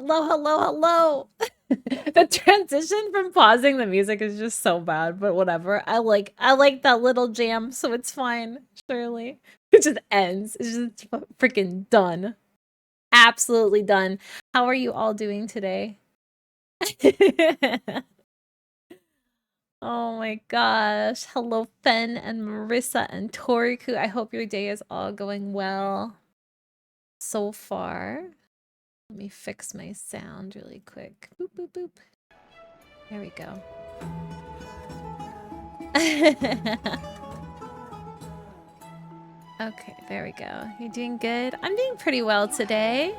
Hello, hello, hello. The transition from pausing the music is just so bad, but whatever. I like that little jam, so it's fine. Surely. It just ends. It's just freaking done. Absolutely done. How are you all doing today? Oh my gosh. Hello, Fen and Marissa and Toriku. I hope your day is all going well so far. Let me fix my sound really quick. Boop, boop, boop. There we go. Okay, there we go. You doing good? I'm doing pretty well today.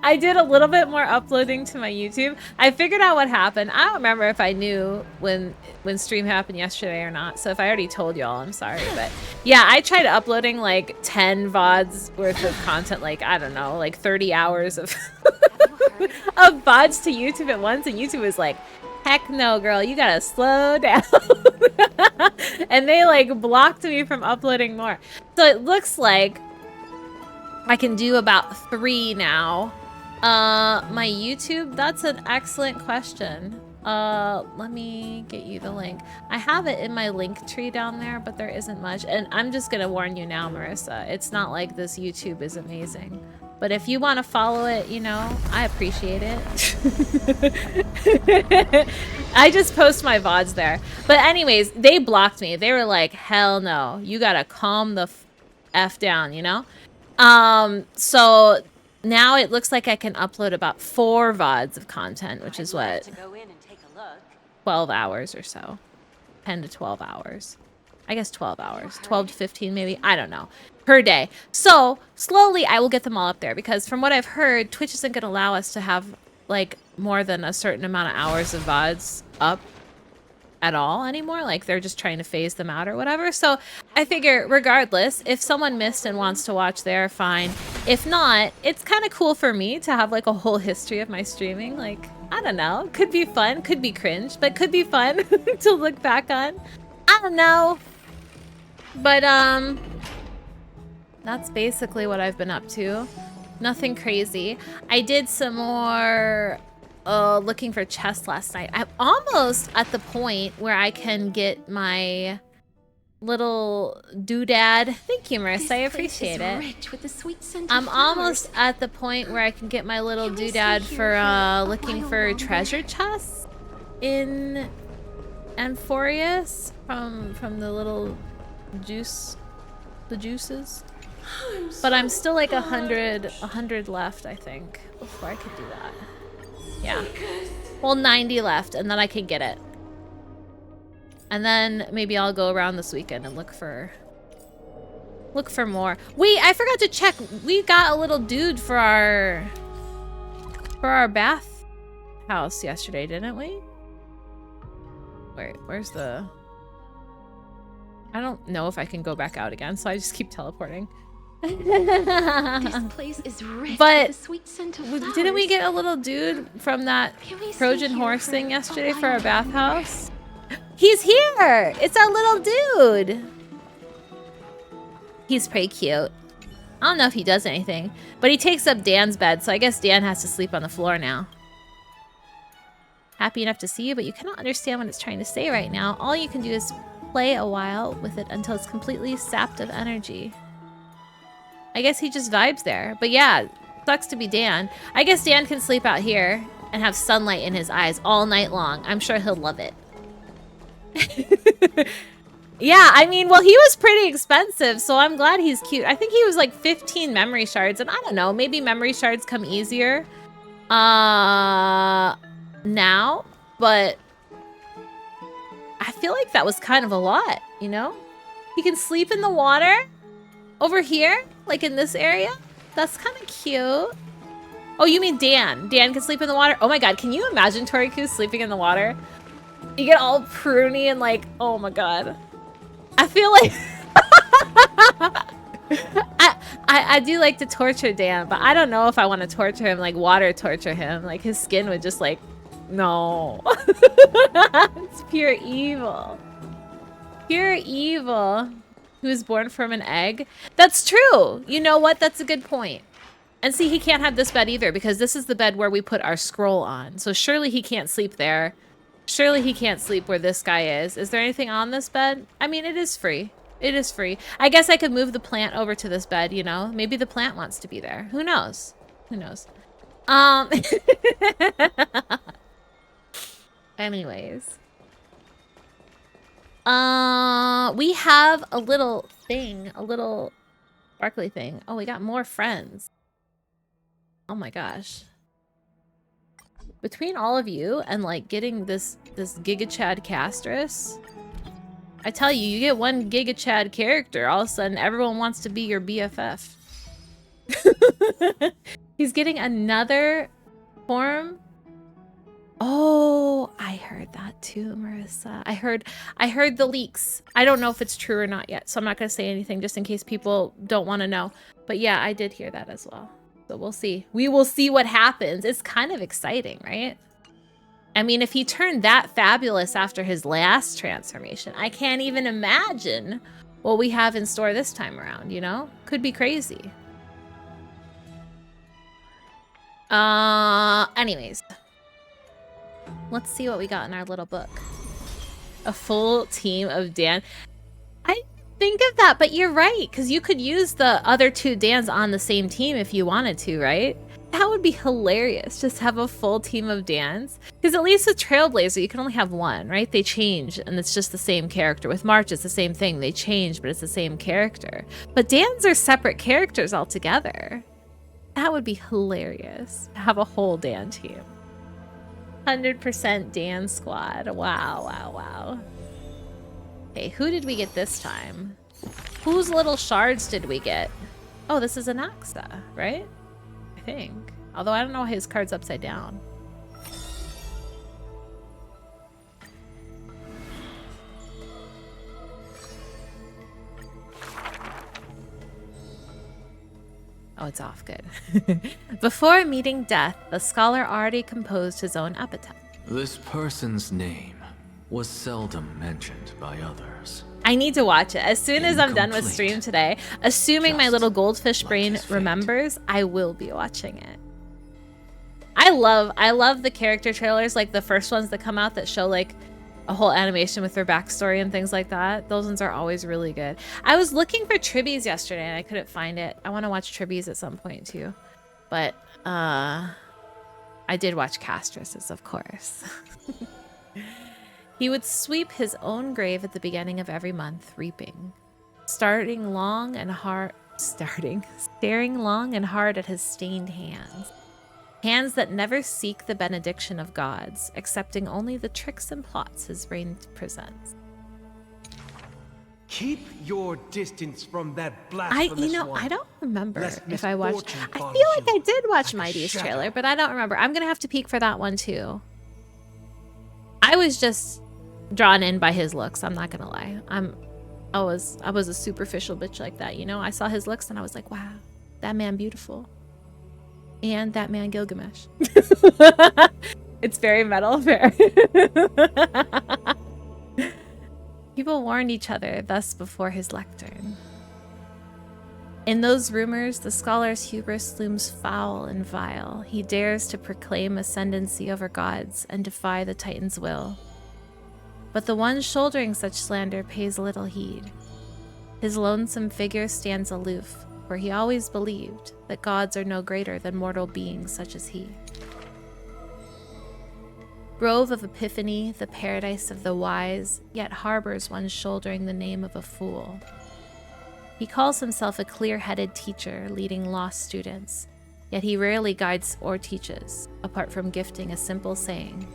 I did a little bit more uploading to my YouTube. I figured out what happened. I don't remember if I knew when stream happened yesterday or not. So if I already told y'all, I'm sorry. But yeah, I tried uploading like 10 VODs worth of content, like, I don't know, like 30 hours of, of VODs to YouTube at once. And YouTube was like, heck no, girl, you gotta slow down. And they like blocked me from uploading more. So it looks like I can do about 3 now. My YouTube, that's an excellent question. Let me get you the link. I have it in my link tree down there, but there isn't much. And I'm just gonna warn you now, Marissa, it's not like this YouTube is amazing. But if you want to follow it, you know, I appreciate it. I just post my VODs there. But anyways, they blocked me. They were like, hell no, you gotta calm the F down, you know? So now it looks like I can upload about 4 VODs of content, which is what, 12 hours or so. 10 to 12 hours. I guess 12 hours. 12 to 15 maybe. I don't know. Per day. So slowly I will get them all up there because from what I've heard, Twitch isn't going to allow us to have like more than a certain amount of hours of VODs up at all anymore. Like they're just trying to phase them out or whatever. So I figure regardless, if someone missed and wants to watch there, fine. If not, it's kind of cool for me to have like a whole history of my streaming. Like, I don't know, could be fun, could be cringe, but could be fun to look back on. I don't know. But that's basically what I've been up to. Nothing crazy. I did some more looking for chests last night. I'm almost at the point where I can get my little doodad. Thank you, Marissa. I appreciate it. I'm almost at the point where I can get my little doodad for looking for treasure chests in Amphoreus from the little juices. But I'm still like 100 left, I think, before I could do that. Yeah. Well, 90 left, and then I can get it. And then maybe I'll go around this weekend and look for more. Wait, I forgot to check. We got a little dude for our bath house yesterday, didn't we? Wait, where's the... I don't know if I can go back out again, so I just keep teleporting. This place is rich but with the sweet scent of flowers. Didn't we get a little dude from that Trojan horse thing yesterday for our bathhouse? He's here! It's our little dude! He's pretty cute. I don't know if he does anything, but he takes up Dan's bed, so I guess Dan has to sleep on the floor now. Happy enough to see you, but you cannot understand what it's trying to say right now. All you can do is play a while with it until it's completely sapped of energy. I guess he just vibes there. But yeah, sucks to be Dan. I guess Dan can sleep out here and have sunlight in his eyes all night long. I'm sure he'll love it. Yeah, I mean, well, he was pretty expensive, so I'm glad he's cute. I think he was like 15 memory shards, and I don't know, maybe memory shards come easier now, but I feel like that was kind of a lot, you know? He can sleep in the water over here, like in this area. That's kind of cute. Oh, you mean Dan? Dan can sleep in the water? Oh my god, can you imagine Toriku sleeping in the water? You get all pruny and like, oh my god. I feel like I do like to torture Dan, but I don't know if I want to torture him, like water torture him. Like his skin would just like, no. It's pure evil. Pure evil. He was born from an egg. That's true. You know what? That's a good point. And see, he can't have this bed either because this is the bed where we put our scroll on. So surely he can't sleep there. Surely he can't sleep where this guy is. Is there anything on this bed? I mean, it is free. It is free. I guess I could move the plant over to this bed, you know? Maybe the plant wants to be there. Who knows? Who knows? Anyways. We have a little thing, a little sparkly thing. Oh, we got more friends. Oh my gosh. Between all of you and like getting this Giga Chad Castress, I tell you, you get one Giga Chad character, all of a sudden everyone wants to be your BFF. He's getting another form. Oh, I heard that too, Marissa. I heard the leaks. I don't know if it's true or not yet, so I'm not gonna say anything just in case people don't want to know. But yeah, I did hear that as well. So we'll see. We will see what happens. It's kind of exciting, right? I mean, if he turned that fabulous after his last transformation, I can't even imagine what we have in store this time around, you know? Could be crazy. Anyways. Let's see what we got in our little book. A full team of Dan. I think of that, but you're right, because you could use the other two Dans on the same team if you wanted to, right? That would be hilarious, just have a full team of Dans. Because at least with Trailblazer, you can only have one, right? They change, and it's just the same character. With March, it's the same thing. They change, but it's the same character. But Dans are separate characters altogether. That would be hilarious, to have a whole Dan team. 100% Dan squad. Wow, wow, wow. Okay, who did we get this time? Whose little shards did we get? Oh, this is Anaxa, right? I think. Although I don't know his card's upside down. Oh, it's off. Good. Before meeting death, the scholar already composed his own epitaph. This person's name was seldom mentioned by others. I need to watch it. As soon as I'm done with stream today, assuming my little goldfish brain remembers, I will be watching it. I love the character trailers, like the first ones that come out that show like a whole animation with their backstory and things like that. Those ones are always really good. I was looking for Tribbies yesterday and I couldn't find it. I want to watch Tribbies at some point too. But I did watch Castress's, of course. He would sweep his own grave at the beginning of every month, reaping, staring long and hard at his stained hands. Hands that never seek the benediction of gods, accepting only the tricks and plots his brain presents. Keep your distance from that blasphemous one. I don't remember if I watched. I feel like I did watch Mighty's trailer, but I don't remember. I'm gonna have to peek for that one too. I was just drawn in by his looks. I'm not gonna lie. I was a superficial bitch like that, you know. I saw his looks and I was like, wow, that man beautiful. And that man Gilgamesh. It's very metal fair. People warned each other thus before his lectern. In those rumors, the scholar's hubris looms foul and vile. He dares to proclaim ascendancy over gods and defy the Titan's will. But the one shouldering such slander pays little heed. His lonesome figure stands aloof, for he always believed that gods are no greater than mortal beings such as he. Grove of Epiphany, the paradise of the wise, yet harbors one shouldering the name of a fool. He calls himself a clear-headed teacher leading lost students, yet he rarely guides or teaches, apart from gifting a single saying.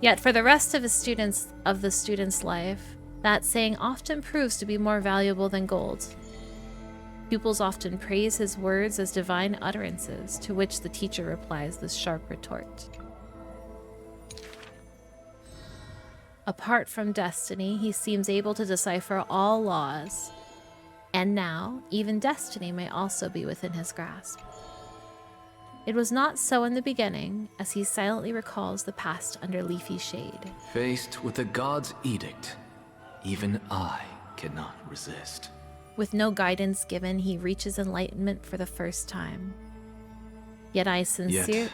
Yet for the rest of the student's life, that saying often proves to be more valuable than gold. Pupils often praise his words as divine utterances, to which the teacher replies this sharp retort. Apart from destiny, he seems able to decipher all laws, and now even destiny may also be within his grasp. It was not so in the beginning, as he silently recalls the past under leafy shade. Faced with the god's edict, even I cannot resist. With no guidance given, he reaches enlightenment for the first time. Yet I sincerely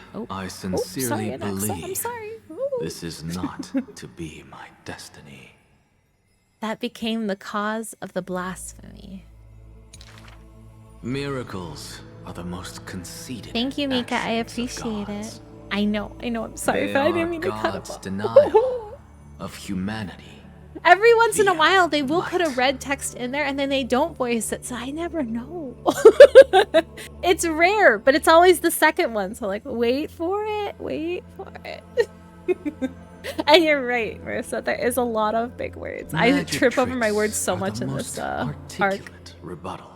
sincerely believe I'm sorry. this is not to be my destiny. That became the cause of the blasphemy. Miracles are the most conceited. Thank you, Mika. I actions of appreciate gods. it. I know. I'm sorry, They but I are didn't mean to cut him God's off. denial of humanity. Every once in a via while, they will put a light. red text in there and then they don't voice it, so I never know. It's rare, but it's always the second one. So, like, wait for it. Wait for it. And you're right, Marissa. There is a lot of big words. I Magic trip over my tricks words so are much the in this most arc. articulate rebuttal.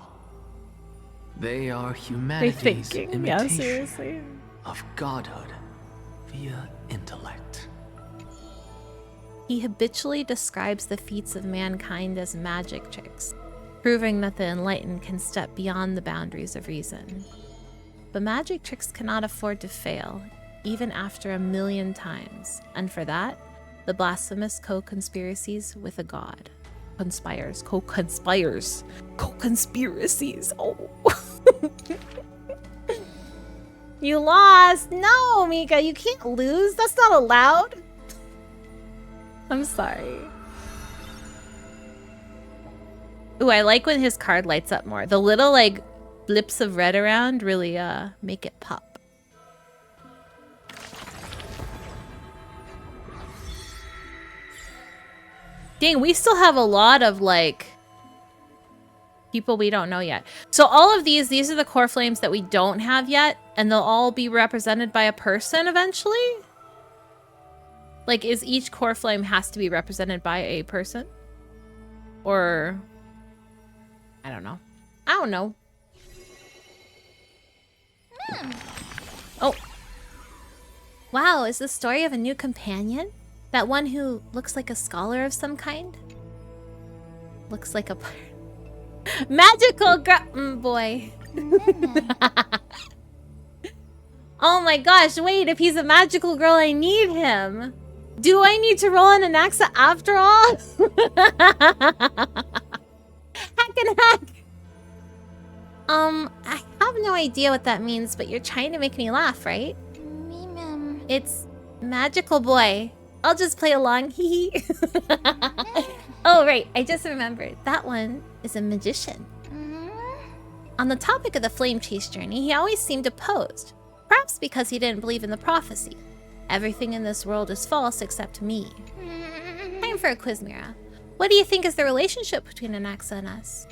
They are They're humanity's thinking. Yeah, imitation seriously. of godhood via intellect. He habitually describes the feats of mankind as magic tricks, proving that the enlightened can step beyond the boundaries of reason. But magic tricks cannot afford to fail, even after 1,000,000 times, and for that, the blasphemous co-conspiracies with a god. Co-conspiracies. Oh. You lost! No, Mika, you can't lose. That's not allowed. I'm sorry. Ooh, I like when his card lights up more. The little, like, blips of red around really, make it pop. Dang, we still have a lot of, like, people we don't know yet. So all of these are the core flames that we don't have yet, and they'll all be represented by a person eventually? Like, is each core flame has to be represented by a person? Or... I don't know. I don't know. Oh. Wow, is the story of a new companion? That one who looks like a scholar of some kind? Looks like a... Magical girl... boy. Oh my gosh, wait, if he's a magical girl, I need him. Do I need to roll an Anaxa after all? Hack and hack. I have no idea what that means, but you're trying to make me laugh, right? It's magical boy. I'll just play along, hee hee. Oh, right, I just remembered. That one is a magician. On the topic of the flame chase journey, he always seemed opposed. Perhaps because he didn't believe in the prophecy. Everything in this world is false except me. Time for a quiz, Mira. What do you think is the relationship between Anaxa and us?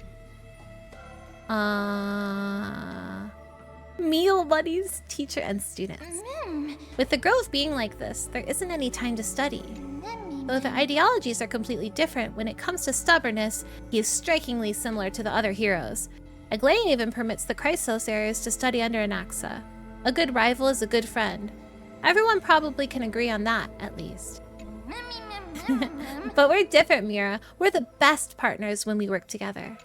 Meal buddies, teacher, and students. With the growth being like this, there isn't any time to study. Though the ideologies are completely different, when it comes to stubbornness, he is strikingly similar to the other heroes. Aglayan even permits the Chrysos areas to study under Anaxa. A good rival is a good friend. Everyone probably can agree on that, at least. But we're different, Mira. We're the best partners when we work together.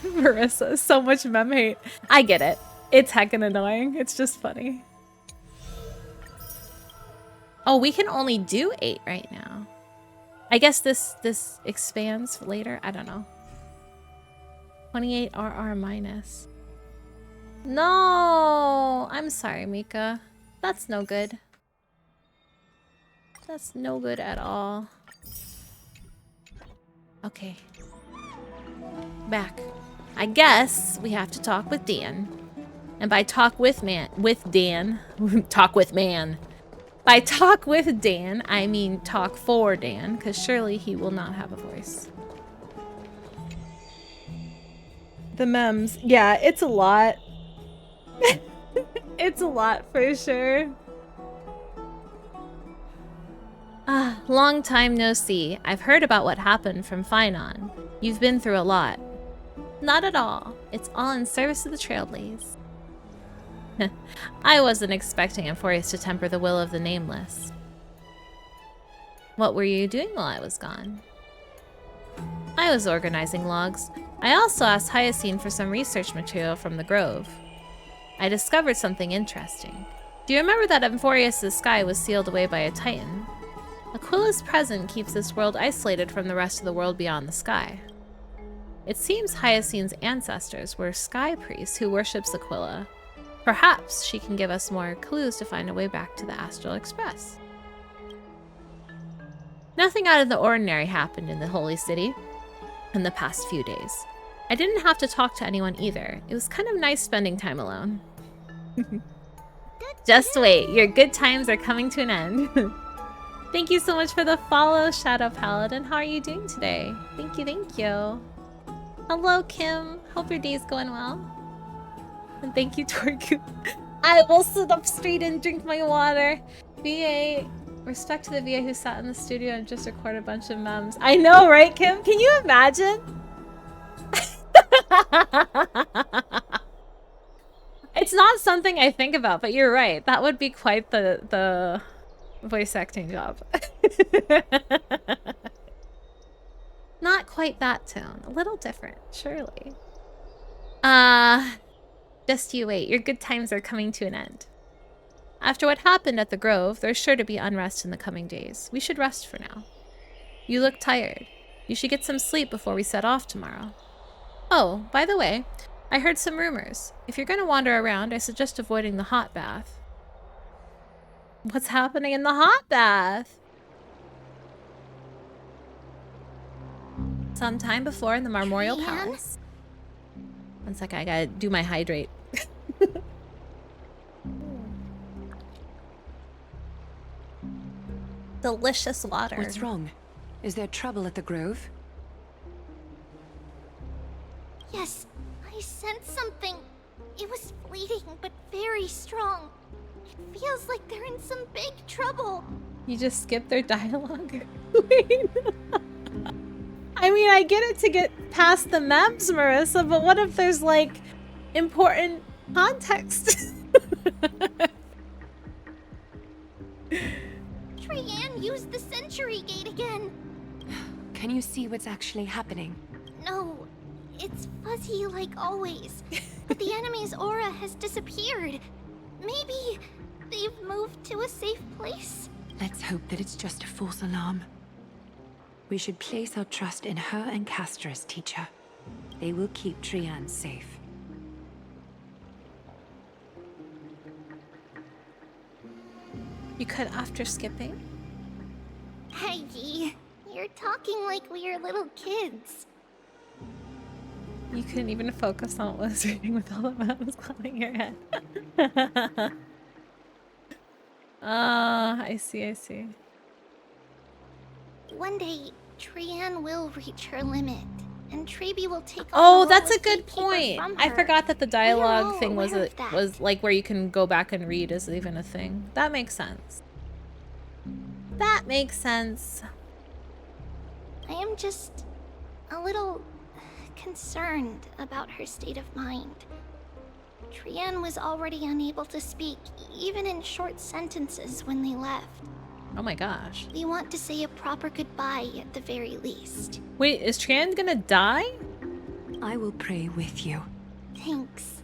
Marissa, so much mem hate. I get it. It's heckin' annoying. It's just funny. Oh, we can only do 8 right now. I guess this expands later. I don't know. 28 RR minus. No! I'm sorry, Mika. That's no good. That's no good at all. Okay. Back. I guess we have to talk with Dan. And by talk with Dan, talk with man. By talk with Dan, I mean talk for Dan, because surely he will not have a voice. The memes. Yeah, it's a lot. It's a lot for sure. Long time no see. I've heard about what happened from Finon. You've been through a lot. Not at all. It's all in service of the Trailblaze. I wasn't expecting Amphoreus to temper the will of the Nameless. What were you doing while I was gone? I was organizing logs. I also asked Hyacine for some research material from the Grove. I discovered something interesting. Do you remember that Amphoreus' sky was sealed away by a Titan? Aquila's presence keeps this world isolated from the rest of the world beyond the sky. It seems Hyacine's ancestors were sky priests who worships Aquila. Perhaps she can give us more clues to find a way back to the Astral Express. Nothing out of the ordinary happened in the Holy City in the past few days. I didn't have to talk to anyone either. It was kind of nice spending time alone. Just wait, your good times are coming to an end. Thank you so much for the follow, Shadow Paladin. How are you doing today? Thank you, thank you. Hello, Kim. Hope your day's going well. And thank you, Torku. I will sit up straight and drink my water. VA, respect to the VA who sat in the studio and just recorded a bunch of memes. I know, right, Kim? Can you imagine? It's not something I think about, but you're right. That would be quite the voice acting job. Not quite that tone. A little different, surely. Just you wait. Your good times are coming to an end. After what happened at the Grove, there's sure to be unrest in the coming days. We should rest for now. You look tired. You should get some sleep before we set off tomorrow. Oh, by the way, I heard some rumors. If you're going to wander around, I suggest avoiding the hot bath. What's happening in the hot bath? Sometime before in the Marmorial Palace. One second, I gotta do my hydrate. Delicious water. What's wrong? Is there trouble at the Grove? Yes, I sensed something. It was fleeting, but very strong. It feels like they're in some big trouble. You just skip their dialogue? Wait. I mean, I get it to get past the memes, Marissa, but what if there's, like, important context? Trianne used the Century Gate again. Can you see what's actually happening? No, it's fuzzy like always. But the enemy's aura has disappeared. Maybe they've moved to a safe place? Let's hope that it's just a false alarm. We should place our trust in her and Castra's teacher. They will keep Trianne safe. You could after skipping? Aggie, you're talking like we're little kids. You couldn't even focus on what was reading with all the memes clouding your head. I see, I see. One day, Trianne will reach her limit, and Trebi will take Oh, on the that's role a of good gatekeeper point. from I her. forgot that the dialogue all thing was aware of that. was like where you can go back and read is even a thing. That makes sense. That makes sense. I am just a little concerned about her state of mind. Trianne was already unable to speak, even in short sentences when they left. Oh my gosh. We want to say a proper goodbye at the very least. Wait, is Trianne gonna die? I will pray with you. Thanks.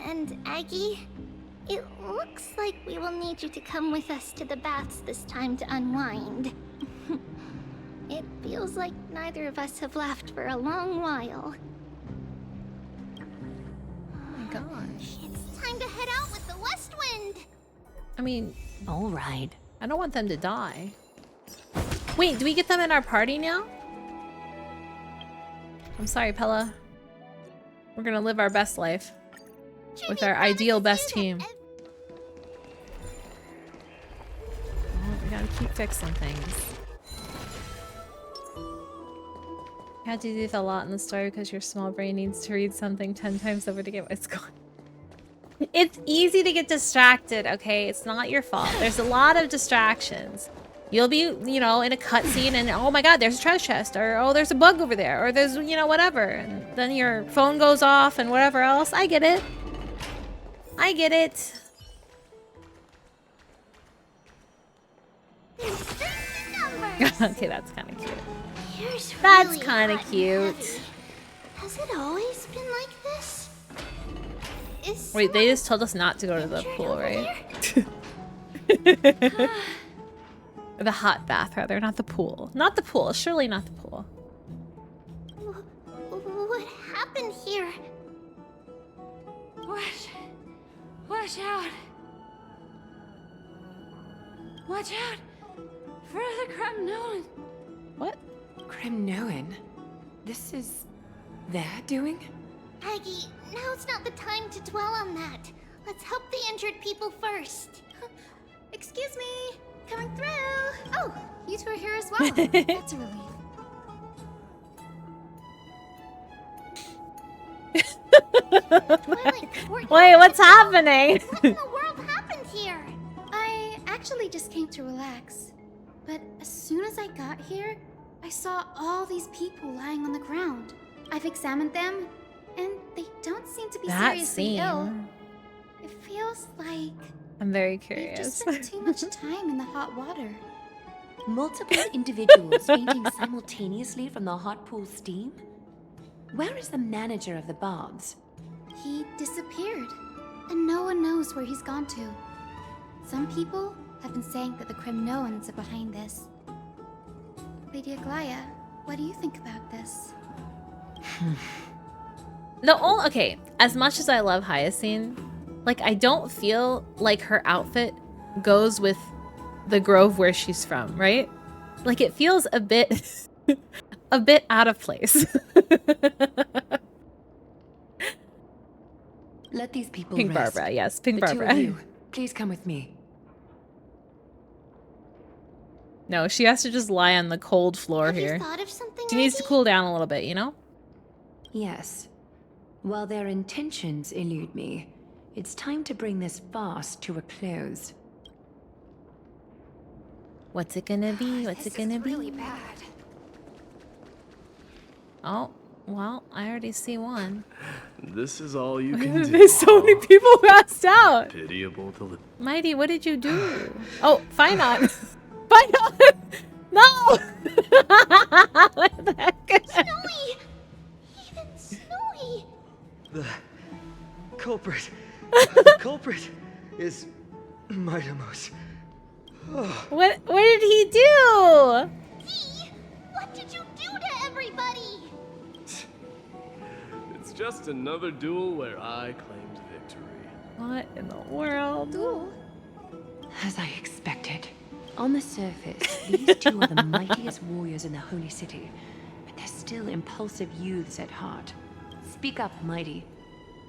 And Aggie, it looks like we will need you to come with us to the baths this time to unwind. It feels like neither of us have laughed for a long while. Oh my gosh. It's time to head out with the West Wind! I mean, All right. I don't want them to die. Wait, do we get them in our party now? I'm sorry, Pella. We're gonna live our best life. With our ideal best team. Oh, we gotta keep fixing things. You had to do this a lot in the story because your small brain needs to read something 10 times over to get what's going on. It's easy to get distracted, okay? It's not your fault. There's a lot of distractions. You'll be, you know, in a cutscene and, oh my god, there's a treasure chest, or oh, there's a bug over there, or there's, you know, whatever. And then your phone goes off and whatever else. I get it. I get it. There's strength in numbers! Okay, that's kind of cute. Here's That's really kind of hot and cute. heavy. Has it always been like this? Is Wait, they someone just told us not to go to the injured pool, over right? there? The hot bath, rather, not the pool. Not the pool, surely not the pool. What happened here? Watch out! Watch out! For the Kremnoan! What? Kremnoan? This is their doing? Aggie, now's not the time to dwell on that. Let's help the injured people first. Excuse me, coming through. Oh, you two are here as well. That's a relief. Wait, what's happening? What in the world happened here? I actually just came to relax. But as soon as I got here, I saw all these people lying on the ground. I've examined them, and they don't seem to be seriously ill. It feels like I'm very they've curious. just spent too much time in the hot water. Multiple individuals fainting simultaneously from the hot pool steam? Where is the manager of the baths? He disappeared, and no one knows where he's gone to. Some people have been saying that the Kremnoans are behind this. Lady Aglaya, what do you think about this? Okay, as much as I love Hyacinth, like, I don't feel like her outfit goes with the grove where she's from, right? Like, it feels a bit a bit out of place. Let these people Pink rest. Barbara, yes, Pink The two Barbara. of you, please come with me. No, she has to just lie on the cold floor Have here. you thought of something, She needs to Aggie? cool down a little bit, you know? Yes. While their intentions elude me, it's time to bring this fast to a close. What's it gonna be? What's it gonna be? Really bad. Oh, well, I already see one. This is all you can do. There's so many people passed out. Pitiable to live. Mighty, what did you do? Oh, Finot. Finot! No! What the heck? Snowy! Even Snowy! The culprit. The culprit is Miramata. What did he do? He? What did you do to everybody? It's just another duel where I claimed victory. What in the world? Ooh. As I expected. On the surface, these two are the mightiest warriors in the Holy City, but they're still impulsive youths at heart. Speak up, Mighty.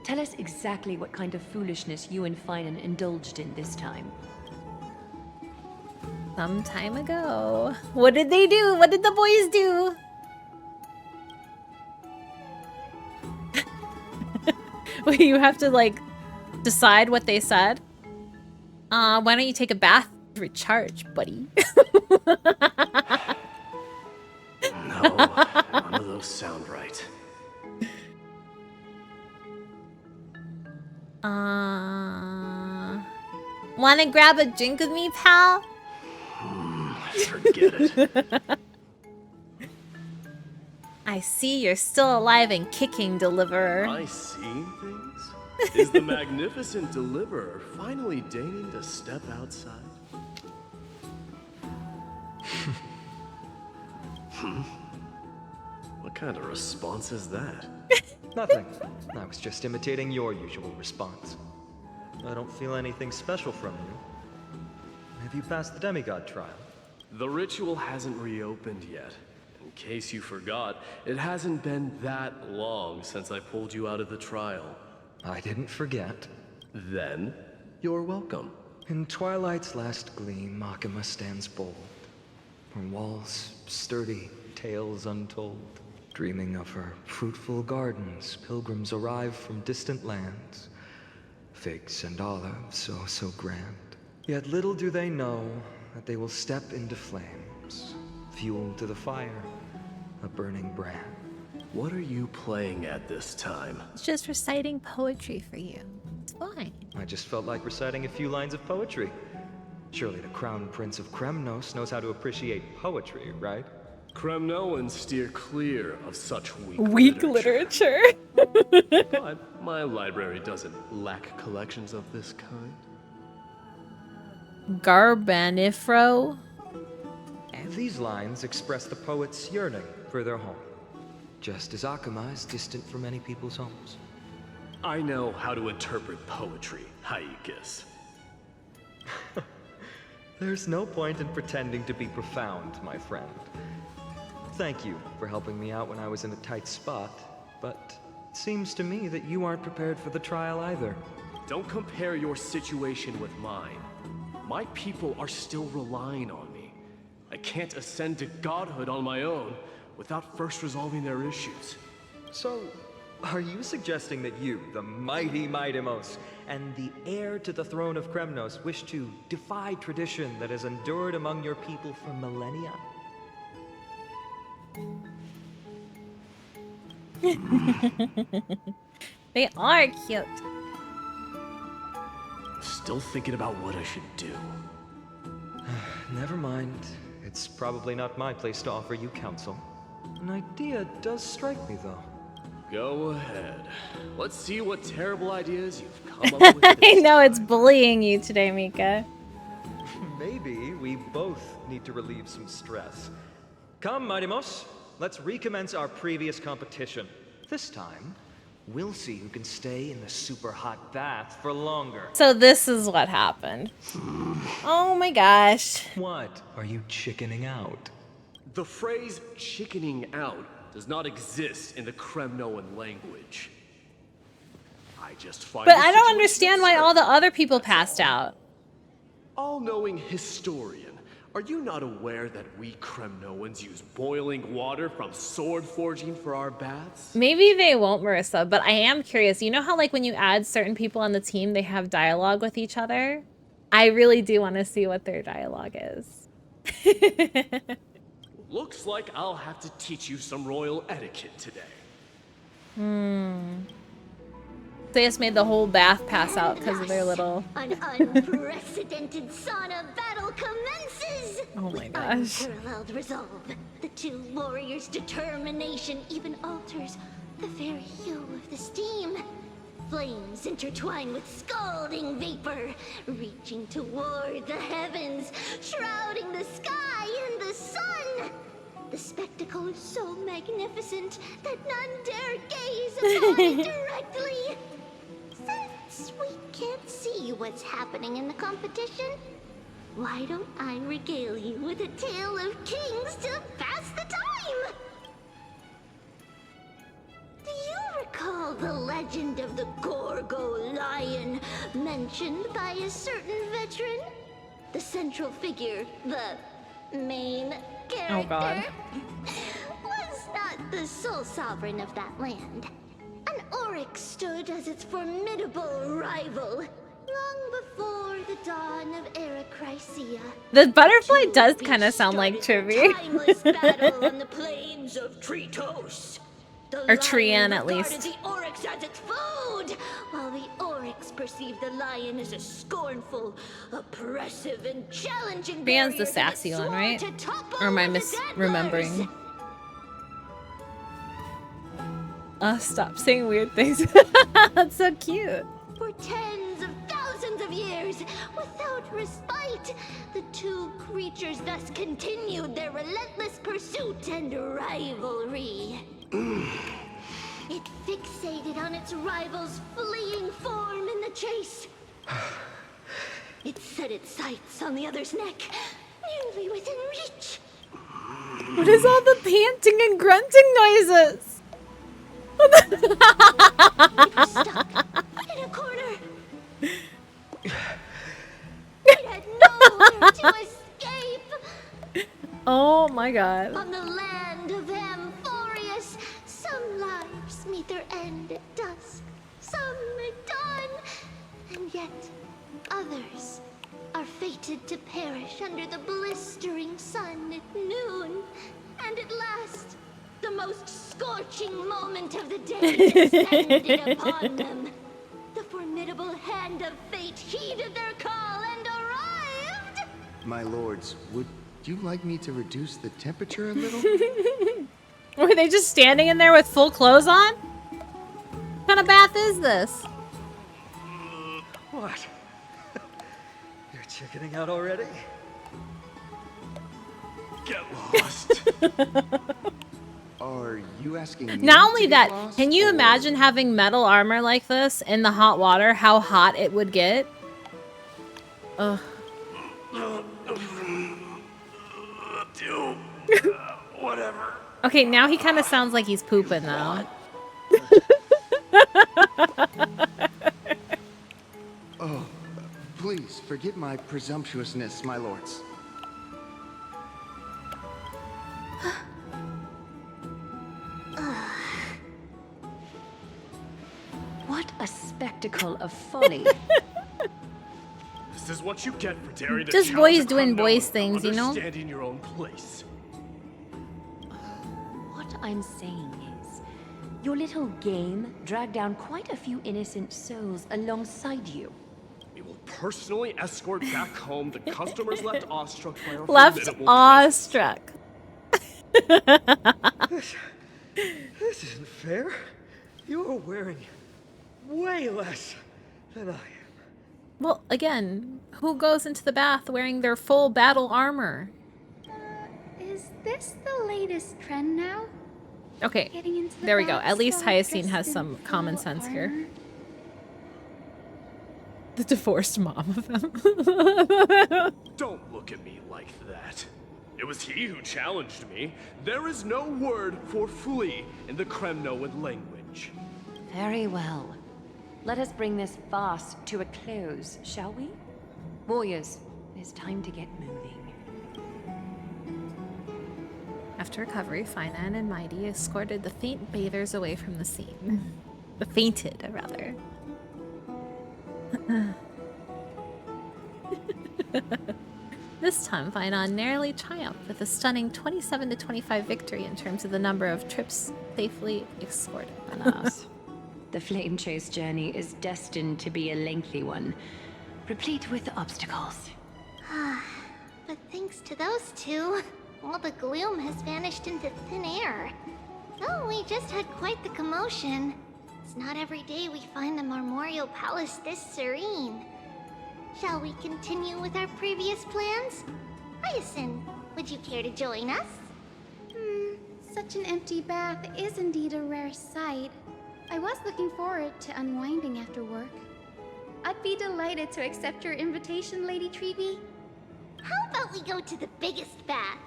Tell us exactly what kind of foolishness you and Finan indulged in this time. Some time ago. What did they do? What did the boys do? Wait, you have to, like, decide what they said? Why don't you take a bath to recharge, buddy? No, none of those sound right. Wanna grab a drink with me, pal? Forget it. I see you're still alive and kicking, Deliverer. I seen things? Is the magnificent deliverer finally deigning to step outside? What kind of response is that? Nothing. I was just imitating your usual response. I don't feel anything special from you. Have you passed the demigod trial? The ritual hasn't reopened yet. In case you forgot, it hasn't been that long since I pulled you out of the trial. I didn't forget. Then, you're welcome. In twilight's last gleam, Makima stands bold. Her walls sturdy, tales untold. Dreaming of her fruitful gardens, pilgrims arrive from distant lands. Figs and olives, oh so grand. Yet little do they know that they will step into flames, fuel to the fire, a burning brand. What are you playing at this time? It's just reciting poetry for you. It's fine. I just felt like reciting a few lines of poetry. Surely the Crown Prince of Kremnos knows how to appreciate poetry, right? Kremnoans steer clear of such Weak literature. But my library doesn't lack collections of this kind. Garbanifro. These lines express the poet's yearning for their home, just as Akuma is distant from many people's homes. I know how to interpret poetry, Haikus. There's no point in pretending to be profound, my friend. Thank you for helping me out when I was in a tight spot, but it seems to me that you aren't prepared for the trial either. Don't compare your situation with mine. My people are still relying on me. I can't ascend to godhood on my own without first resolving their issues. So, are you suggesting that you, the mighty Mightimos, and the heir to the throne of Kremnos, wish to defy tradition that has endured among your people for millennia? They are cute. Still thinking about what I should do. Never mind. It's probably not my place to offer you counsel. An idea does strike me, though. Go ahead. Let's see what terrible ideas you've come up with. I know it's bullying you today, Mika. Maybe we both need to relieve some stress. Come, Mightimos, let's recommence our previous competition. This time, we'll see who can stay in the super hot bath for longer. So this is what happened. Oh my gosh. What? Are you chickening out? The phrase chickening out does not exist in the Kremnoan language. I just find But the I don't situation understand why all the other people passed out. All-knowing historian, are you not aware that we Kremnoans use boiling water from sword forging for our baths? Maybe they won't, Marissa, but I am curious. You know how like when you add certain people on the team, they have dialogue with each other? I really do want to see what their dialogue is. Looks like I'll have to teach you some royal etiquette today. They just made the whole bath pass out because of their little... An unprecedented sauna battle commences! Oh my gosh. With unparalleled resolve, the two warriors' determination even alters the very hue of the steam. Flames intertwine with scalding vapor, reaching toward the heavens, shrouding the sky and the sun. The spectacle is so magnificent that none dare gaze upon it directly. Since we can't see what's happening in the competition, why don't I regale you with a tale of kings to pass the time? Do you recall the legend of the Gorgo lion mentioned by a certain veteran? The central figure, the main character, Oh God. was not the sole sovereign of that land. An oryx stood as its formidable rival long before the dawn of Erechrysia. The butterfly does kind of sound like Trivy. Timeless battle on the plains of Tritos. The Or Trian, lion at least. regarded the oryx as its food, while the oryx perceived the lion as a scornful, oppressive, and challenging Trian's the warrior that sassy one, swore right? to topple Or am I the misremembering? settlers. Stop saying weird things. That's so cute. For tens of thousands of years, without respite, the two creatures thus continued their relentless pursuit and rivalry. It fixated on its rival's fleeing form in the chase. It set its sights on the other's neck, nearly within reach. What is all the panting and grunting noises? It was stuck in a corner. It had nowhere to escape. Oh my God. On the land of Amphoreus, some lives meet their end at dusk, some at dawn, and yet others are fated to perish under the blistering sun at noon. And at last, the most scorching moment of the day descended upon them. The formidable hand of fate heeded their call and arrived! My lords, would you like me to reduce the temperature a little? Were they just standing in there with full clothes on? What kind of bath is this? What? You're chickening out already? Get lost. Are you asking me Not only to get that, lost, can you or- imagine having metal armor like this in the hot water? How hot it would get? Ugh. Whatever. Okay, now he kind of sounds like he's pooping though. Oh, please forgive my presumptuousness, my lords. What a spectacle of folly. This is what you get for daring to Just challenge boys a doing criminal boys without things, you know? Understanding your own place. What I'm saying is, your little game dragged down quite a few innocent souls alongside you. We will personally escort back home the customers left awestruck by our Left formidable awestruck. This isn't fair. You're wearing way less than I am. Well, again, who goes into the bath wearing their full battle armor? Is this the latest trend now? Okay, Getting into the there we go. baths At least while Hyacine dressed has in some common full sense here. armor? The divorced mom of them. Don't look at me like that. It was he who challenged me. There is no word for flee in the Kremnoan language. Very well. Let us bring this farce to a close, shall we? Warriors, it is time to get moving. After recovery, Finan and Mighty escorted the faint bathers away from the scene. The fainted, rather. This time, Finan narrowly triumphed with a stunning 27-25 victory in terms of the number of trips safely escorted. Alas, the flame chase journey is destined to be a lengthy one, replete with obstacles. But thanks to those two, all the gloom has vanished into thin air. Oh, we just had quite the commotion. It's not every day we find the Marmorial Palace this serene. Shall we continue with our previous plans? Hyacin, would you care to join us? Such an empty bath is indeed a rare sight. I was looking forward to unwinding after work. I'd be delighted to accept your invitation, Lady Treeby. How about we go to the biggest bath?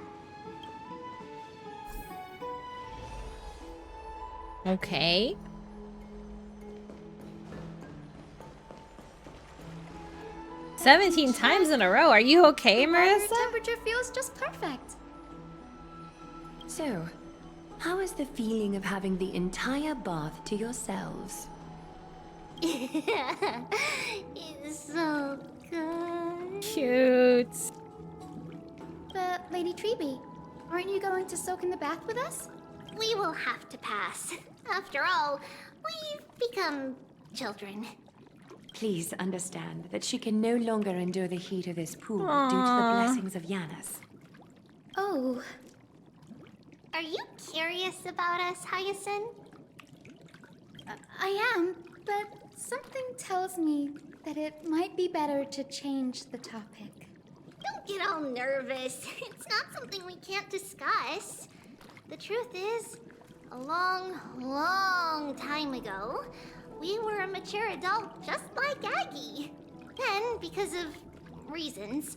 Okay. "17 times in a row. Are you okay, The water Marissa?" temperature feels just perfect. So, how is the feeling of having the entire bath to yourselves? It's so good. Cute. But, Lady Treeby, aren't you going to soak in the bath with us? We will have to pass. After all, we've become children. Please understand that she can no longer endure the heat of this pool due to the blessings of Yanis. Oh, Are you curious about us, Hyacin? I am, but something tells me that it might be better to change the topic. Don't get all nervous. It's not something we can't discuss. The truth is, a long, long time ago, we were a mature adult just like Aggie. Then, because of reasons,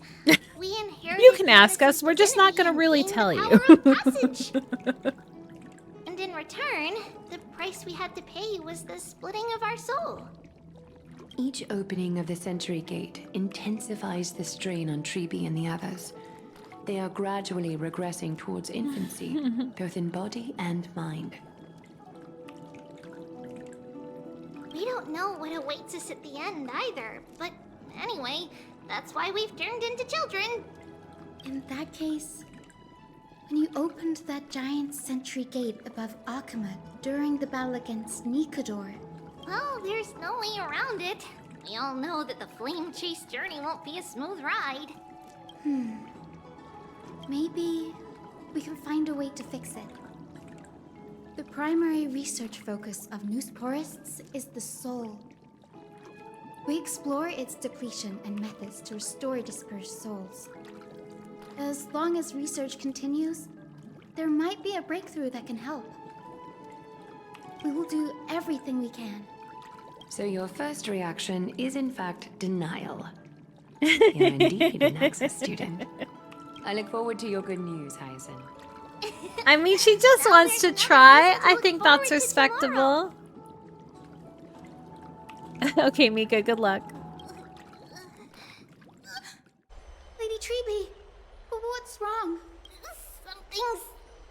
we inherited... You can ask Yanis's us. We're just not divinity gonna and really gained the tell you. power of passage. And in return, the price we had to pay was the splitting of our soul. Each opening of the Century Gate intensifies the strain on Treeby and the others. They are gradually regressing towards infancy, both in body and mind. We don't know what awaits us at the end either, but anyway, that's why we've turned into children. In that case, when you opened that giant sentry gate above Akama during the battle against Nikador, Well, there's no way around it. We all know that the flame chase journey won't be a smooth ride. maybe we can find a way to fix it. The primary research focus of Noosporists is the soul. We explore its depletion and methods to restore dispersed souls. As long as research continues, there might be a breakthrough that can help. We will do everything we can. So your first reaction is in fact denial. You're indeed an access student. I look forward to your good news, Hyacinth. I mean, she just wants to try. I think that's respectable. Okay, Mika, good luck. Lady Treeby, what's wrong? Something's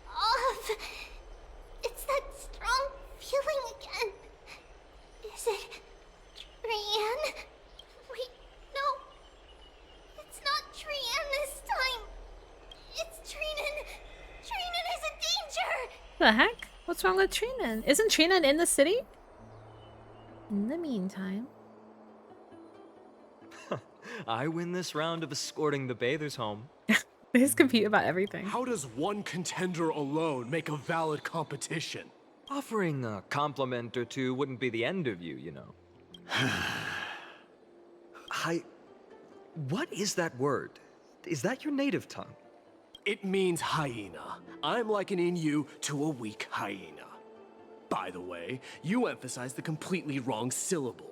off. It's that strong feeling again. Is it Trian? Wait, no. It's not Trian this time. It's Trinan. Trinan is a danger. The heck? What's wrong with Trinan? Isn't Trinan in the city? In the meantime. I win this round of escorting the bathers home. They just compete about everything. How does one contender alone make a valid competition? Offering a compliment or two wouldn't be the end of you, you know. What is that word? Is that your native tongue? It means hyena. I'm likening you to a weak hyena. By the way, you emphasize the completely wrong syllable.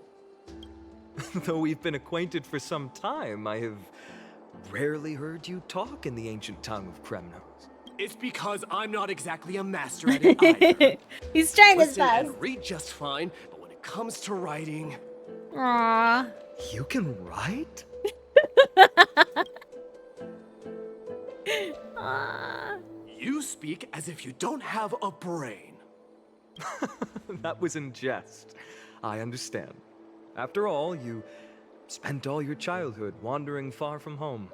Though we've been acquainted for some time, I have rarely heard you talk in the ancient tongue of Kremnos. It's because I'm not exactly a master at it either. He's trying his Listen best. and read just fine, but when it comes to writing... Aww. You can write? You speak as if you don't have a brain. That was in jest. I understand. After all, you spent all your childhood wandering far from home.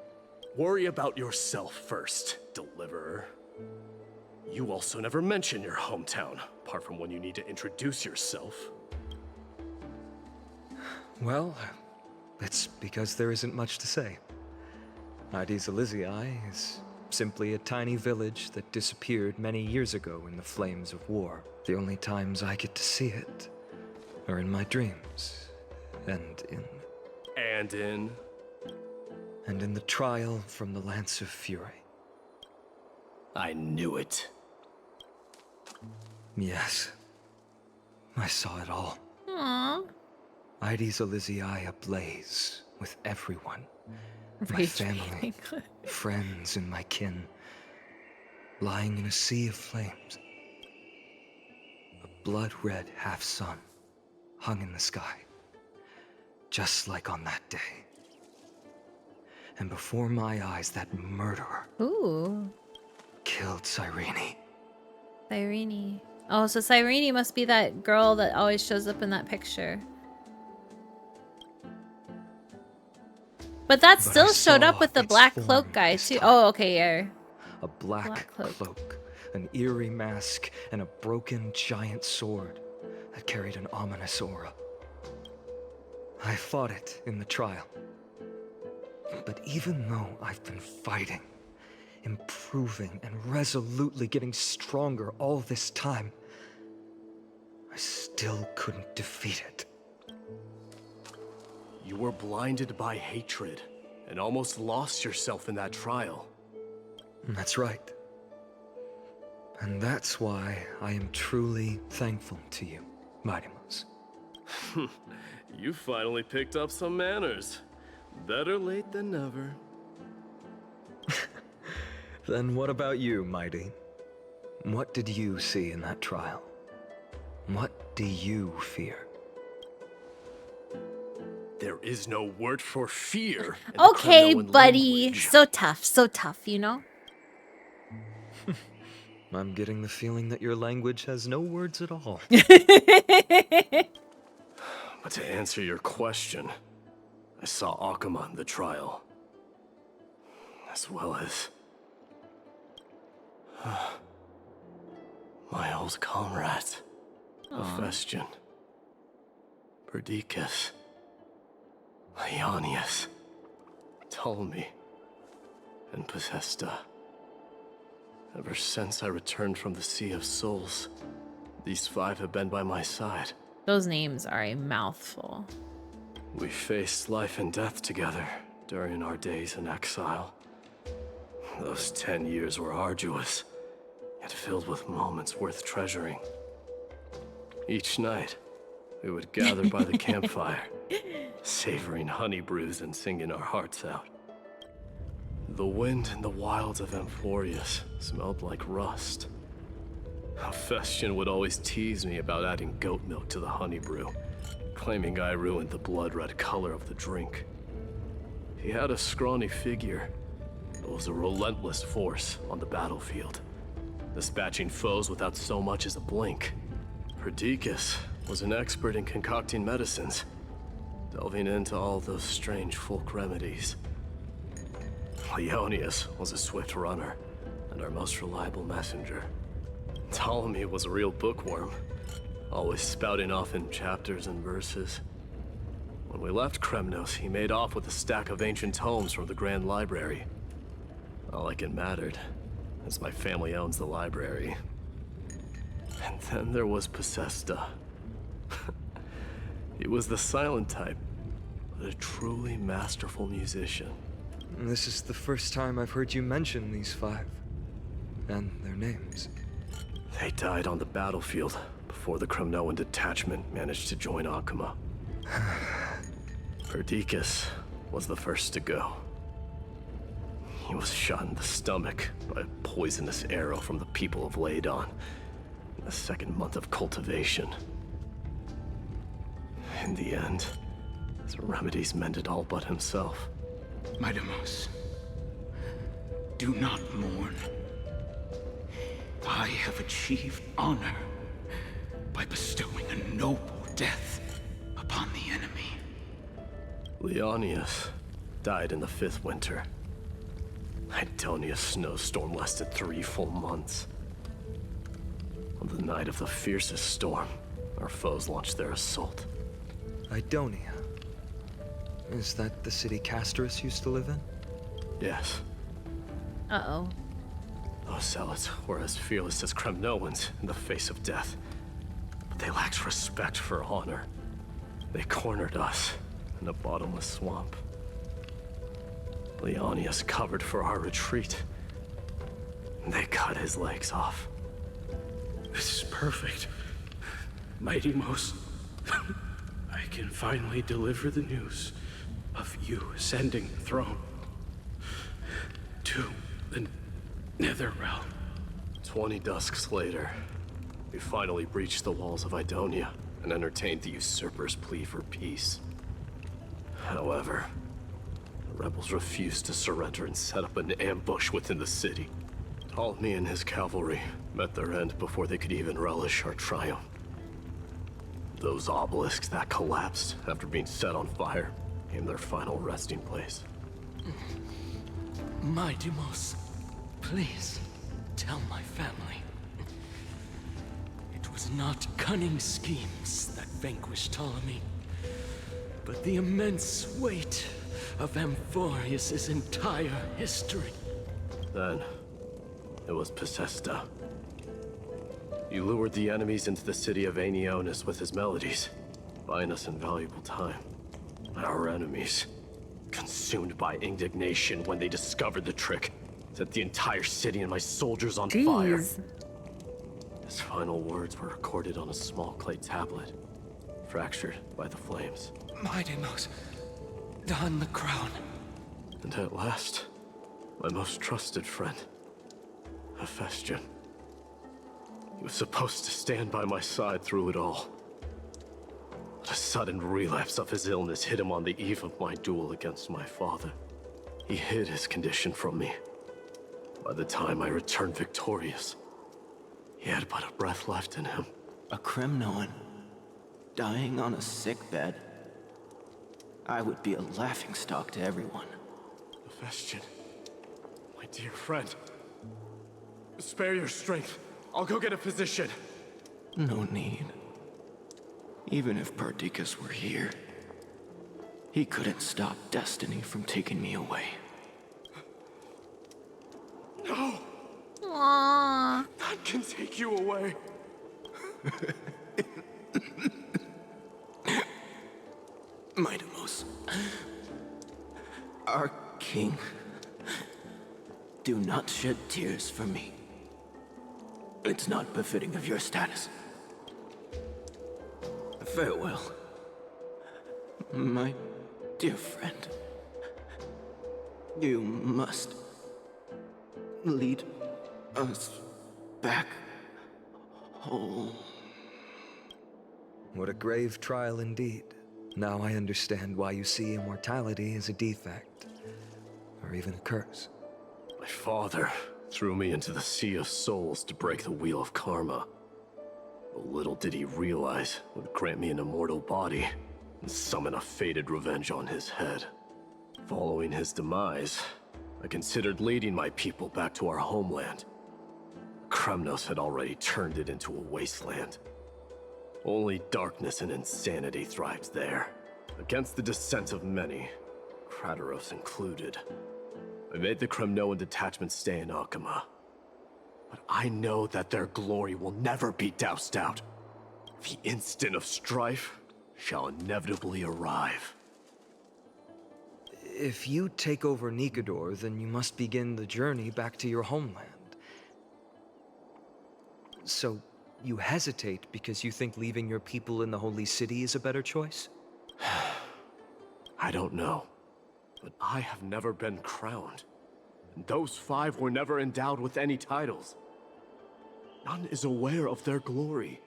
Worry about yourself first, deliverer. You also never mention your hometown, apart from when you need to introduce yourself. Well, it's because there isn't much to say. Ides Elysiae is simply a tiny village that disappeared many years ago in the flames of war. The only times I get to see it are in my dreams, and in the trial from the Lance of Fury. I knew it. Yes, I saw it all. Aww. Ides Elysiae ablaze with everyone. My Rage family, friends, and my kin, lying in a sea of flames. A blood-red half-sun hung in the sky, just like on that day. And before my eyes, that murderer killed Cyrene. Cyrene. Oh, so Cyrene must be that girl that always shows up in that picture. But that still showed up with the black cloak guy too. Oh, okay, yeah. A black cloak, an eerie mask, and a broken giant sword that carried an ominous aura. I fought it in the trial. But even though I've been fighting, improving, and resolutely getting stronger all this time, I still couldn't defeat it. You were blinded by hatred, and almost lost yourself in that trial. That's right. And that's why I am truly thankful to you, Mightymouse. You finally picked up some manners. Better late than never. Then what about you, Mighty? What did you see in that trial? What do you fear? There is no word for fear. Okay, buddy. So tough, you know? I'm getting the feeling that your language has no words at all. But to answer your question, I saw Akuma in the trial. As well as... my old comrades. Hephaestion. Perdiccas. Ionius, Ptolemy, and Possesta. Ever since I returned from the Sea of Souls, these five have been by my side. Those names are a mouthful. We faced life and death together during our days in exile. Those 10 years were arduous, yet filled with moments worth treasuring. Each night, we would gather by the campfire, savoring honey brews and singing our hearts out. The wind in the wilds of Amphoreus smelled like rust. Hephaestion would always tease me about adding goat milk to the honey brew, claiming I ruined the blood-red color of the drink. He had a scrawny figure, but was a relentless force on the battlefield, dispatching foes without so much as a blink. Perdiccas was an expert in concocting medicines, delving into all those strange folk remedies. Leonius was a swift runner, and our most reliable messenger. Ptolemy was a real bookworm, always spouting off in chapters and verses. When we left Kremnos, he made off with a stack of ancient tomes from the Grand Library. Not like it mattered, as my family owns the library. And then there was Possesta. He was the silent type, but a truly masterful musician. This is the first time I've heard you mention these 5. And their names. They died on the battlefield before the Kremnoan detachment managed to join Akuma. Perdiccas was the first to go. He was shot in the stomach by a poisonous arrow from the people of Ladon in the 2nd month of cultivation. In the end, his remedies mended all but himself. Miramata, do not mourn. I have achieved honor by bestowing a noble death upon the enemy. Leonius died in the 5th winter. Idonia's snowstorm lasted 3 full months. On the night of the fiercest storm, our foes launched their assault. Idonia. Is that the city Castorus used to live in? Yes. Uh-oh. Those zealots were as fearless as Kremnoans in the face of death. But they lacked respect for honor. They cornered us in a bottomless swamp. Leonius covered for our retreat. They cut his legs off. This is perfect. Mighty Most, I can finally deliver the news of you ascending the throne to the Nether Realm. 20 dusks later, we finally breached the walls of Idonia and entertained the usurper's plea for peace. However, the rebels refused to surrender and set up an ambush within the city. Ptolemy and his cavalry met their end before they could even relish our triumph. Those obelisks that collapsed after being set on fire became their final resting place. Mighty Most, please tell my family. It was not cunning schemes that vanquished Ptolemy, but the immense weight of Amphoreus' entire history. Then, it was Possesta. He lured the enemies into the city of Aenionis with his melodies, buying us invaluable time. Our enemies, consumed by indignation when they discovered the trick, set the entire city and my soldiers on fire. His final words were recorded on a small clay tablet, fractured by the flames. Mighty Most, don the crown. And at last, my most trusted friend, Hephaestion. He was supposed to stand by my side through it all. But a sudden relapse of his illness hit him on the eve of my duel against my father. He hid his condition from me. By the time I returned victorious, he had but a breath left in him. A Kremnoan, dying on a sickbed. I would be a laughingstock to everyone. Hephaestion, my dear friend. Spare your strength. I'll go get a physician. No need. Even if Perdiccas were here, he couldn't stop destiny from taking me away. No! Aww. None can take you away. Mighty Most, our king Do not shed tears for me. It's not befitting of your status. Farewell, my dear friend. You must lead us back home. What a grave trial indeed. Now I understand why you see immortality as a defect, or even a curse. My father threw me into the sea of souls to break the wheel of karma. But little did he realize it would grant me an immortal body and summon a fated revenge on his head. Following his demise, I considered leading my people back to our homeland. Kremnos had already turned it into a wasteland. Only darkness and insanity thrived there, against the dissent of many, Krateros included. I made the Kremnoan detachment stay in Akama. But I know that their glory will never be doused out. The instant of strife shall inevitably arrive. If you take over Nikador, then you must begin the journey back to your homeland. So, you hesitate because you think leaving your people in the Holy City is a better choice? I don't know, but I have never been crowned. And those 5 were never endowed with any titles. None is aware of their glory.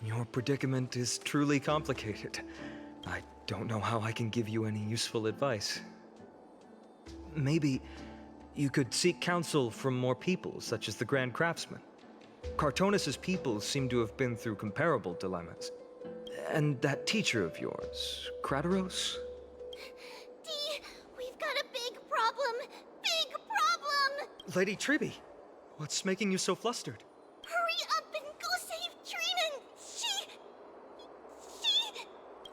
Your predicament is truly complicated. I don't know how I can give you any useful advice. Maybe you could seek counsel from more people, such as the Grand Craftsman. Cartonis' people seem to have been through comparable dilemmas. And that teacher of yours, Krateros? Dee, we've got a big problem! Big problem! Lady Triby, what's making you so flustered? Hurry up and go save Trinan! She...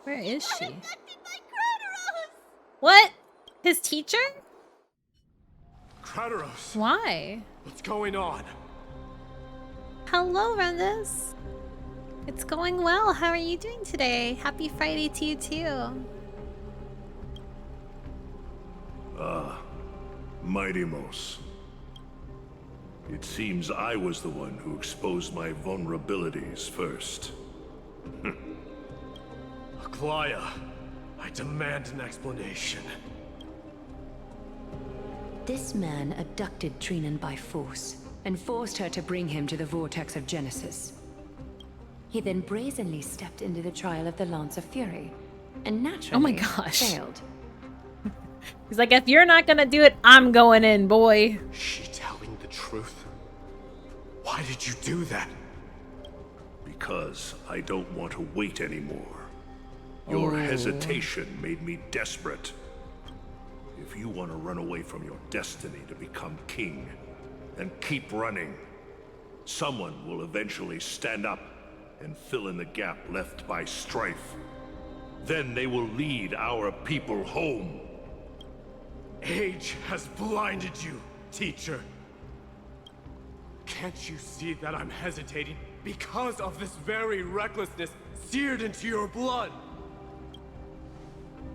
Where is she? Abducted by Krateros! What? His teacher? Krateros! Why? What's going on? Hello, Rendus. It's going well. How are you doing today? Happy Friday to you too. Mighty-Mos. It seems I was the one who exposed my vulnerabilities first. Aglaya, I demand an explanation. This man abducted Trinan by force and forced her to bring him to the vortex of Genesis. He then brazenly stepped into the trial of the Lance of Fury, and naturally Oh my gosh. failed. He's like, if you're not gonna do it, I'm going in, boy. Is she telling the truth? Why did you do that? Because I don't want to wait anymore. Your hesitation made me desperate. If you want to run away from your destiny to become king, then keep running. Someone will eventually stand up and fill in the gap left by strife. Then they will lead our people home. Age has blinded you, teacher. Can't you see that I'm hesitating because of this very recklessness seared into your blood?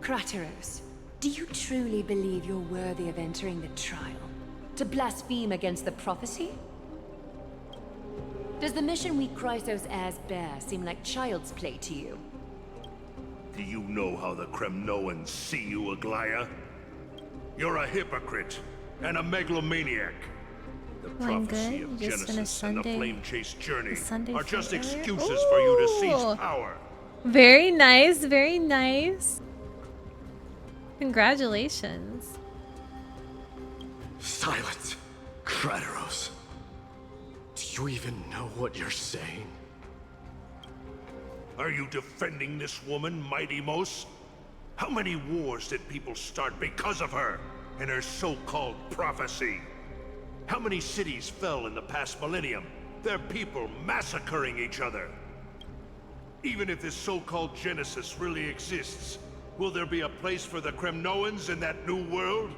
Krateros, do you truly believe you're worthy of entering the trial? To blaspheme against the prophecy? Does the mission we Chrysos heirs bear seem like child's play to you? Do you know how the Kremnoans see you, Aglaya? You're a hypocrite and a megalomaniac. The prophecy of Genesis and the flame chase journey are just excuses for you to seize power. Very nice, very nice. Congratulations. Silence, Krateros. Do you even know what you're saying? Are you defending this woman, Mighty-Mos? How many wars did people start because of her and her so-called prophecy? How many cities fell in the past millennium? Their people massacring each other. Even if this so-called Genesis really exists, will there be a place for the Kremnoans in that new world?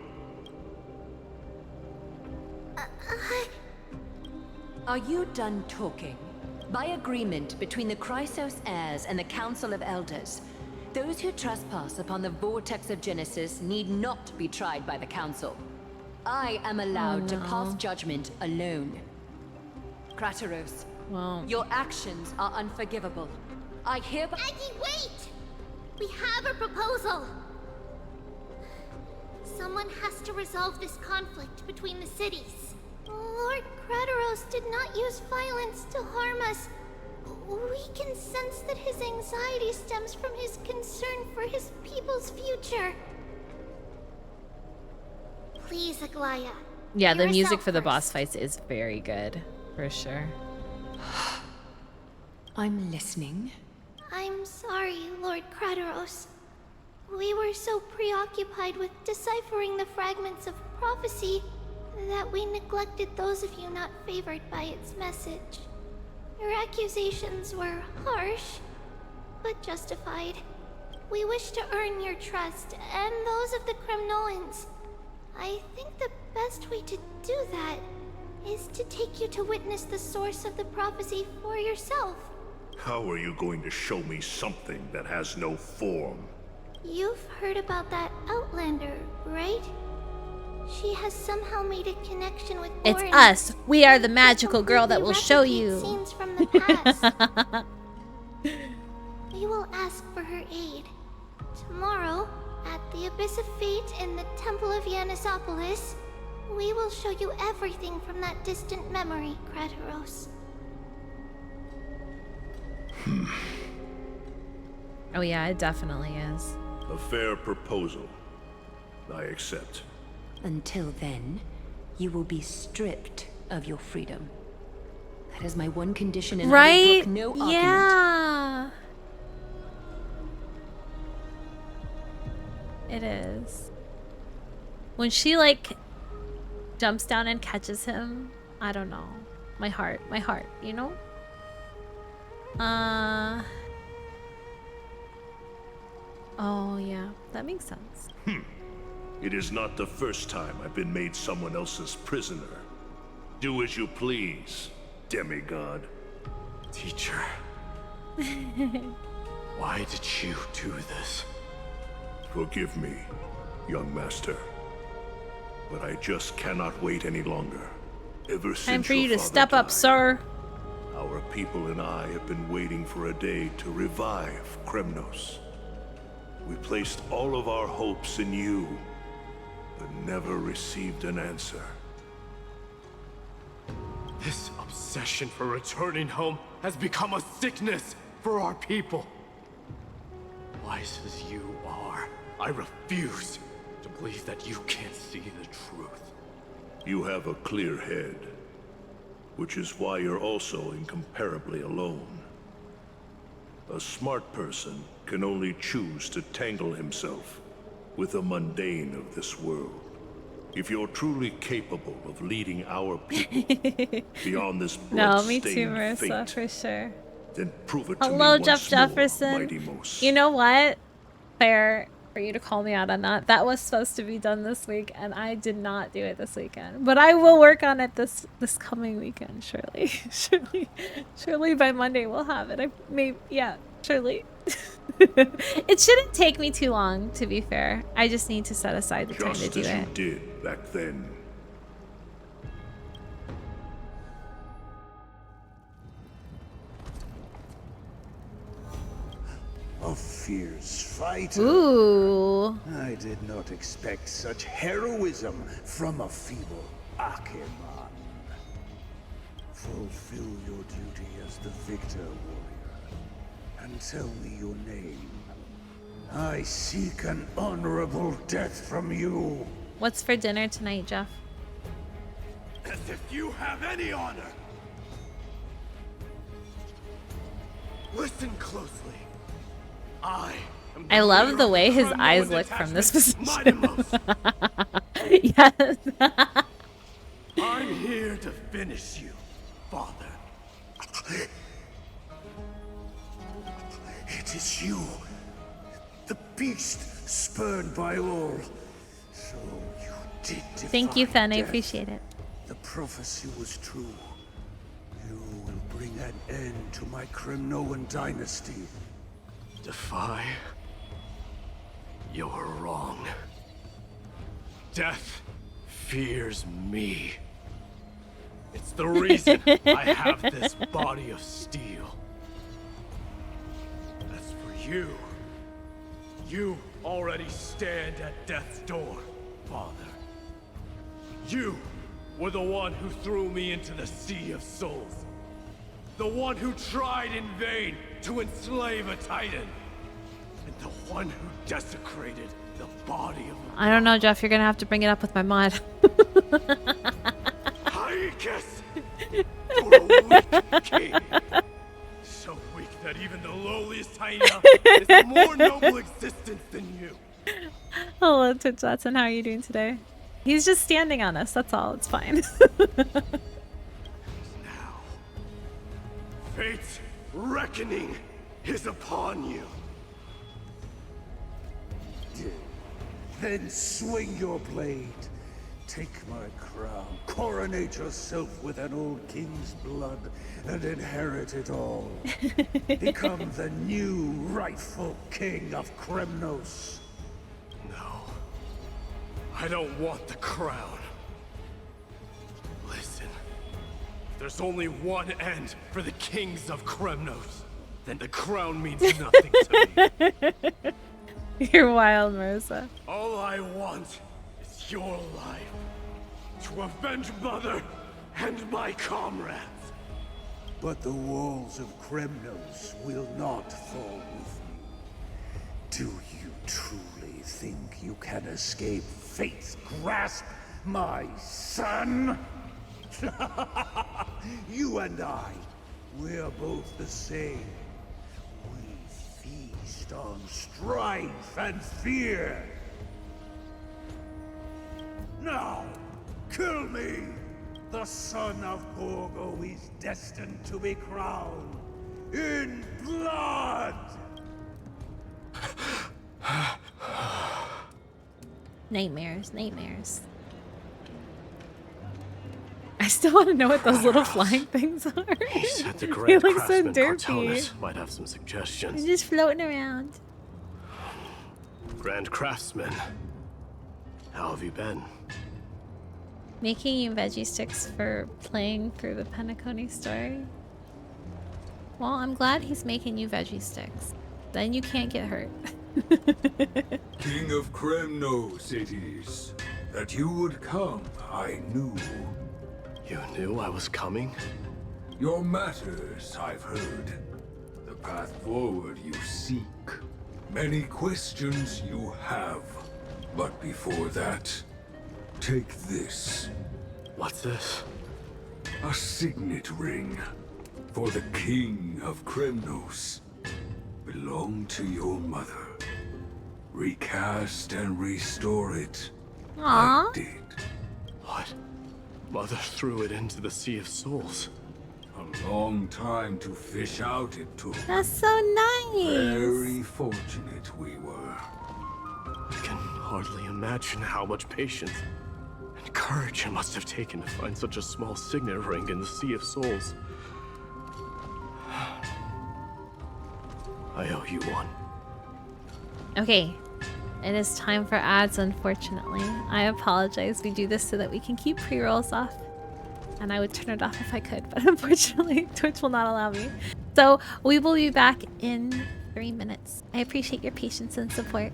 Are you done talking? By agreement between the Chrysos heirs and the Council of Elders, those who trespass upon the vortex of Genesis need not be tried by the Council. I am allowed to pass judgment alone. Crateros, your actions are unforgivable. I hereby— Aggie, wait! We have a proposal! Someone has to resolve this conflict between the cities. Lord Crateros did not use violence to harm us. We can sense that his anxiety stems from his concern for his people's future. Please, Aglaya. Yeah, the hear us music out for the first. boss fights is very good, for sure. I'm listening. I'm sorry, Lord Crateros. We were so preoccupied with deciphering the fragments of prophecy that we neglected those of you not favored by its message. Your accusations were harsh, but justified. We wish to earn your trust and those of the Kremnoans. I think the best way to do that is to take you to witness the source of the prophecy for yourself. How are you going to show me something that has no form? You've heard about that Outlander, right? She has somehow made a connection with It's Orin. us. We are the magical girl that will show Replicate you. scenes from the past. We will ask for her aid. Tomorrow, at the Abyss of Fate in the Temple of Yanisopolis, we will show you everything from that distant memory, Crateros. Oh yeah, it definitely is. A fair proposal. I accept. Until then, you will be stripped of your freedom. That is my one condition, and I will Right? brook no argument. Yeah. It is. When she like jumps down and catches him, I don't know. My heart, you know? Oh yeah, that makes sense. It is not the first time I've been made someone else's prisoner. Do as you please, demigod. Teacher. Why did you do this? Forgive me, young master. But I just cannot wait any longer. Ever since Time for you your to father step up, died, sir. our people and I have been waiting for a day to revive Kremnos. We placed all of our hopes in you, but never received an answer. This obsession for returning home has become a sickness for our people. Wise as you are, I refuse to believe that you can't see the truth. You have a clear head, which is why you're also incomparably alone. A smart person can only choose to tangle himself with the mundane of this world. If you're truly capable of leading our people beyond this No, me too, blood-stained Marissa, fate, for sure. then prove it to me Hello, once Jeff more, Jefferson. Mighty Mos. You know what? Fair for you to call me out on that. That was supposed to be done this week, and I did not do it this weekend. But I will work on it this coming weekend, surely. surely by Monday we'll have it. Yeah, surely. It shouldn't take me too long, to be fair. I just need to set aside the time to Just do as you it. did back then. A fierce fighter. Ooh. I did not expect such heroism from a feeble Acheman. Fulfill your duty as the victor, warrior, and tell me your name. I seek an honorable death from you. What's for dinner tonight, Jeff? As if you have any honor. Listen closely. I love the way his eyes look from this position. Yes. I'm here to finish you, Father. It is you, the beast spurned by all. So you did defy Thank you, Fen. I death. appreciate it. The prophecy was true. You will bring an end to my Kremnoan dynasty. Defy? You're wrong. Death, fears me. It's the reason I have this body of steel. As for you, you already stand at death's door, Father. You were the one who threw me into the Sea of Souls. The one who tried in vain to enslave a Titan. And the one who desecrated the body of I don't know, Jeff. You're gonna have to bring it up with my mod. Haikus! You're a weak king. So weak that even the lowliest hyena is a more noble existence than you. Hello, Twitch Watson. How are you doing today? He's just standing on us. That's all. It's fine. Now, fate's reckoning is upon you. Then swing your blade. Take my crown. Coronate yourself with an old king's blood and inherit it all. Become the new rightful king of Kremnos. No. I don't want the crown. Listen. There's only one end for the kings of Kremnos. Then the crown means nothing to me. You're wild, Marissa. All I want is your life. To avenge Mother and my comrades. But the walls of Kremnos will not fall with me. Do you truly think you can escape fate's grasp, my son? You and I, we're both the same. We feast on strife and fear. Now, kill me! The son of Borgo is destined to be crowned in blood! Nightmares, nightmares. I still want to know what those little flying things are. He said the They Grand look so Craftsman derpy. Cartonus might have some suggestions. They're just floating around. Grand Craftsman, how have you been? Making you veggie sticks for playing through the Penacony story? Well, I'm glad he's making you veggie sticks. Then you can't get hurt. King of Kremnos it is. That you would come, I knew. You knew I was coming? Your matters, I've heard. The path forward you seek. Many questions you have. But before that, take this. What's this? A signet ring. For the King of Kremnos. Belonged to your mother. Recast and restore it. Aww. I did. What? Mother threw it into the Sea of Souls. A long time to fish out it took. That's so nice. Very fortunate we were. I can hardly imagine how much patience and courage it must have taken to find such a small signet ring in the Sea of Souls. I owe you one. Okay. It is time for ads, unfortunately. I apologize. We do this so that we can keep pre-rolls off. And I would turn it off if I could, but unfortunately, Twitch will not allow me. So we will be back in 3 minutes. I appreciate your patience and support.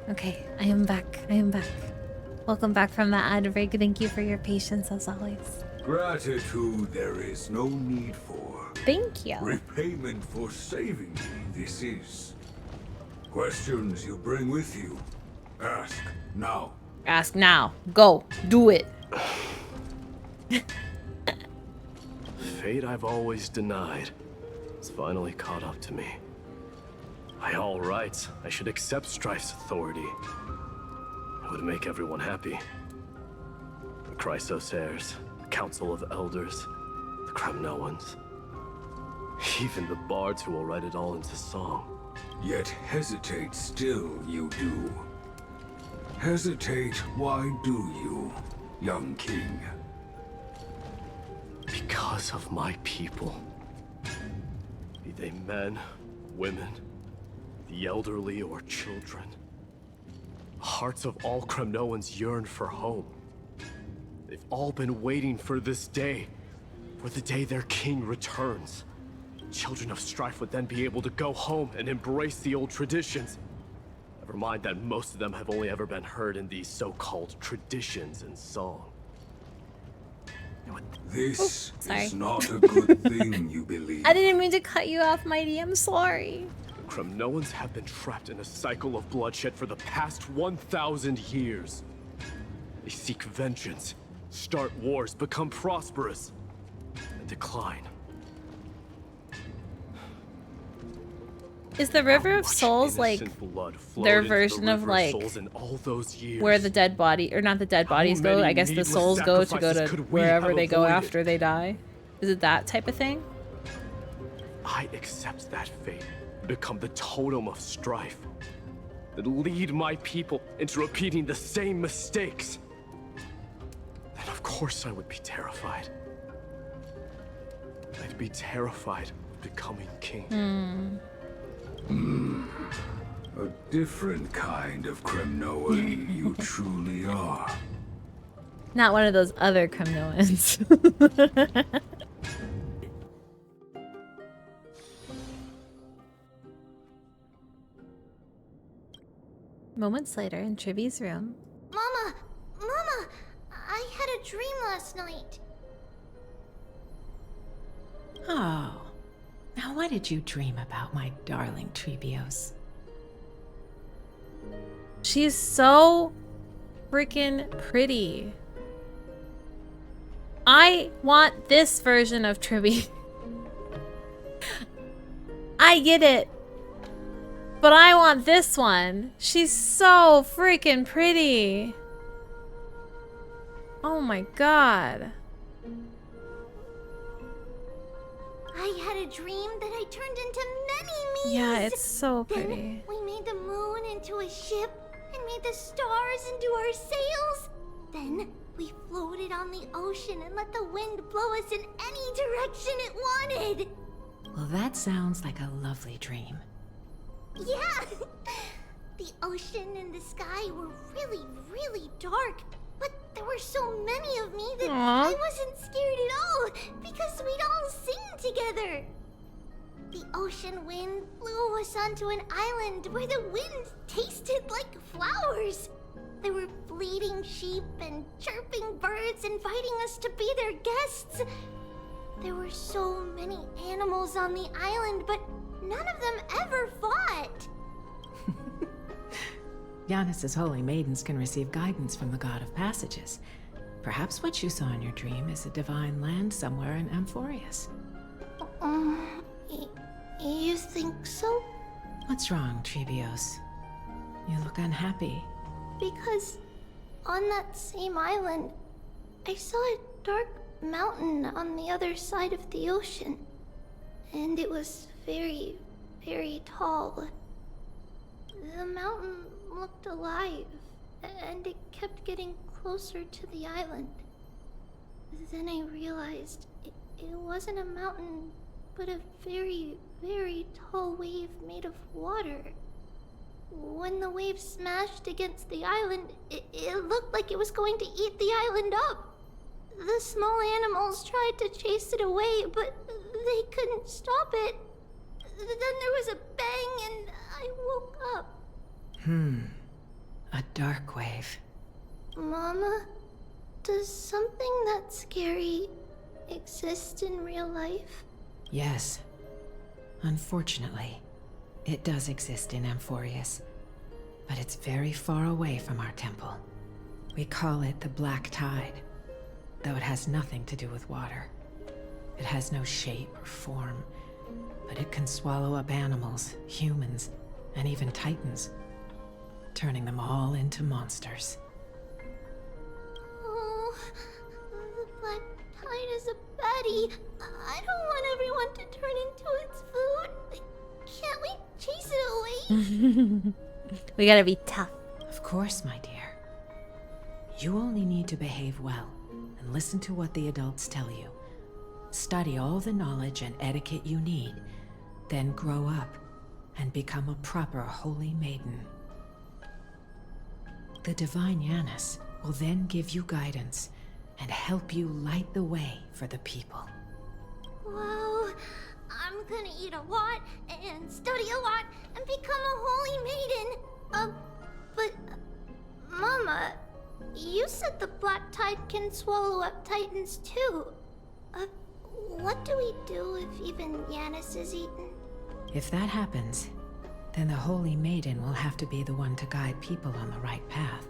Okay, I am back. I am back. Welcome back from that ad break. Thank you for your patience as always. Gratitude there is no need for. Thank you. Repayment for saving me, this is. Questions you bring with you, ask now. Ask now. Go. Do it. Fate I've always denied has finally caught up to me. By all rights, I should accept Strife's authority. It would make everyone happy. The Chrysosairs, the Council of Elders, the Kremnoans. Even the bards who will write it all into song. Yet hesitate still you do. Hesitate, why do you, young king? Because of my people. Be they men, women, the elderly or children. The hearts of all Kremnoans yearn for home. They've all been waiting for this day, for the day their king returns. Children of Strife would then be able to go home and embrace the old traditions. Never mind that most of them have only ever been heard in these so-called traditions and song. This is not a good thing, you believe. I didn't mean to cut you off, Mighty. I'm sorry. The Kremnoans have been trapped in a cycle of bloodshed for the past 1,000 years. They seek vengeance, start wars, become prosperous, and decline. Is the River of Souls like their version of like where the dead body, or not the dead bodies go, I guess the souls go to wherever they go after they die? Is it that type of thing? I accept that fate, become the totem of strife, that lead my people into repeating the same mistakes. Then of course I would be terrified. I'd be terrified of becoming king. A different kind of Kremnoan you truly are. Not one of those other Kremnoans. Moments later, in Trivy's room. Mama! Mama! I had a dream last night. Oh. Now what did you dream about, my darling Trebios? She's so freaking pretty. I want this version of Trivy. I get it. But I want this one. She's so freaking pretty. Oh my god. I had a dream that I turned into many me's. Yeah, it's so pretty. Then we made the moon into a ship and made the stars into our sails. Then we floated on the ocean and let the wind blow us in any direction it wanted. Well, that sounds like a lovely dream. Yeah. The ocean and the sky were really, really dark. But there were so many of me that I wasn't scared at all, because we'd all sing together. The ocean wind blew us onto an island where the wind tasted like flowers. There were bleating sheep and chirping birds inviting us to be their guests. There were so many animals on the island, but none of them ever fought. Giannis's holy maidens can receive guidance from the god of passages. Perhaps what you saw in your dream is a divine land somewhere in Amphoreus. You think so? What's wrong, Trebios? You look unhappy. Because on that same island, I saw a dark mountain on the other side of the ocean. And it was very, very tall. The mountain looked alive, and it kept getting closer to the island. Then I realized it wasn't a mountain, but a very, very tall wave made of water. When the wave smashed against the island, it looked like it was going to eat the island up. The small animals tried to chase it away, but they couldn't stop it. Then there was a bang and I woke up. A dark wave. Mama, does something that scary exist in real life? Yes. Unfortunately, it does exist in Amphoreus, but it's very far away from our temple. We call it the Black Tide, though it has nothing to do with water. It has no shape or form, but it can swallow up animals, humans, and even titans, turning them all into monsters. Oh, the Black Tide is a baddie. I don't want everyone to turn into its food. Can't we chase it away? We gotta be tough. Of course, my dear. You only need to behave well and listen to what the adults tell you. Study all the knowledge and etiquette you need, then grow up and become a proper holy maiden. The divine Yanis will then give you guidance and help you light the way for the people. Wow, I'm gonna eat a lot and study a lot and become a holy maiden. But Mama, you said the Black Tide can swallow up titans too. What do we do if even Yanis is eaten? If that happens, then the holy maiden will have to be the one to guide people on the right path.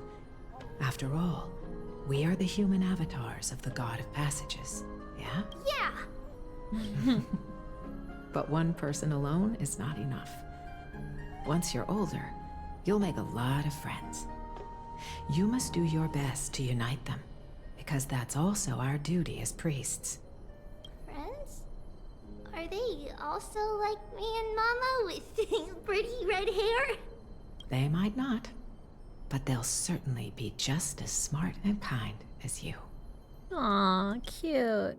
After all, we are the human avatars of the God of Passages, yeah? Yeah! But one person alone is not enough. Once you're older, you'll make a lot of friends. You must do your best to unite them, because that's also our duty as priests. Friends? Are they also like me and Mama with pretty red hair? They might not, but they'll certainly be just as smart and kind as you. Aw, cute.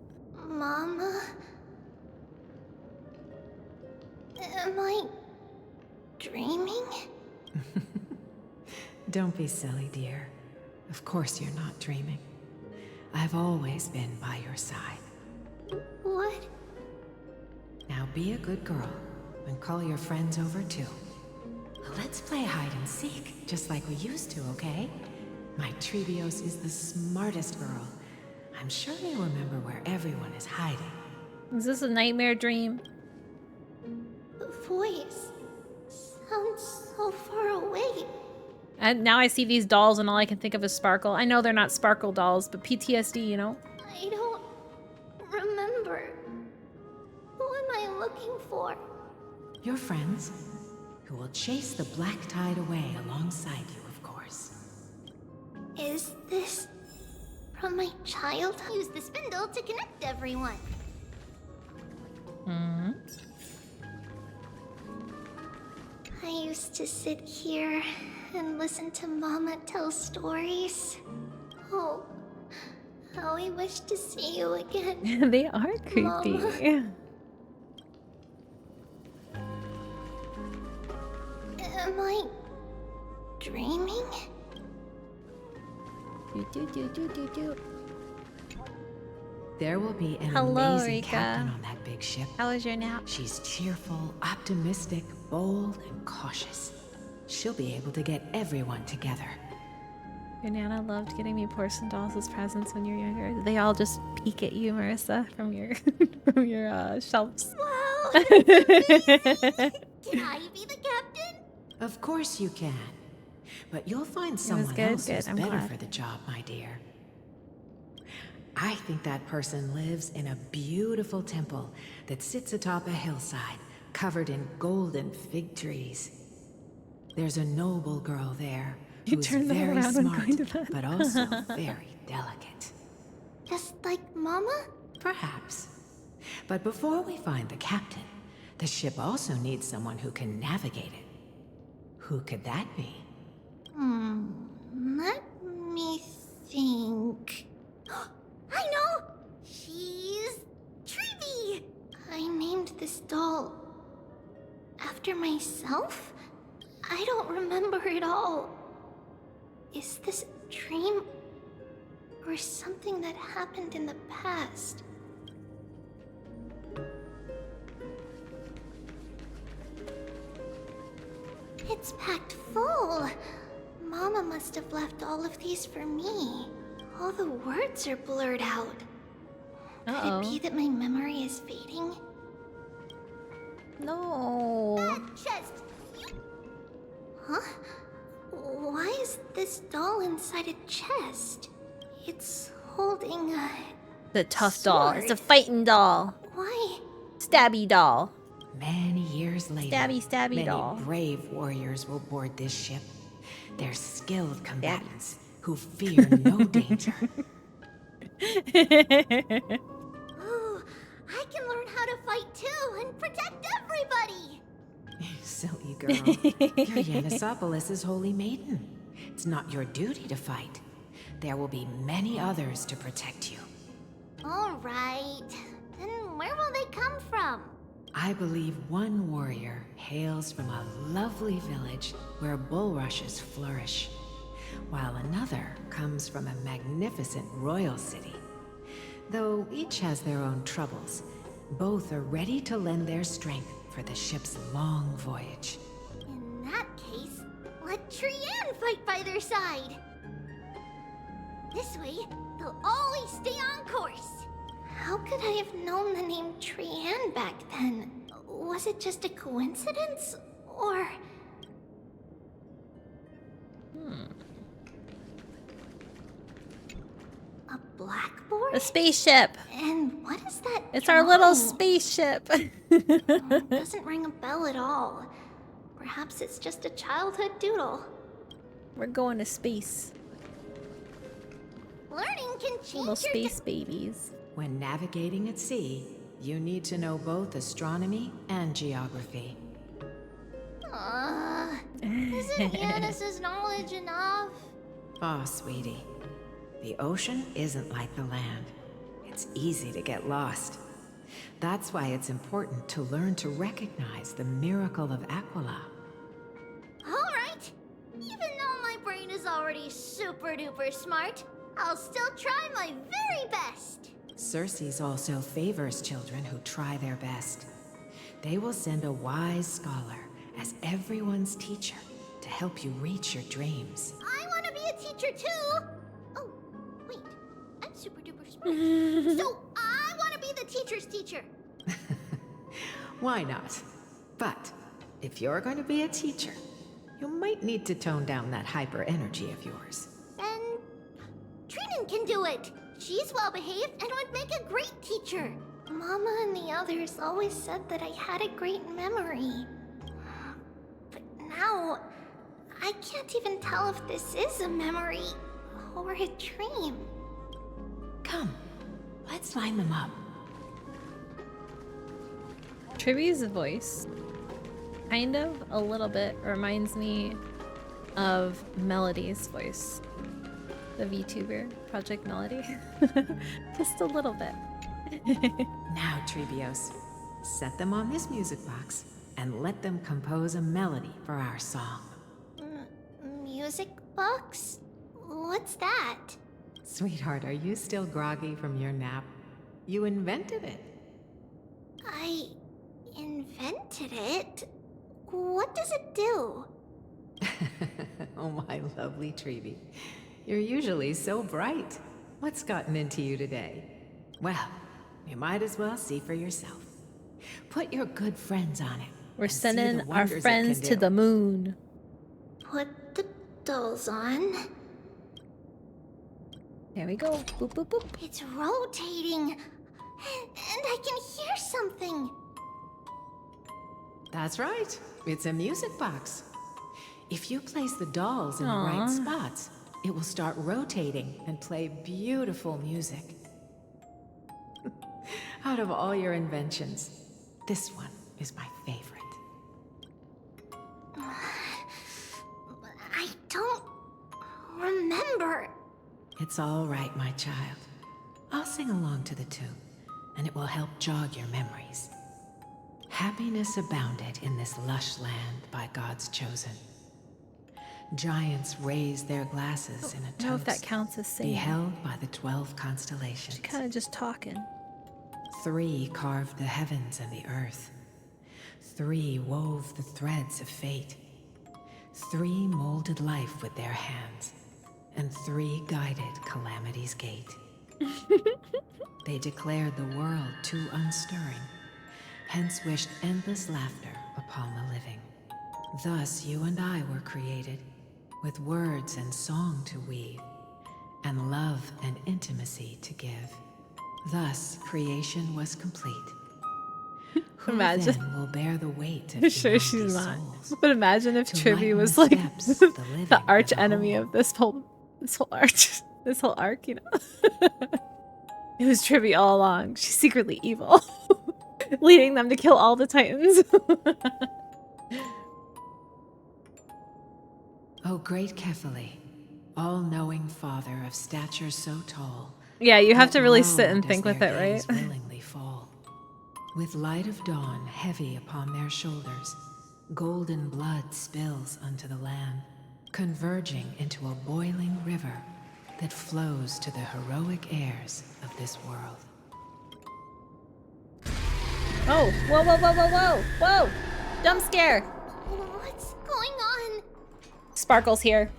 Mama? Am I dreaming? Don't be silly, dear. Of course you're not dreaming. I've always been by your side. What? Now be a good girl and call your friends over too. Let's play hide and seek, just like we used to, okay? My Trebios is the smartest girl. I'm sure they remember where everyone is hiding. Is this a nightmare dream? The voice sounds so far away. And now I see these dolls and all I can think of is Sparkle. I know they're not Sparkle dolls, but PTSD, you know? I don't remember. Who am I looking for? Your friends, who will chase the Black Tide away alongside you, of course. Is this from my childhood? Use the spindle to connect everyone. Mm-hmm. I used to sit here and listen to Mama tell stories. Oh, how I wish to see you again. They are creepy. Mama. Am I dreaming? Do. There will be an Hello, amazing Rika. captain on that big ship. How was your nap? She's cheerful, optimistic, bold, and cautious. She'll be able to get everyone together. Your Nana loved getting me porcelain dolls as presents when you were younger. They all just peek at you, Marissa, from your from your shelves. Wow, that's amazing. Can I be the captain? Of course you can. But you'll find someone else who's I'm better glad. for the job, my dear. I think that person lives in a beautiful temple that sits atop a hillside, covered in golden fig trees. There's a noble girl there who's turn them very around and smart, going to bed. but also very delicate. Just like Mama? Perhaps. But before we find the captain, the ship also needs someone who can navigate it. Who could that be? Let me think. I know! She's Treeby! I named this doll after myself? I don't remember it all. Is this a dream? Or something that happened in the past? It's packed full. Mama must must have left all of these for me. All the words are blurred out. Could it be that my memory is fading? No. That chest! Huh? Why is this doll inside a chest? It's holding a... The tough doll. It's a fighting doll. Why? Stabby doll. Many years later, Stabby many doll. brave warriors will board this ship. They're skilled combatants who fear no danger. Ooh, I can learn how to fight too and protect everybody! Silly girl. You're Yanisopoulos' holy maiden. It's not your duty to fight. There will be many others to protect you. Alright. Then where will they come from? I believe one warrior hails from a lovely village where bulrushes flourish, while another comes from a magnificent royal city. Though each has their own troubles, both are ready to lend their strength for the ship's long voyage. In that case, let Trian fight by their side. This way, they'll always stay on course. How could I have known the name Trian back then? Was it just a coincidence? Or... A blackboard? A spaceship. And what is that? It's our little drawing? spaceship. Doesn't ring a bell at all. Perhaps it's just a childhood doodle. We're going to space. Learning can change Little space babies. When navigating at sea, you need to know both astronomy and geography. Isn't Yanis's knowledge enough? Oh, sweetie. The ocean isn't like the land. It's easy to get lost. That's why it's important to learn to recognize the miracle of Aquila. Alright. Even though my brain is already super duper smart, I'll still try my very best. Circe also favors children who try their best. They will send a wise scholar as everyone's teacher to help you reach your dreams. I want to be a teacher too. Oh, wait. I'm super duper smart. So I want to be the teacher's teacher. Why not? But if you're going to be a teacher, you might need to tone down that hyper energy of yours. Then Trinan can do it. She's well behaved and would make a great teacher. Mama and the others always said that I had a great memory. But now, I can't even tell if this is a memory or a dream. Come, let's line them up. Trivia's voice, kind of, a little bit, reminds me of Melody's voice. The VTuber, Project Melody. Just a little bit. Now, Trebios, set them on this music box and let them compose a melody for our song. Music box? What's that? Sweetheart, are you still groggy from your nap? You invented it. I invented it? What does it do? Oh, my lovely Trebi. You're usually so bright. What's gotten into you today? Well, you might as well see for yourself. Put your good friends on it. We're sending our friends to the moon. Put the dolls on. There we go. Boop, boop, boop. It's rotating. And I can hear something. That's right. It's a music box. If you place the dolls in the right spots, it will start rotating and play beautiful music. Out of all your inventions, this one is my favorite. I don't remember. It's all right, my child. I'll sing along to the tune, and it will help jog your memories. Happiness abounded in this lush land by God's chosen. Giants raised their glasses in a toast. I don't know if that counts as singing. Beheld by the 12 constellations. She's kind of just talking. 3 carved the heavens and the earth. 3 wove the threads of fate. 3 molded life with their hands, and 3 guided Calamity's gate. They declared the world too unstirring, hence wished endless laughter upon the living. Thus you and I were created, with words and song to weave, and love and intimacy to give. Thus creation was complete. Who Imagine. then will bear the weight of I'm sure humanity's she's not. souls? But imagine if To Tribby lighten was the like steps of the living the arch with a enemy whole. of this whole arc, you know. It was Tribby all along. She's secretly evil, leading them to kill all the Titans. O great Kefali, all-knowing father of stature so tall. Yeah, you have that to really sit low and does think with their it, right? gaze willingly fall. With light of dawn heavy upon their shoulders, golden blood spills unto the land, converging into a boiling river that flows to the heroic heirs of this world. Oh, whoa, whoa, whoa, whoa, whoa, whoa! Jump scare! What's going on? Sparkle's here.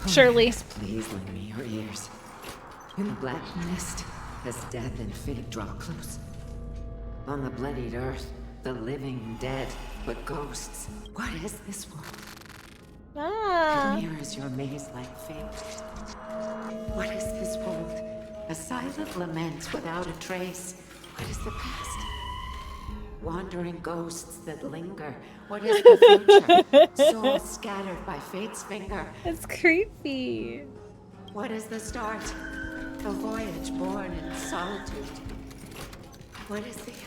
Surely. Please lend me your ears. In the black mist, as death and fate draw close. On the bloodied earth, the living dead, but ghosts. What is this world? Ah. It mirrors your maze-like fate. What is this world? A silent lament without a trace. What is the past? Wandering ghosts that linger. What is the future? Souls scattered by fate's finger. It's creepy. What is the start? A voyage born in solitude. What is the end?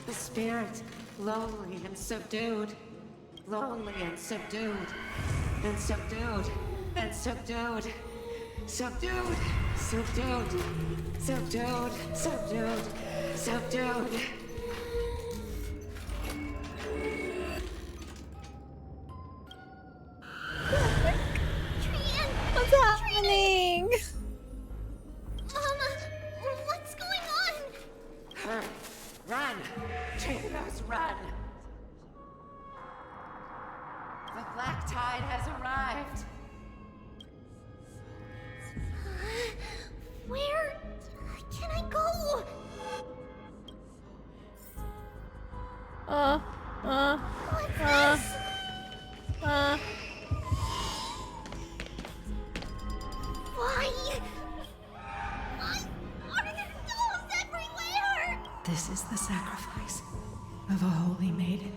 The spirit, lonely and subdued. Lonely and subdued. And subdued. And subdued. Subdued. Subdued. Subdued. Subdued. Subdued. What's happening? Mama, what's going on? Her. Run! Traitors, run! The black tide has arrived. Where can I go? What's this? Why? Why are there souls everywhere? This is the sacrifice of a holy maiden.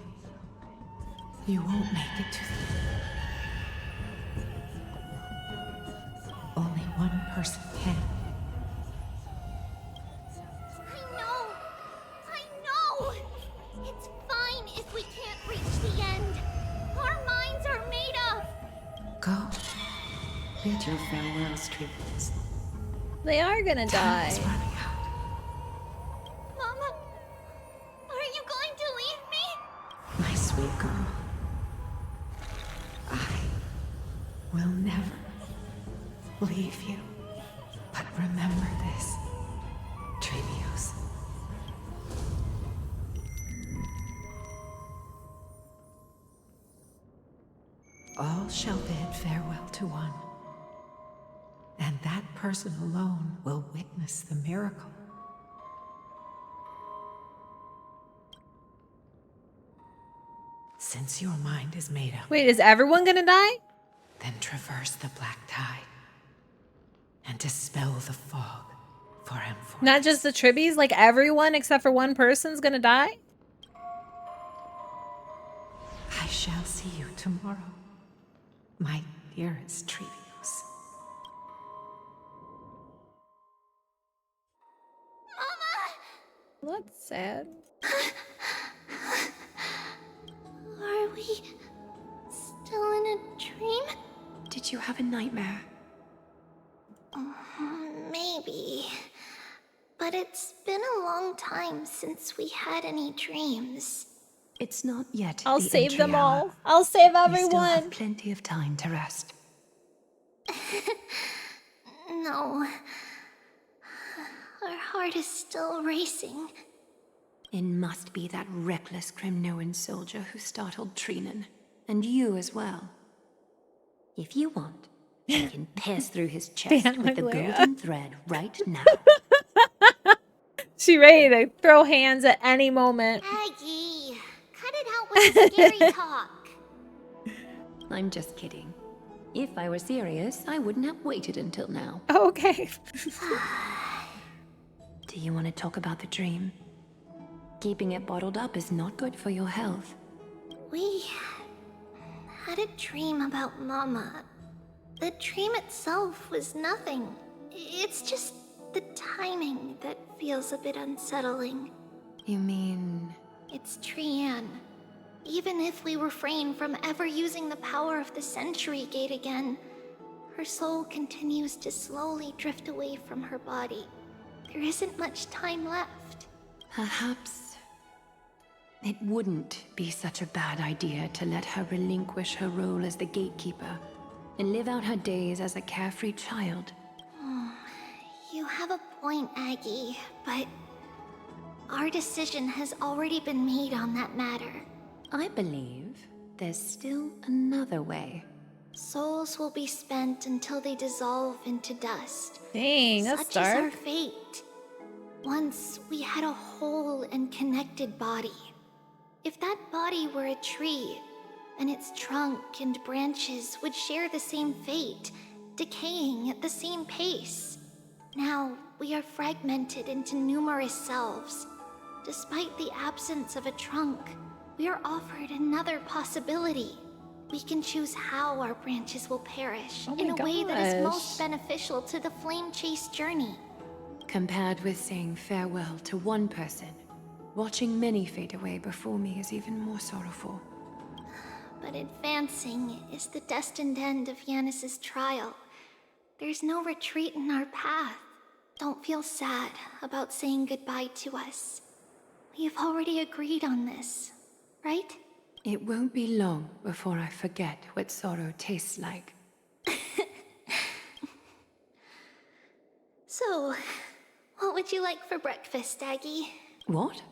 You won't make it to the end. Only one person can. I know. It's fine if we can't reach the end. Our minds are made up. Go. Bid your farewells, Trees. They are gonna die. Time is running out. Mama, are you going to leave me? My sweet girl. I will never leave you. But remember this, Trebius. All shall bid farewell to one, and that person alone will witness the miracle. Since your mind is made up, Wait, is everyone gonna die? then traverse the black tide and dispel the fog for Amphoreus. Not just the Tribbies, like everyone except for one person's gonna die? I shall see you tomorrow, my dearest Trebius. Mama! That's sad. Are we still in a dream? Did you have a nightmare? Maybe. But it's been a long time since we had any dreams. It's not yet. I'll the save them entry hour. all. I'll save You still everyone. have plenty of time to rest. No. Our heart is still racing. It must be that reckless Kremnoan soldier who startled Trinan. And you as well. If you want, I can pass through his chest Damn, with the Leia. golden thread right now. She ready to throw hands at any moment. Aggie, cut it out with the scary talk. I'm just kidding. If I were serious, I wouldn't have waited until now. Okay. Do you want to talk about the dream? Keeping it bottled up is not good for your health. We had a dream about Mama. The dream itself was nothing. It's just the timing that feels a bit unsettling. You mean... It's Trianne. Even if we refrain from ever using the power of the Century Gate again, her soul continues to slowly drift away from her body. There isn't much time left. Perhaps it wouldn't be such a bad idea to let her relinquish her role as the gatekeeper and live out her days as a carefree child. You have a point, Aggie, but our decision has already been made on that matter. I believe there's still another way. Souls will be spent until they dissolve into dust. Dang, that's Such is our dark. fate. Once we had a whole and connected body. If that body were a tree, and its trunk and branches would share the same fate, decaying at the same pace. Now, we are fragmented into numerous selves. Despite the absence of a trunk, we are offered another possibility. We can choose how our branches will perish in a way that is most beneficial to the flame chase journey. Compared with saying farewell to one person, watching many fade away before me is even more sorrowful. But advancing is the destined end of Yanis's trial. There's no retreat in our path. Don't feel sad about saying goodbye to us. We have already agreed on this, right? It won't be long before I forget what sorrow tastes like. So, what would you like for breakfast, Aggie? What?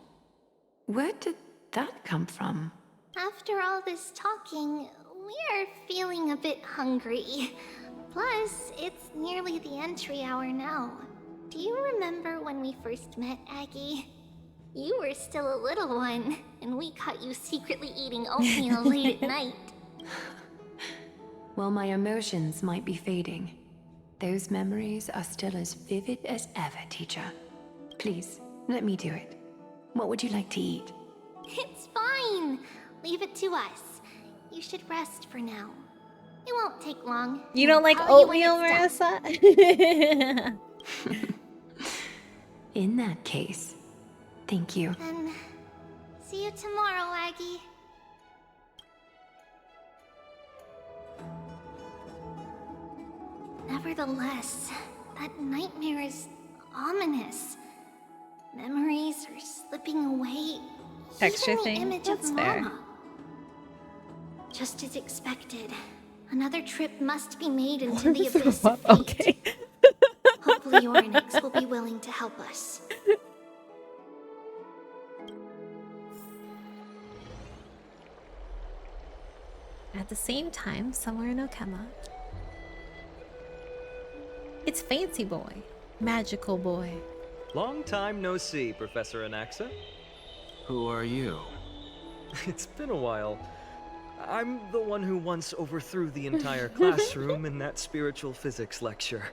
Where did that come from? After all this talking, we are feeling a bit hungry. Plus, it's nearly the entry hour now. Do you remember when we first met, Aggie? You were still a little one, and we caught you secretly eating oatmeal late at night. While my emotions might be fading, those memories are still as vivid as ever, teacher. Please, let me do it. What would you like to eat? It's fine. Leave it to us. You should rest for now. It won't take long. You don't like oatmeal, Marissa? In that case, thank you. Then, see you tomorrow, Aggie. Nevertheless, that nightmare is ominous. Memories are slipping away. Texture Even the thing? image That's of fair. Mama. Just as expected, another trip must be made into the abyss of fate. Okay. Hopefully Oryx will be willing to help us. At the same time, somewhere in Okema, it's Fancy Boy, Magical Boy. Long time no see, Professor Anaxa. Who are you? It's been a while. I'm the one who once overthrew the entire classroom in that spiritual physics lecture.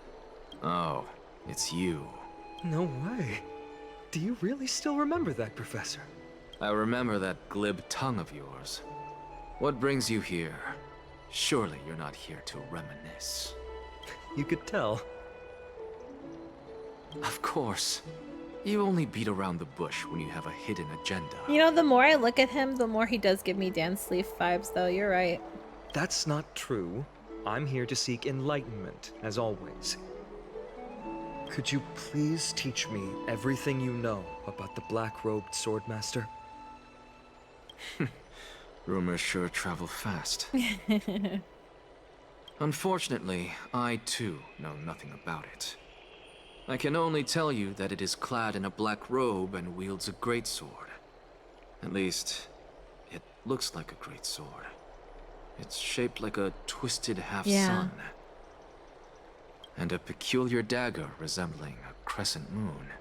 Oh, it's you. No way. Do you really still remember that, Professor? I remember that glib tongue of yours. What brings you here? Surely you're not here to reminisce. You could tell. Of course. You only beat around the bush when you have a hidden agenda. You know, the more I look at him, the more he does give me dance leaf vibes, though. You're right. That's not true. I'm here to seek enlightenment, as always. Could you please teach me everything you know about the black-robed swordmaster? Rumors sure travel fast. Unfortunately, I too know nothing about it. I can only tell you that it is clad in a black robe and wields a greatsword. At least, it looks like a greatsword. It's shaped like a twisted half Yeah. sun. And a peculiar dagger resembling a crescent moon.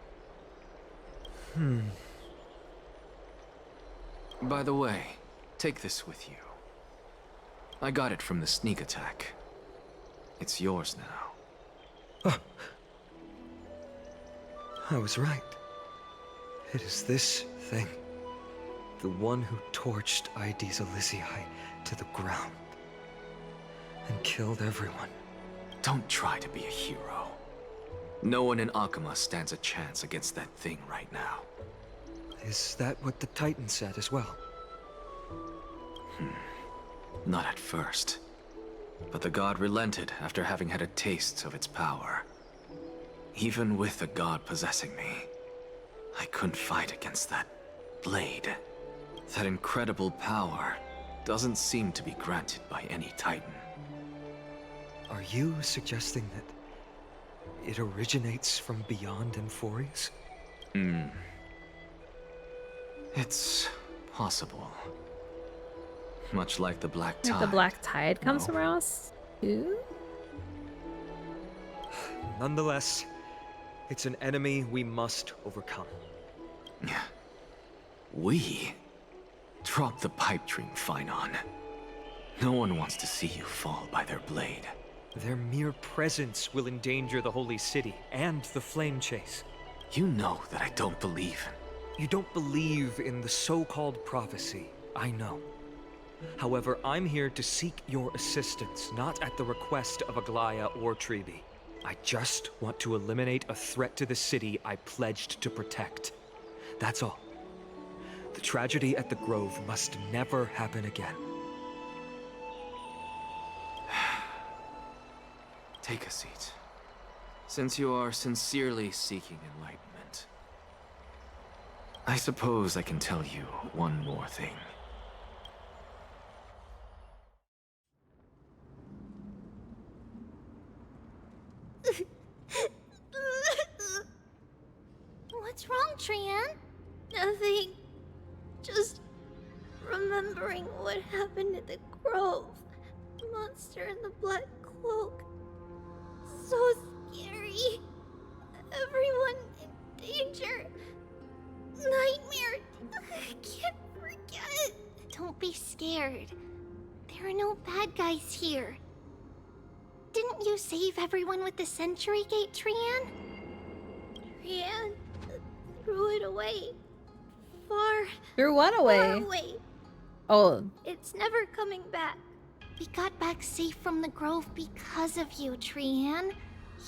By the way, take this with you. I got it from the sneak attack. It's yours now. I was right. It is this thing. The one who torched Aedes Elysiae to the ground. And killed everyone. Don't try to be a hero. No one in Akuma stands a chance against that thing right now. Is that what the Titan said as well? Not at first. But the god relented after having had a taste of its power. Even with the god possessing me, I couldn't fight against that blade. That incredible power doesn't seem to be granted by any Titan. Are you suggesting that it originates from beyond Amphoreus? It's possible. Much like the Black Like Tide. the Black Tide comes No. from us too? Nonetheless, it's an enemy we must overcome. We? Drop the pipe dream, Phynon. No one wants to see you fall by their blade. Their mere presence will endanger the Holy City and the Flame Chase. You know that I don't believe. You don't believe in the so-called prophecy, I know. However, I'm here to seek your assistance, not at the request of Aglaya or Tribi. I just want to eliminate a threat to the city I pledged to protect. That's all. The tragedy at the Grove must never happen again. Take a seat. Since you are sincerely seeking enlightenment, I suppose I can tell you one more thing. What's wrong, Trian? Nothing. Just remembering what happened at the Grove. The monster in the black cloak. So scary. Everyone in danger. Nightmare. I can't forget. Don't be scared. There are no bad guys here. Didn't you save everyone with the Century Gate, Trian? Trian threw it away. Threw what away? Far away. Oh, It's never coming back. We got back safe from the Grove because of you, Trian.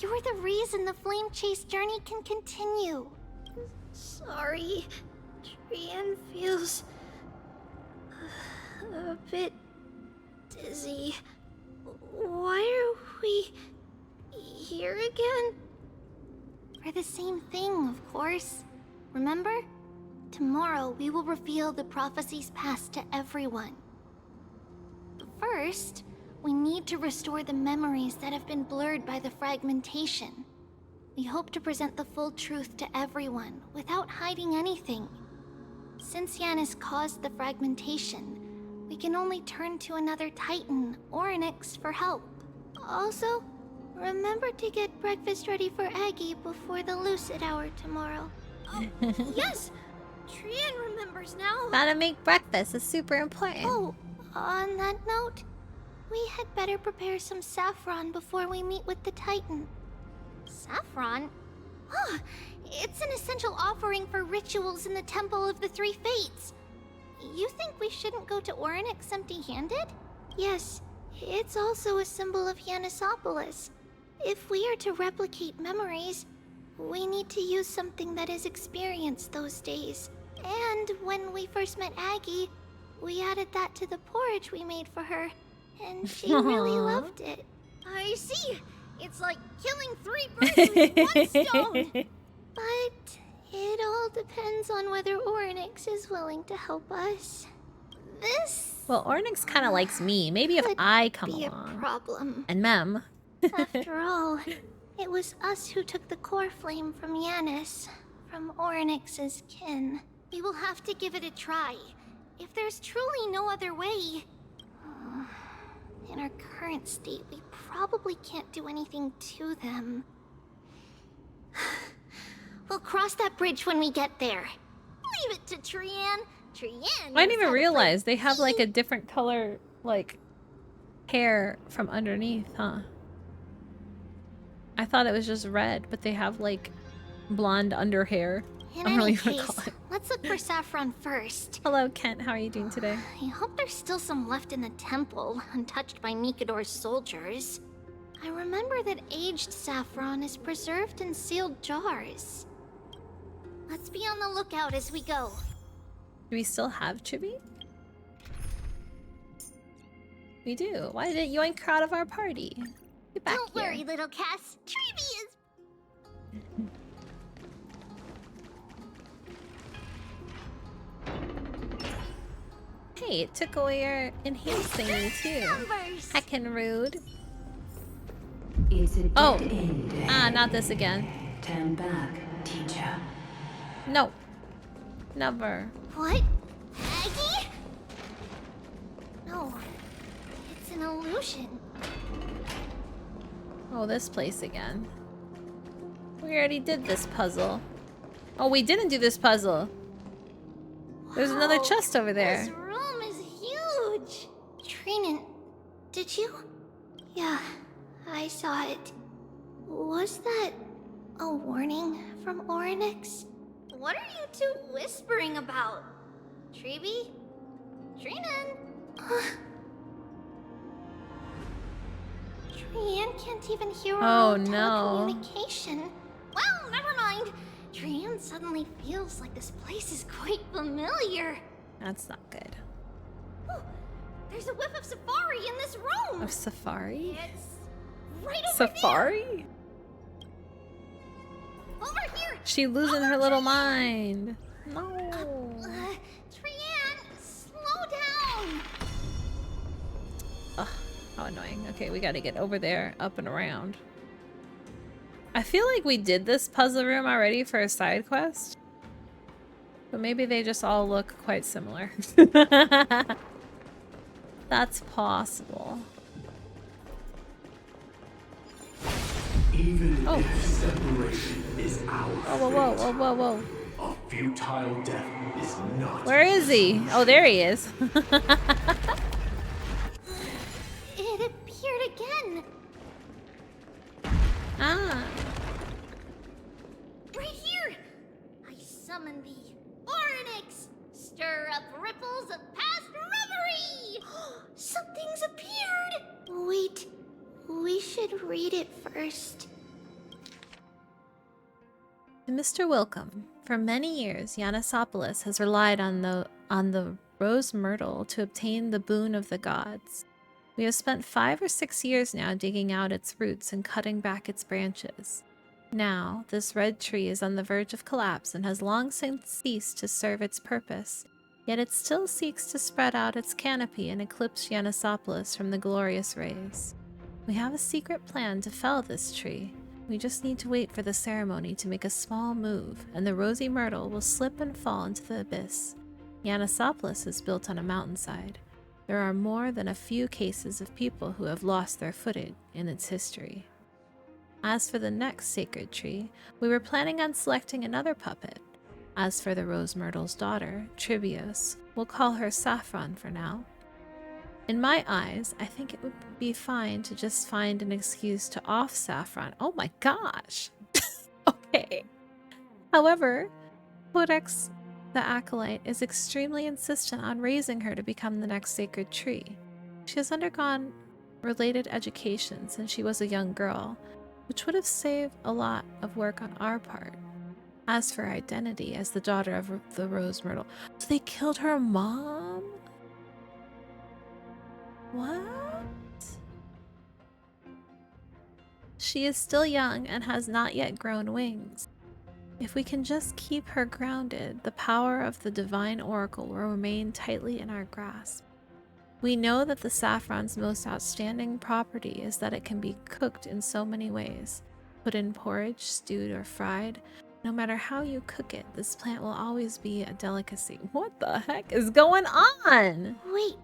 You're the reason the Flame Chase journey can continue. Sorry. Trian feels a bit dizzy. Why are we here again? For the same thing, of course. Remember? Tomorrow we will reveal the prophecies past to everyone. But first, we need to restore the memories that have been blurred by the fragmentation. We hope to present the full truth to everyone without hiding anything. Since Yanis caused the fragmentation, we can only turn to another Titan, Orynyx, for help. Also, remember to get breakfast ready for Aggie before the Lucid Hour tomorrow. Yes! Trian remembers now. gotta make breakfast. It's super important. Oh, on that note, we had better prepare some saffron before we meet with the Titan. Saffron? Ah, it's an essential offering for rituals in the Temple of the Three Fates. You think we shouldn't go to Orynyx empty-handed? Yes, it's also a symbol of Yanisopolis. If we are to replicate memories, we need to use something that is experienced those days. And when we first met Aggie, we added that to the porridge we made for her, and she really loved it. I see. It's like killing 3 birds with 1 stone. But it all depends on whether Orynyx is willing to help us. This Well, Orynyx kind of likes me. Maybe if I come be a along. problem. And Mem. After all, it was us who took the core flame from Yanis, from Orynyx's kin. We will have to give it a try. If there's truly no other way... In our current state, we probably can't do anything to them. We'll cross that bridge when we get there. Leave it to Trian. Trian. I didn't even realize they have like a different color, like, hair from underneath, huh? I thought it was just red, but they have like blonde under hair. In I don't know any what you case, call it. let's look for Saffron first. Hello, Kent. How are you doing today? I hope there's still some left in the temple, untouched by Mikador's soldiers. I remember that aged saffron is preserved in sealed jars. Let's be on the lookout as we go. Do we still have Chibi? We do. Why did it yoink her out of our party? Get back Don't here. worry, little Cass. Triby is... Hey, it took away your enhance thingy too. Heckin' rude. It's a dead Oh, end. not this again. Turn back, teacher. No. Never. What? Aggie? No. It's an illusion. Oh, this place again. We already did this puzzle. Oh, we didn't do this puzzle. There's another chest over there. This room is huge. Trinan, did you? Yeah, I saw it. Was that a warning from Oryx? What are you two whispering about? Treeby? Trinan? Trian can't even hear our own telecommunication. Well, never mind. Trian suddenly feels like this place is quite familiar. That's not good. Ooh, there's a whiff of safari in this room. Of safari? It's right over Safari? there. Over here. She losing her little mind. No. Trian, slow down. Ugh, how annoying. Okay, we gotta get over there, up and around. I feel like we did this puzzle room already for a side quest. But maybe they just all look quite similar. That's possible. Even if separation is our Whoa. a futile death is not. Where is he? Oh, there he is. It appeared again. Ah. Right here. I summon thee. Oryx, stir up ripples of past reverie. Something's appeared. Wait, we should read it first. To Mr. Wilcom, for many years Yanasopolis has relied on the rose myrtle to obtain the boon of the gods. We have spent 5 or 6 years now digging out its roots and cutting back its branches. Now, this red tree is on the verge of collapse and has long since ceased to serve its purpose, yet it still seeks to spread out its canopy and eclipse Yanasopolis from the glorious rays. We have a secret plan to fell this tree. We just need to wait for the ceremony to make a small move, and the rosy myrtle will slip and fall into the abyss. Yanasopolis is built on a mountainside. There are more than a few cases of people who have lost their footing in its history. As for the next sacred tree, we were planning on selecting another puppet. As for the rose myrtle's daughter, Tribios, we'll call her Saffron for now. In my eyes, I think it would be fine to just find an excuse to off Saffron. Oh my gosh! Okay. However, Codex the Acolyte is extremely insistent on raising her to become the next sacred tree. She has undergone related education since she was a young girl, which would have saved a lot of work on our part. As for her identity as the daughter of the Rose Myrtle, so they killed her mom? What? She is still young and has not yet grown wings. If we can just keep her grounded, the power of the divine oracle will remain tightly in our grasp. We know that the saffron's most outstanding property is that it can be cooked in so many ways. Put in porridge, stewed, or fried. No matter how you cook it, this plant will always be a delicacy. What the heck is going on? Wait,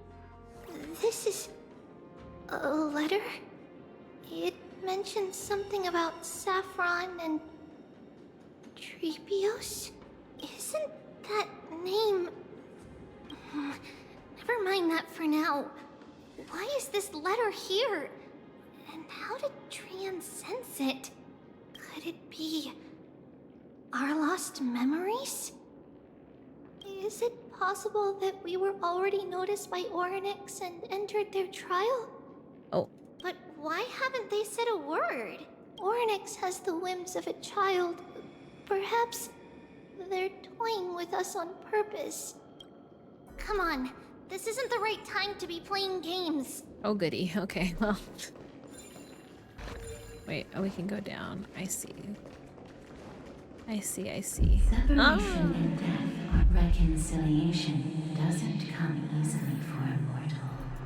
this is A letter? It mentioned something about Saffron and Treebios? Isn't that name... Never mind that for now. Why is this letter here? And how did Trian sense it? Could it be... our lost memories? Is it possible that we were already noticed by Orynyx and entered their trial? Oh. But why haven't they said a word? Orynyx has the whims of a child. Perhaps they're toying with us on purpose. Come on, this isn't the right time to be playing games. Oh goody, okay, well. Wait, oh, we can go down. I see. I see. Separation and death or reconciliation doesn't come easily for a mortal.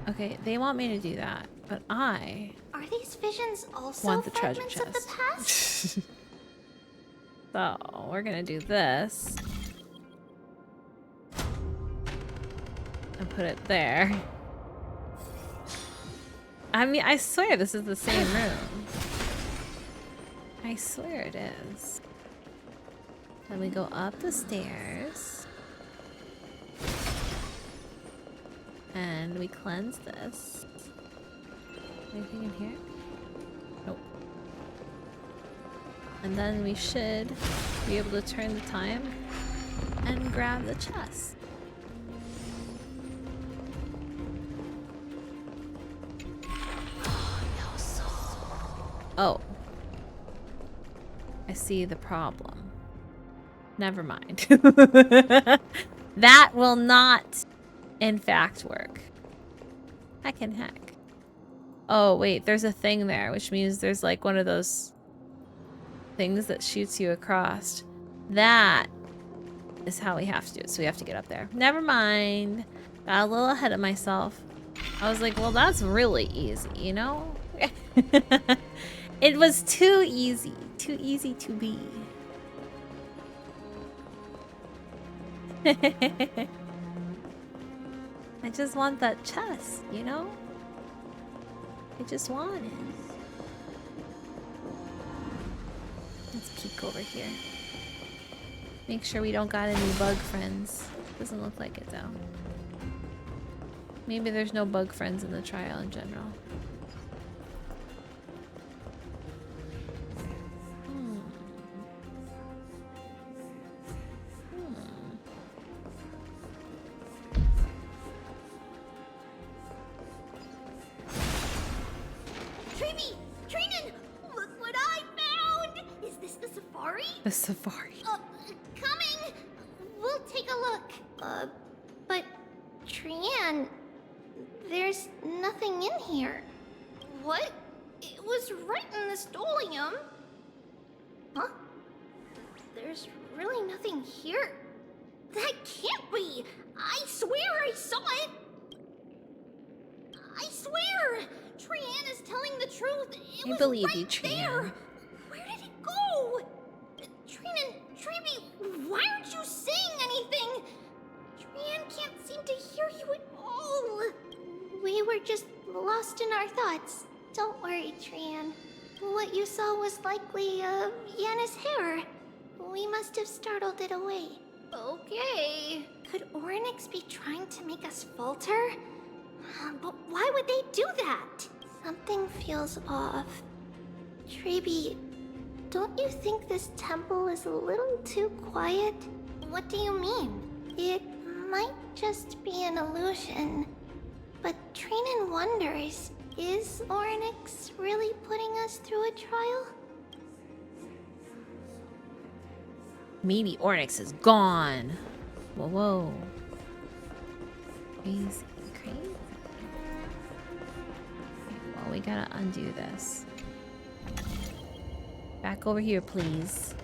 Okay, they want me to do that, but I... Are these visions also want the treasure fragments of the past? So, we're gonna do this. And put it there. I mean, I swear this is the same room. I swear it is. Then we go up the stairs. And we cleanse this. Anything in here? Nope. And then we should be able to turn the time and grab the chest. Oh. I see the problem. Never mind. That will not, in fact, work. I can hack. Oh, wait, there's a thing there, which means there's like one of those things that shoots you across. That is how we have to do it. So we have to get up there. Never mind. Got a little ahead of myself. I was like, well, that's really easy, you know? It was too easy. Too easy to be. I just want that chest, you know? I just want it. Let's peek over here. Make sure we don't got any bug friends. Doesn't look like it though. Maybe there's no bug friends in the trial in general. The safari. Coming! We'll take a look. But Trian, there's nothing in here. What? It was right in the stolium. Huh? There's really nothing here. That can't be! I swear I saw it! I swear! Trian is telling the truth. It was believe right you, Trian. there. Where did it go? Trian and Treeby, why aren't you saying anything? Trian can't seem to hear you at all. We were just lost in our thoughts. Don't worry, Trian. What you saw was likely, Yanna's hair. We must have startled it away. Okay. Could Orynyx be trying to make us falter? But why would they do that? Something feels off. Treeby, don't you think this temple is a little too quiet? What do you mean? It might just be an illusion. But Trinan wonders, is Orynyx really putting us through a trial? Maybe Orynyx is gone. Whoa, whoa. Crazy, crazy. Well, we gotta undo this. Back over here, please.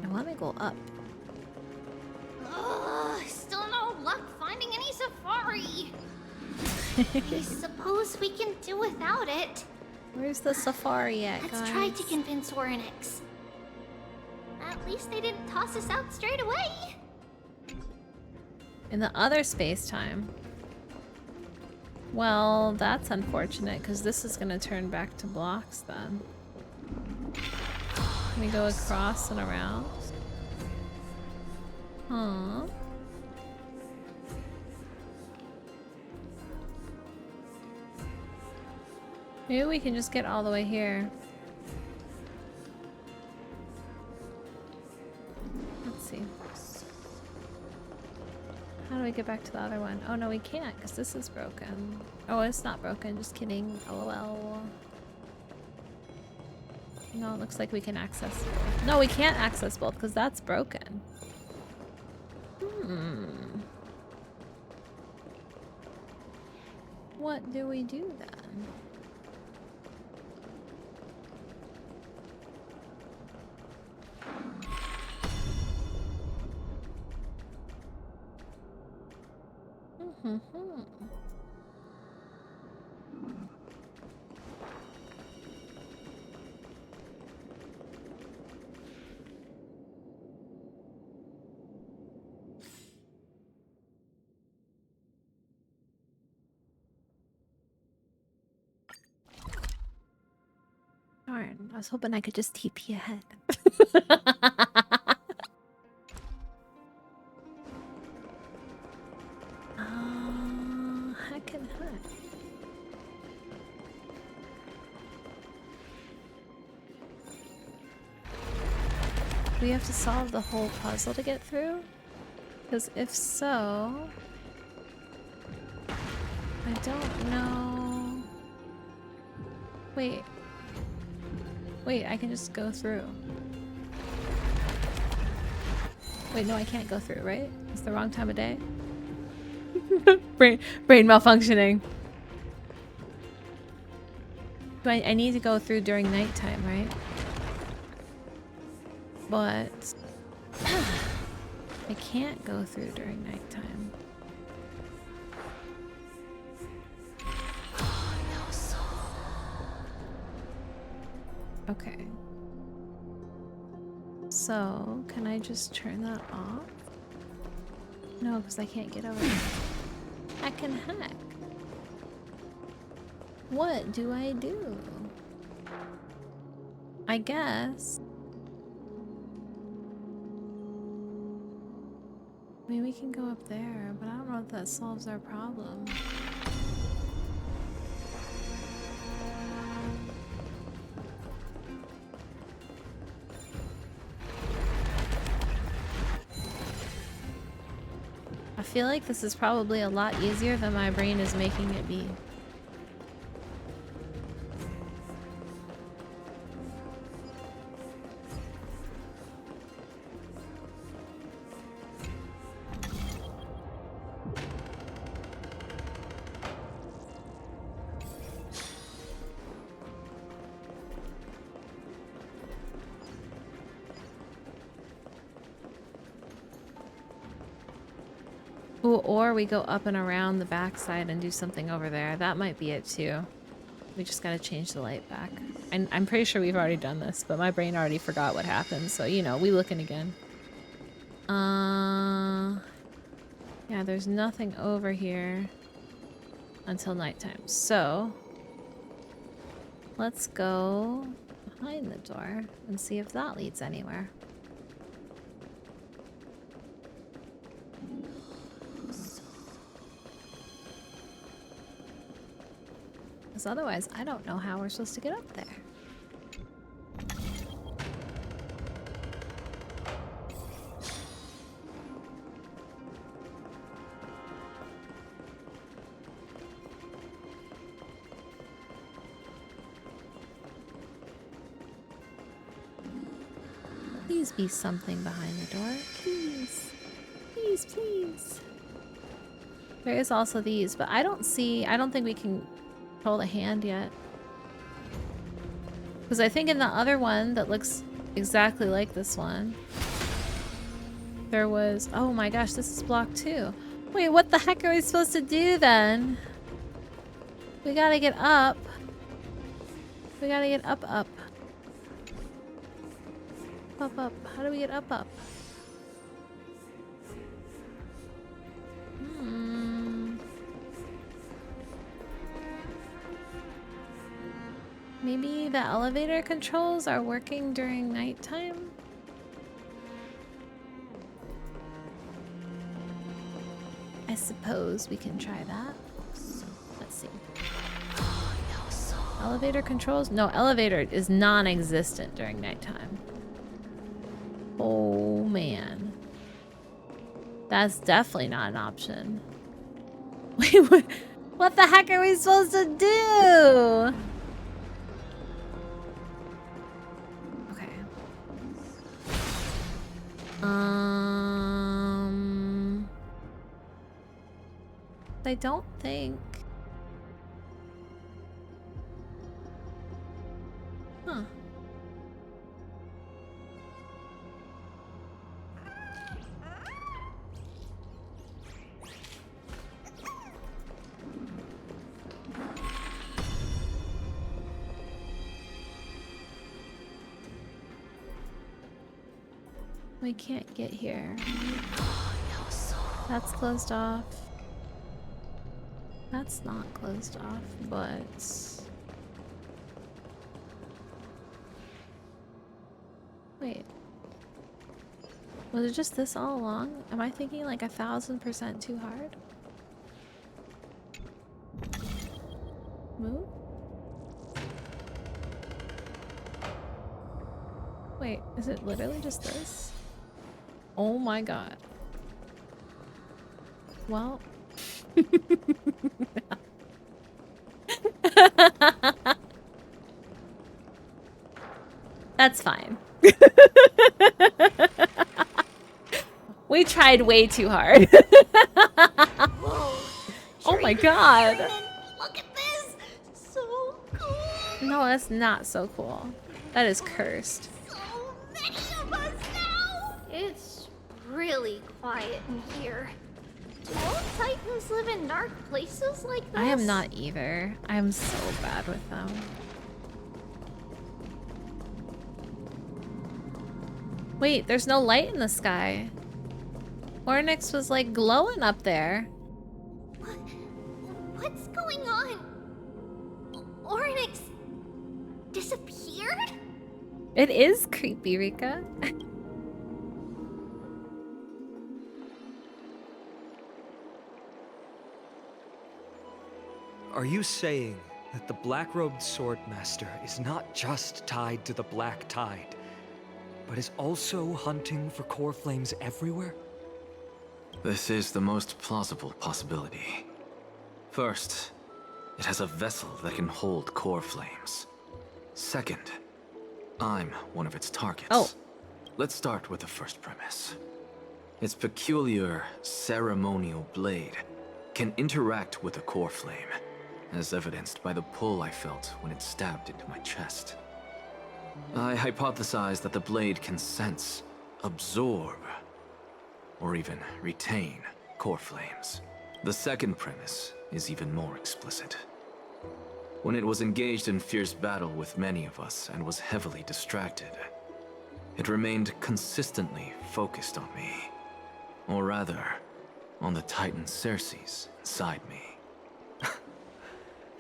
I want to go up. Still no luck finding any safari. I suppose we can do without it. Where's the safari at, Let's guys? try to convince Orynyx. At least they didn't toss us out straight away. In the other space-time. Well, that's unfortunate, because this is going to turn back to blocks then. Can we go across and around? Huh. Maybe we can just get all the way here. Let's see. How do we get back to the other one? Oh no, we can't, because this is broken. Oh, it's not broken, just kidding. LOL. No, it looks like we can access both. No, we can't access both, because that's broken. What do we do then? Darn, I was hoping I could just TP ahead. Heck and heck. Do we have to solve the whole puzzle to get through? Because if so... I don't know... Wait. Wait, I can just go through. Wait, no, I can't go through, right? It's the wrong time of day. brain malfunctioning. I need to go through during nighttime, right? But I can't go through during nighttime. Okay. So, can I just turn that off? No, because I can't get over there. Heck and heck. What do I do? I guess. I mean, we can go up there, but I don't know if that solves our problem. I feel like this is probably a lot easier than my brain is making it be. Ooh, or we go up and around the backside and do something over there. That might be it too. We just gotta change the light back. And I'm pretty sure we've already done this, but my brain already forgot what happened. So, you know, we looking again. Yeah, there's nothing over here until nighttime. So, let's go behind the door and see if that leads anywhere. Because otherwise, I don't know how we're supposed to get up there. Please be something behind the door. Please. Please, please. There is also these, but I don't think we can control the hand yet. Because I think in the other one that looks exactly like this one, there was... Oh my gosh, this is block 2. Wait, what the heck are we supposed to do then? We gotta get up. We gotta get up. Up. How do we get up? Maybe the elevator controls are working during nighttime? I suppose we can try that. Let's see. Elevator controls? No, elevator is non-existent during nighttime. Oh man. That's definitely not an option. Wait, what the heck are we supposed to do? Okay. I don't think. Huh. We can't get here. That's closed off. That's not closed off, but... Wait. Was it just this all along? Am I thinking like 1000% too hard? Move? Wait, is it literally just this? Oh my god. Well... That's fine. We tried way too hard. Oh my god. Look at this! So cool! No, that's not so cool. That is cursed. So many of us now! It's really quiet in here. Do all Titans live in dark places like this? I am not either. I am so bad with them. Wait, there's no light in the sky. Ornyx was like glowing up there. What's going on? Ornyx disappeared? It is creepy, Rika. Are you saying that the black-robed swordmaster is not just tied to the Black Tide, but is also hunting for core flames everywhere? This is the most plausible possibility. First, it has a vessel that can hold core flames. Second, I'm one of its targets. Oh. Let's start with the first premise. Its peculiar ceremonial blade can interact with a core flame, as evidenced by the pull I felt when it stabbed into my chest. I hypothesize that the blade can sense, absorb, or even retain core flames. The second premise is even more explicit. When it was engaged in fierce battle with many of us and was heavily distracted, it remained consistently focused on me. Or rather, on the Titan Circes inside me.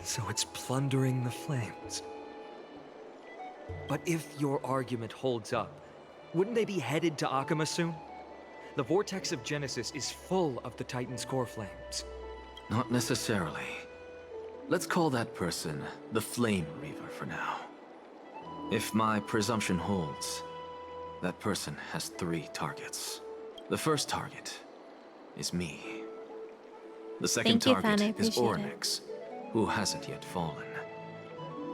So it's plundering the flames. But if your argument holds up, wouldn't they be headed to Akama soon? The vortex of Genesis is full of the Titan's core flames. Not necessarily. Let's call that person the Flame Reaver for now. If my presumption holds, that person has 3 targets. The first target is me. The second target is Ornyx, who hasn't yet fallen.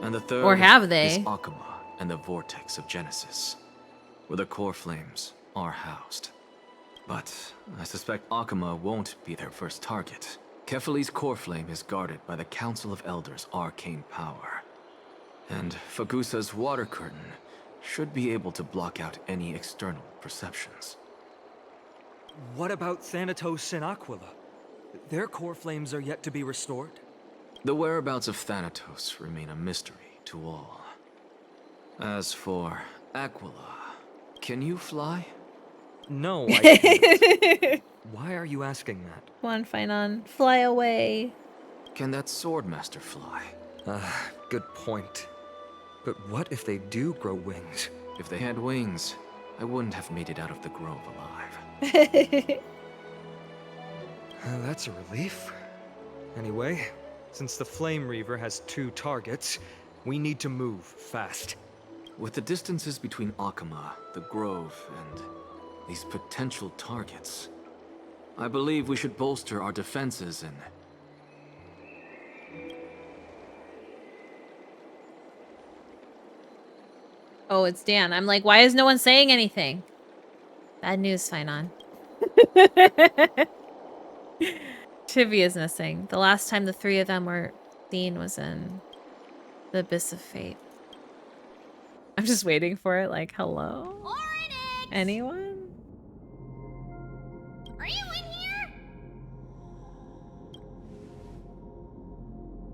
And the third Or have is they? Akama and the Vortex of Genesis, where the core flames are housed. But I suspect Akama won't be their first target. Kefali's core flame is guarded by the Council of Elders' arcane power. And Fagusa's water curtain should be able to block out any external perceptions. What about Thanatos and Aquila? Their core flames are yet to be restored? The whereabouts of Thanatos remain a mystery to all. As for Aquila, Can you fly? No, I can't. Why are you asking that? Come on, Finon. Fly away. Can that Swordmaster fly? Good point. But what if they do grow wings? If they had wings, I wouldn't have made it out of the grove alive. That's a relief. Anyway, since the Flame Reaver has 2 targets, we need to move fast. With the distances between Akama, the grove, and these potential targets, I believe we should bolster our defenses and... Oh, it's Dan. I'm like, why is no one saying anything? Bad news, Finon. Chibi is missing. The last time the 3 of them were seen was in the Abyss of Fate. I'm just waiting for it, like, hello? Oryx! Anyone? Are you in here?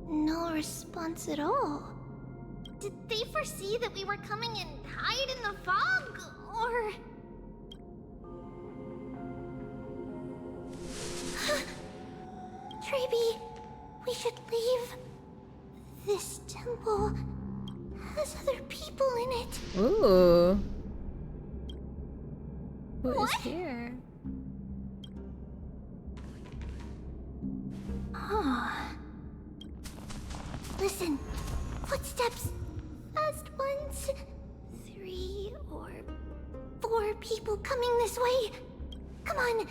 No response at all. Did they foresee that we were coming and hide in the fog? Or... Treeby, we should leave. This temple has other people in it. Ooh. Who is What? here? Ah. Listen, footsteps. Fast ones. 3 or 4 people coming this way. Come on,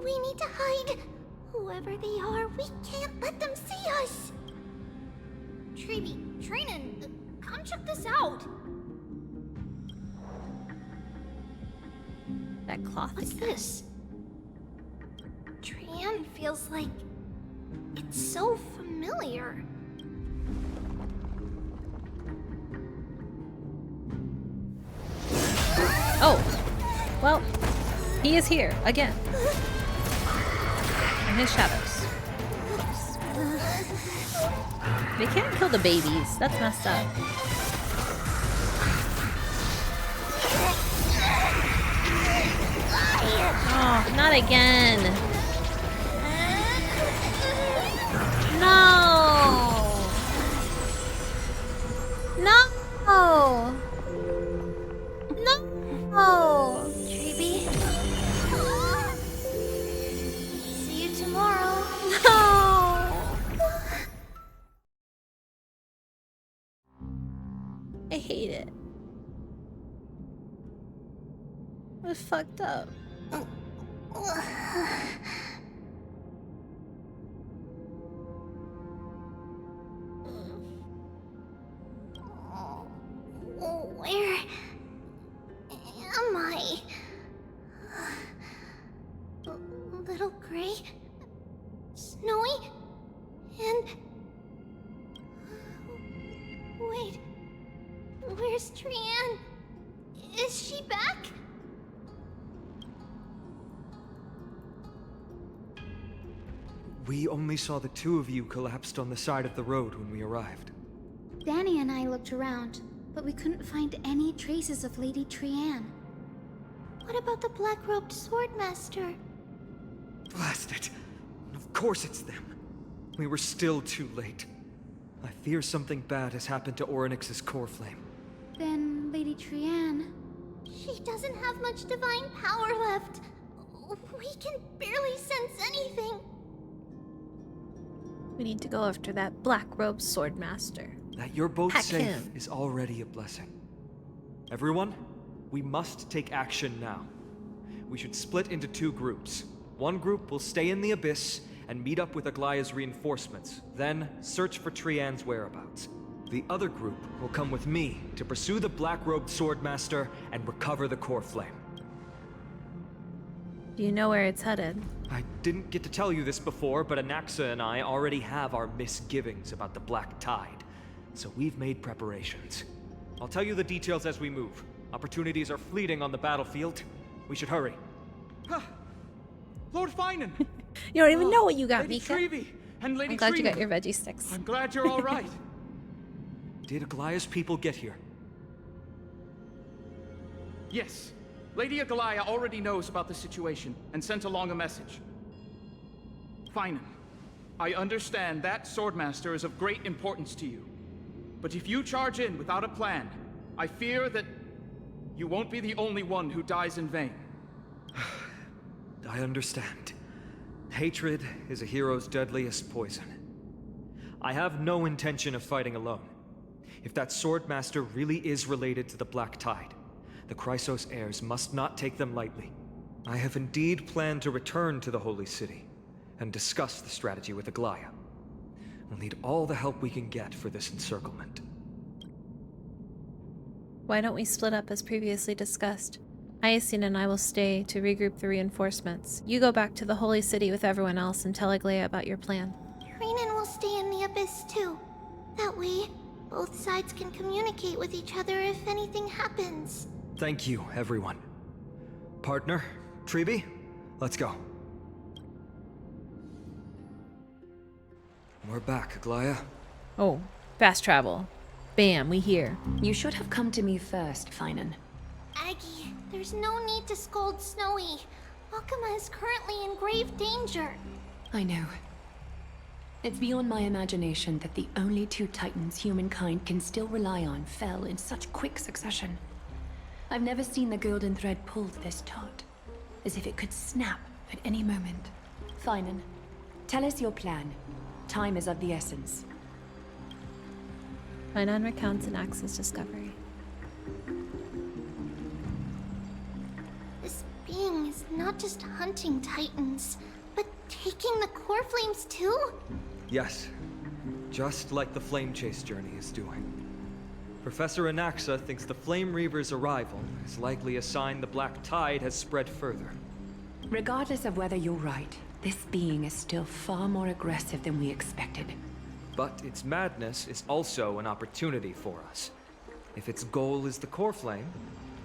we need to hide. Whoever they are, we can't let them see us. Treeby, Trinan, come check this out. That cloth. What's this? Trian feels like it's so familiar. Oh, well, he is here again. And his shadows. They can't kill the babies. That's messed up. Oh, not again. No. No. No. Treeby. See you tomorrow. No. I hate it. It was fucked up. Where am I? Little Gray, Snowy, and... Wait, where's Trian? Is she back? We only saw the 2 of you collapsed on the side of the road when we arrived. Danny and I looked around, but we couldn't find any traces of Lady Trian. What about the black-robed swordmaster? Blast it! Of course it's them. We were still too late. I fear something bad has happened to Orynyx's core flame. Then Lady Trian... She doesn't have much divine power left. We can barely sense anything. We need to go after that black-robed swordmaster. That you're both Hack safe him. is already a blessing. Everyone, we must take action now. We should split into 2 groups. One group will stay in the Abyss and meet up with Aglaya's reinforcements, then search for Trian's whereabouts. The other group will come with me to pursue the black-robed swordmaster and recover the core flame. Do you know where it's headed? I didn't get to tell you this before, but Anaxa and I already have our misgivings about the Black Tide, so we've made preparations. I'll tell you the details as we move. Opportunities are fleeting on the battlefield. We should hurry. Lord Finan! You don't even know what you got, Lady Mika. Treeby and Lady I'm glad you Trina. got your veggie sticks. I'm glad you're all right. Did Aglaya's people get here? Yes. Lady Agalaya already knows about the situation and sent along a message. Finan, I understand that Swordmaster is of great importance to you. But if you charge in without a plan, I fear that you won't be the only one who dies in vain. I understand. Hatred is a hero's deadliest poison. I have no intention of fighting alone. If that Swordmaster really is related to the Black Tide, the Chrysos heirs must not take them lightly. I have indeed planned to return to the Holy City and discuss the strategy with Aglaya. We'll need all the help we can get for this encirclement. Why don't we split up as previously discussed? Iacine and I will stay to regroup the reinforcements. You go back to the Holy City with everyone else and tell Aglaya about your plan. Renan will stay in the Abyss too. That way, both sides can communicate with each other if anything happens. Thank you, everyone. Partner, Treeby, let's go. We're back, Aglaya. Oh, fast travel. Bam, we here. You should have come to me first, Finan. Aggie, there's no need to scold Snowy. Akuma is currently in grave danger. I know. It's beyond my imagination that the only two titans humankind can still rely on fell in such quick succession. I've never seen the golden thread pulled this taut, as if it could snap at any moment. Finan, tell us your plan. Time is of the essence. Finan recounts an Axis discovery. This being is not just hunting titans, but taking the core flames too? Yes, just like the Flame Chase journey is doing. Professor Anaxa thinks the Flame Reaver's arrival is likely a sign the Black Tide has spread further. Regardless of whether you're right, this being is still far more aggressive than we expected. But its madness is also an opportunity for us. If its goal is the core flame,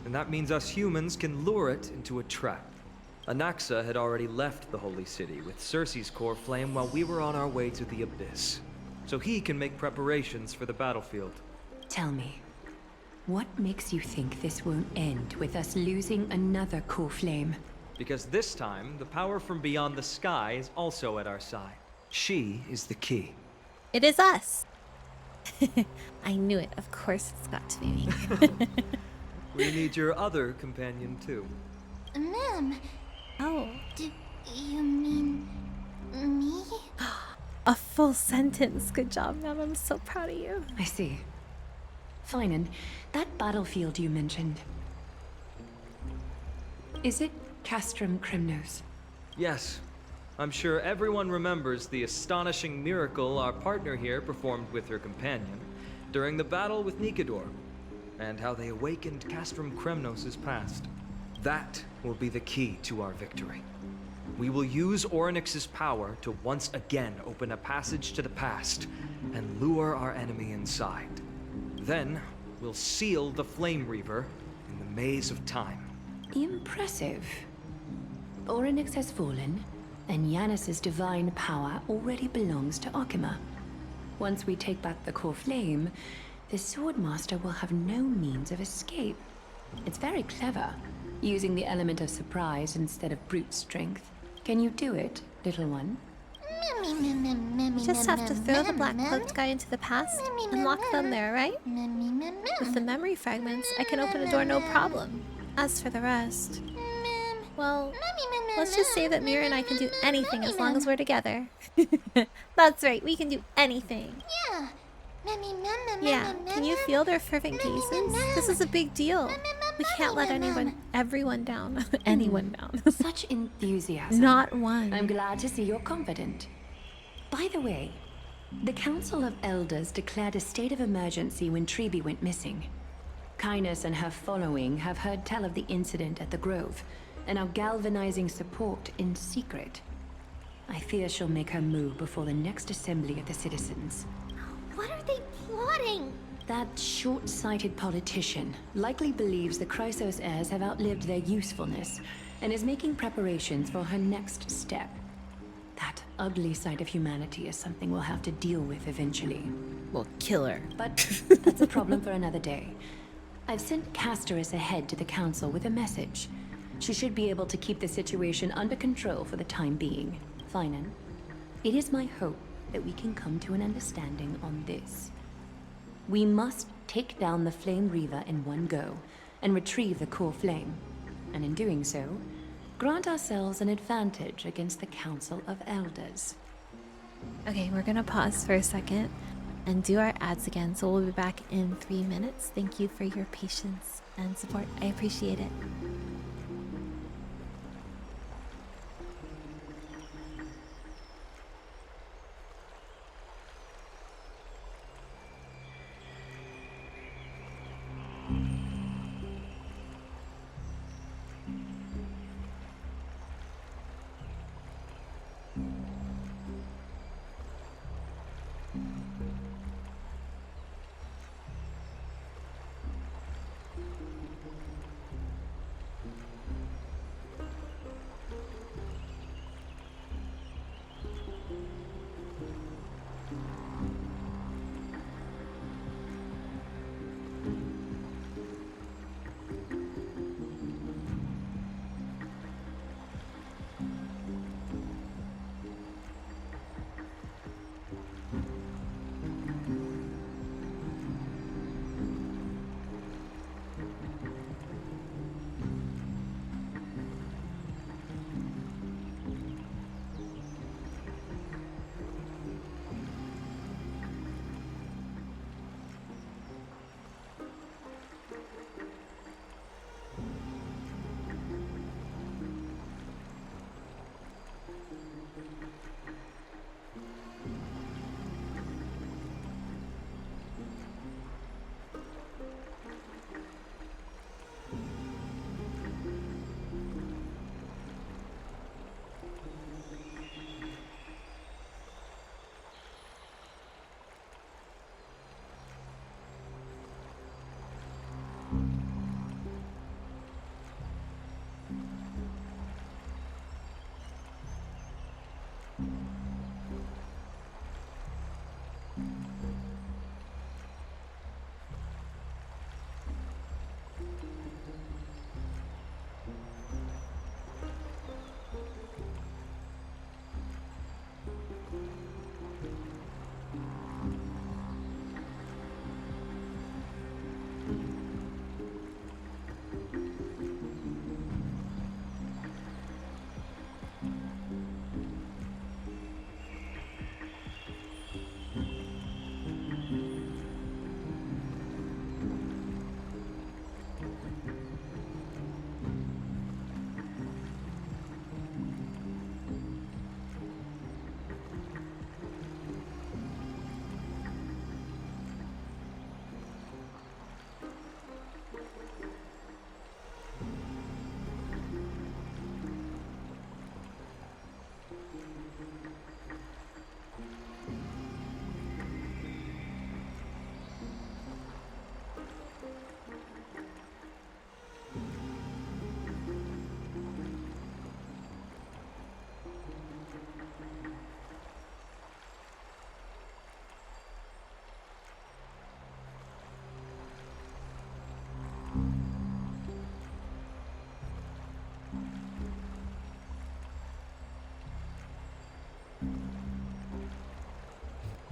then that means us humans can lure it into a trap. Anaxa had already left the Holy City with Cersei's core flame while we were on our way to the Abyss, so he can make preparations for the battlefield. Tell me, what makes you think this won't end with us losing another core flame? Because this time, the power from beyond the sky is also at our side. She is the key. It is us. I knew it. Of course it's got to be me. We need your other companion too. Ma'am. Oh. Do you mean me? A full sentence. Good job, ma'am. I'm so proud of you. I see. Finan, that battlefield you mentioned. Is it Castrum Crimnos? Yes. I'm sure everyone remembers the astonishing miracle our partner here performed with her companion during the battle with Nikador, and how they awakened Castrum Kremnos' past. That will be the key to our victory. We will use Orynyx's power to once again open a passage to the past and lure our enemy inside. Then, we'll seal the Flame Reaver in the maze of time. Impressive. Orynyx has fallen, and Yanis's divine power already belongs to Akuma. Once we take back the core flame, the Swordmaster will have no means of escape. It's very clever, using the element of surprise instead of brute strength. Can you do it, little one? You just have to throw the Black Cloaked guy into the past and lock them there, right? With the memory fragments, I can open a door no problem. As for the rest, well, let's just say that Mira and I can do anything as long as we're together. That's right, we can do anything. Yeah. Yeah, can you feel their fervent gazes? This is a big deal. We can't let everyone down. Anyone down. Such enthusiasm. Not one. I'm glad to see you're confident. By the way, the Council of Elders declared a state of emergency when Treeby went missing. Kynus and her following have heard tell of the incident at the Grove, and are galvanizing support in secret. I fear she'll make her move before the next assembly of the citizens. What are they plotting? That short-sighted politician likely believes the Chrysos heirs have outlived their usefulness, and is making preparations for her next step. That ugly side of humanity is something we'll have to deal with eventually. We'll kill her. But that's a problem for another day. I've sent Castorus ahead to the council with a message. She should be able to keep the situation under control for the time being. Finan, it is my hope that we can come to an understanding on this. We must take down the Flame Reaver in one go and retrieve the core flame. And in doing so, grant ourselves an advantage against the Council of Elders. Okay, we're gonna pause for a second and do our ads again. So we'll be back in 3 minutes. Thank you for your patience and support. I appreciate it.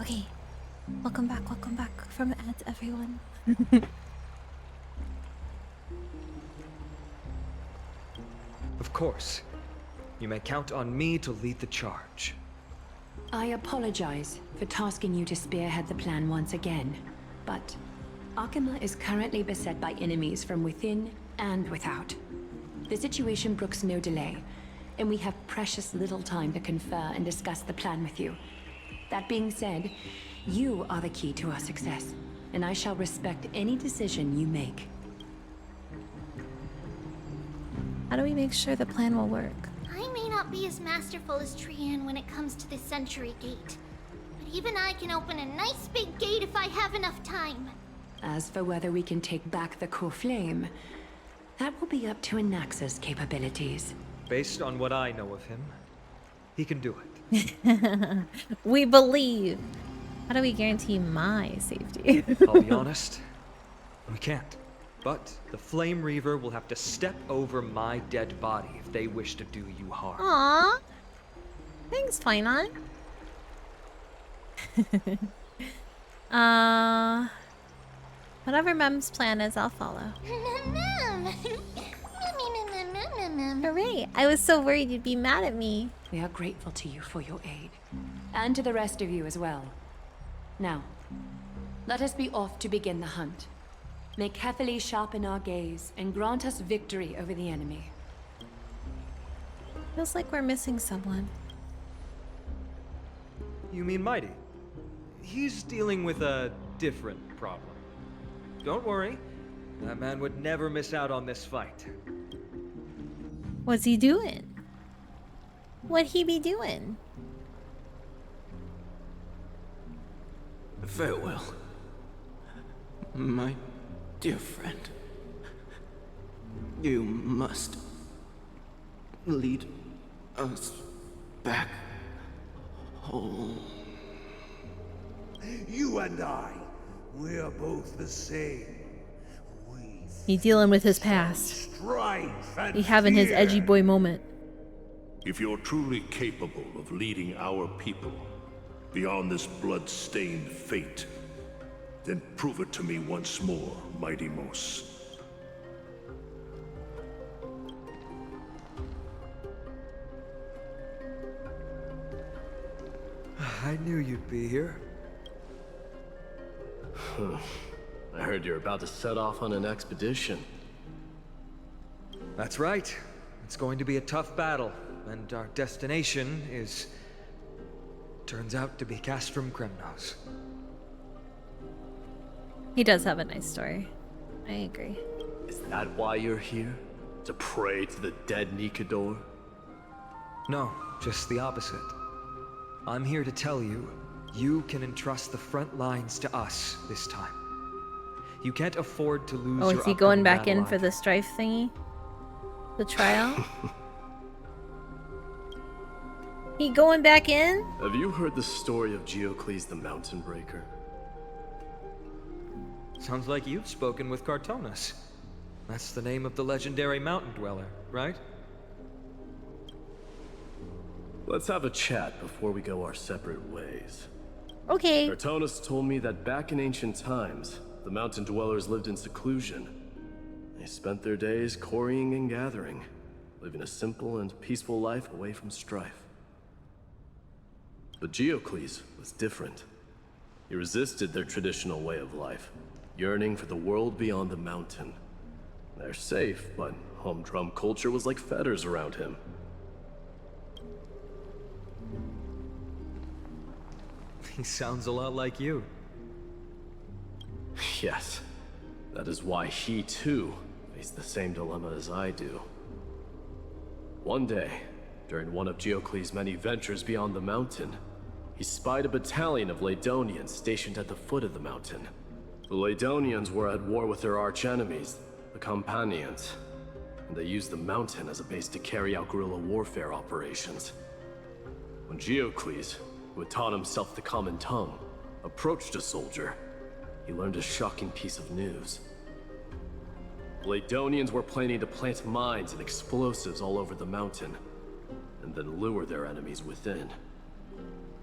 Okay, welcome back from the ads, everyone. Of course. You may count on me to lead the charge. I apologize for tasking you to spearhead the plan once again, but Akima is currently beset by enemies from within and without. The situation brooks no delay, and we have precious little time to confer and discuss the plan with you. That being said, you are the key to our success, and I shall respect any decision you make. How do we make sure the plan will work? I may not be as masterful as Trian when it comes to the Century Gate, but even I can open a nice big gate if I have enough time. As for whether we can take back the core flame, that will be up to Anaxa's capabilities. Based on what I know of him, he can do it. We believe. How do we guarantee my safety? I'll be honest, we can't. But the Flame Reaver will have to step over my dead body if they wish to do you harm. Aww. Thanks, Fainon. Whatever Mem's plan is, I'll follow. Hooray! I was so worried you'd be mad at me. We are grateful to you for your aid. And to the rest of you as well. Now, let us be off to begin the hunt. May carefully sharpen our gaze and grant us victory over the enemy. Feels like we're missing someone. You mean Mighty? He's dealing with a different problem. Don't worry, that man would never miss out on this fight. What's he doing? What'd he be doing? Farewell, my dear friend. You must lead us back home. You and I, we're both the same. He dealing with his past. Strife and He having his fear. edgy boy moment. If you're truly capable of leading our people beyond this blood-stained fate, then prove it to me once more, Mighty Mos. I knew you'd be here. I heard you're about to set off on an expedition. That's right. It's going to be a tough battle, and our destination is... turns out to be Castrum Kremnos. He does have a nice story. I agree. Is that why you're here? To pray to the dead Nikador? No, just the opposite. I'm here to tell you, you can entrust the front lines to us this time. You can't afford to lose Oh, your is he going upcoming back in battle for the strife thingy? The trial? He going back in? Have you heard the story of Geocles the Mountain Breaker? Sounds like you've spoken with Cartonus. That's the name of the legendary mountain dweller, right? Let's have a chat before we go our separate ways. Okay. Cartonus told me that back in ancient times, the mountain dwellers lived in seclusion. They spent their days quarrying and gathering, living a simple and peaceful life away from strife. But Geocles was different. He resisted their traditional way of life, yearning for the world beyond the mountain. They're safe, but humdrum culture was like fetters around him. He sounds a lot like you. Yes, that is why he too faced the same dilemma as I do. One day, during one of Geocles' many ventures beyond the mountain, he spied a battalion of Ladonians stationed at the foot of the mountain. The Ladonians were at war with their arch-enemies, the Companions, and they used the mountain as a base to carry out guerrilla warfare operations. When Geocles, who had taught himself the common tongue, approached a soldier, he learned a shocking piece of news. The Ladonians were planning to plant mines and explosives all over the mountain, and then lure their enemies within.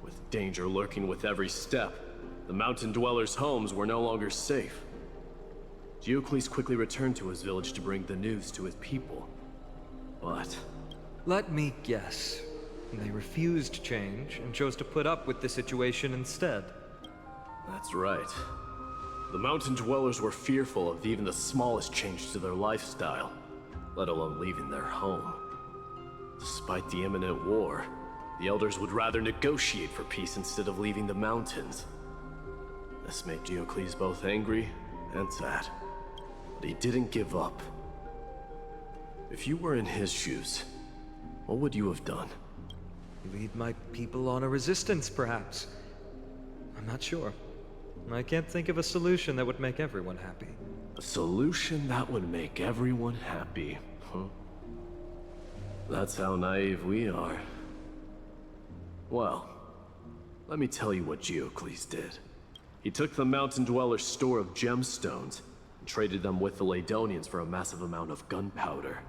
With danger lurking with every step, the mountain dwellers' homes were no longer safe. Geocles quickly returned to his village to bring the news to his people. But... let me guess. They refused change and chose to put up with the situation instead. That's right. The mountain dwellers were fearful of even the smallest change to their lifestyle, let alone leaving their home. Despite the imminent war, the elders would rather negotiate for peace instead of leaving the mountains. This made Geocles both angry and sad, but he didn't give up. If you were in his shoes, what would you have done? Lead my people on a resistance, perhaps. I'm not sure. I can't think of a solution that would make everyone happy. A solution that would make everyone happy, huh? That's how naive we are. Well, let me tell you what Geocles did. He took the mountain dweller's store of gemstones and traded them with the Ladonians for a massive amount of gunpowder.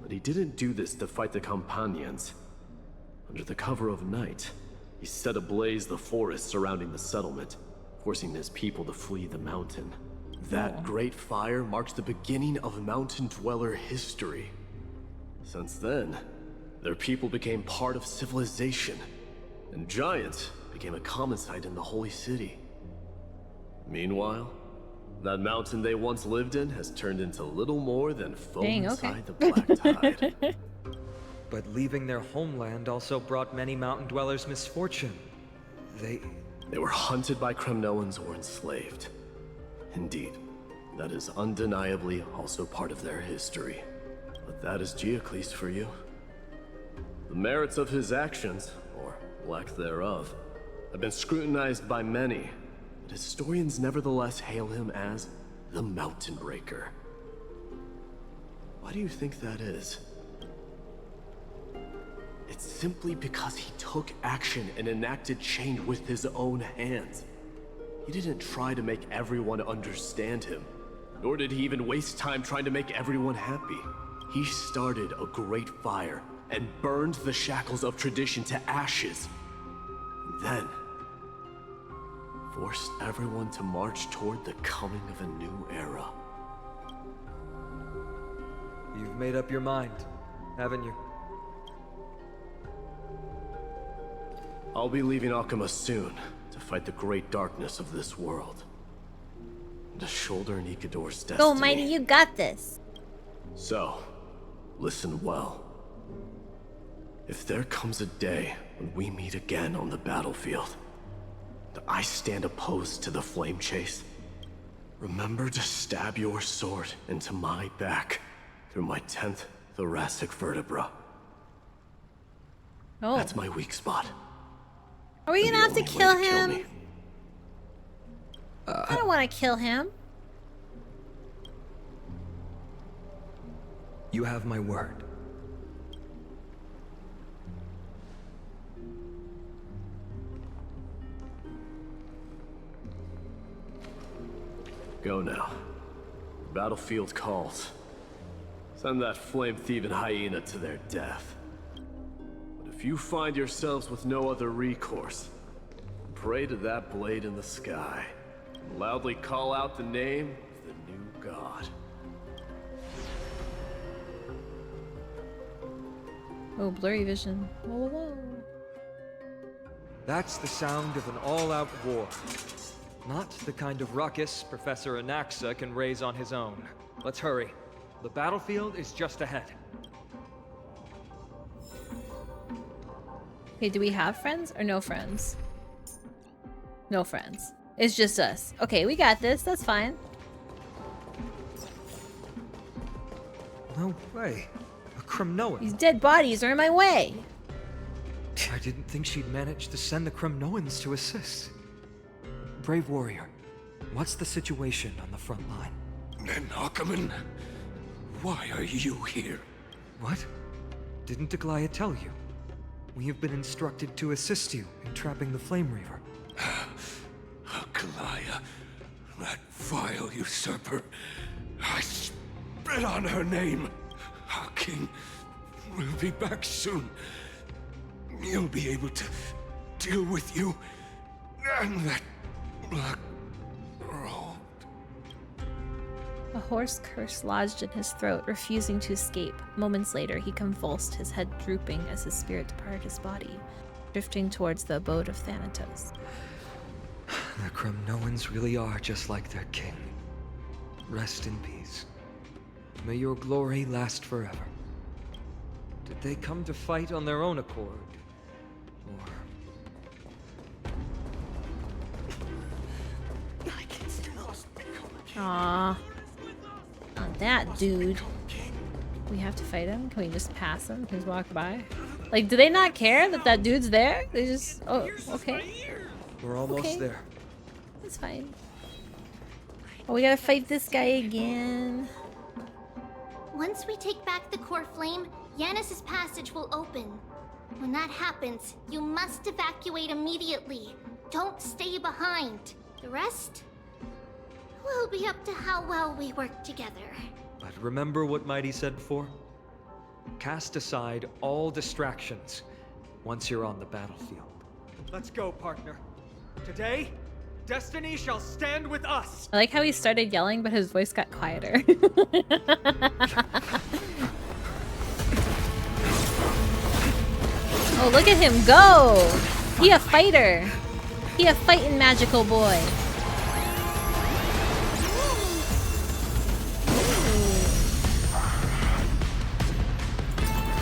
But he didn't do this to fight the Companions. Under the cover of night, he set ablaze the forest surrounding the settlement, forcing his people to flee the mountain. That great fire marks the beginning of mountain dweller history. Since then, their people became part of civilization, and giants became a common sight in the holy city. Meanwhile, that mountain they once lived in has turned into little more than foam inside the black tide. But leaving their homeland also brought many mountain dwellers misfortune. They were hunted by Kremnoans or enslaved. Indeed, that is undeniably also part of their history. But that is Geocles for you. The merits of his actions, or lack thereof, have been scrutinized by many, but historians nevertheless hail him as the Mountain Breaker. Why do you think that is? It's simply because he took action and enacted change with his own hands. He didn't try to make everyone understand him, nor did he even waste time trying to make everyone happy. He started a great fire and burned the shackles of tradition to ashes. And then forced everyone to march toward the coming of a new era. You've made up your mind, haven't you? I'll be leaving Akuma soon to fight the great darkness of this world. To shoulder Nikador's destiny. Go, Mighty, you got this. So, listen well. If there comes a day when we meet again on the battlefield, and I stand opposed to the flame chase, remember to stab your sword into my back through my 10th thoracic vertebra. Oh. That's my weak spot. Are we gonna have to kill him? I don't want to kill him. You have my word. Go now. The battlefield calls. Send that flame-thieving hyena to their death. But if you find yourselves with no other recourse, pray to that blade in the sky, and loudly call out the name of the new god. Oh, blurry vision. Whoa, whoa, whoa. That's the sound of an all-out war. Not the kind of ruckus Professor Anaxa can raise on his own. Let's hurry. The battlefield is just ahead. Okay, do we have friends or no friends? No friends. It's just us. Okay, we got this. That's fine. No way. A Kremnoan. These dead bodies are in my way. I didn't think she'd manage to send the Kremnoans to assist. Brave warrior, what's the situation on the front line? Nakaman, why are you here? What? Didn't Aglaya tell you? We have been instructed to assist you in trapping the Flame Reaver. Aglaya, that vile usurper. I spit on her name. Our king will be back soon. He'll be able to deal with you and that black robe. A hoarse curse lodged in his throat, refusing to escape. Moments later, he convulsed, his head drooping as his spirit departed his body, drifting towards the abode of Thanatos. The Kremnoans really are just like their king. Rest in peace. May your glory last forever. Did they come to fight on their own accord? Or... Aww. Not that dude. We have to fight him? Can we just pass him? Can we just walk by? Like, do they not care that that dude's there? They just... Oh, okay. We're almost there. That's fine. Oh, we gotta fight this guy again. Once we take back the core flame, Yanis's passage will open. When that happens, you must evacuate immediately. Don't stay behind. The rest? will be up to how well we work together. But remember what Mighty said before? Cast aside all distractions once you're on the battlefield. Let's go, partner. Today, destiny shall stand with us. I like how he started yelling, but his voice got quieter. Oh, look at him go! He a fighter. He a fighting magical boy.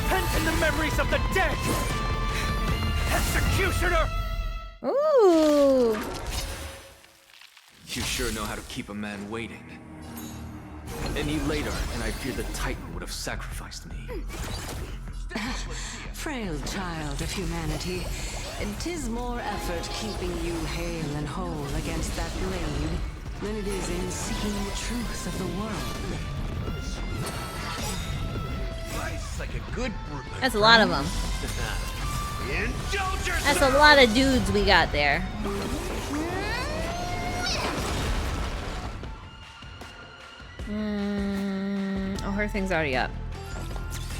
Pent in the memories of the dead. Executioner. Ooh. You sure know how to keep a man waiting. Any later, and I fear the Titan would have sacrificed me. Frail child of humanity, 'tis more effort keeping you hale and whole against that blade than it is in seeking the truth of the world. Like a good brute. That's a lot of them. That's a lot of dudes we got there. Oh, her thing's already up.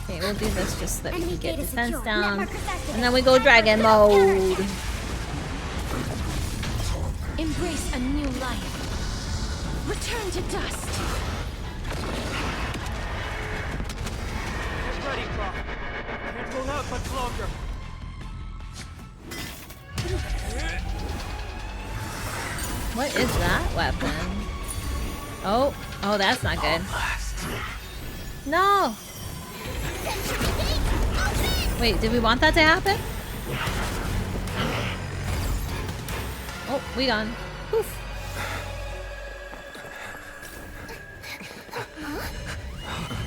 Okay, we'll do this just so that we can get defense down. And then we go dragon mode. Embrace a new life. Return to dust. Get ready, Croc. Can't hold out much longer. What is that weapon? Oh, that's not good. No! Wait, did we want that to happen? Oh, we gone. Poof.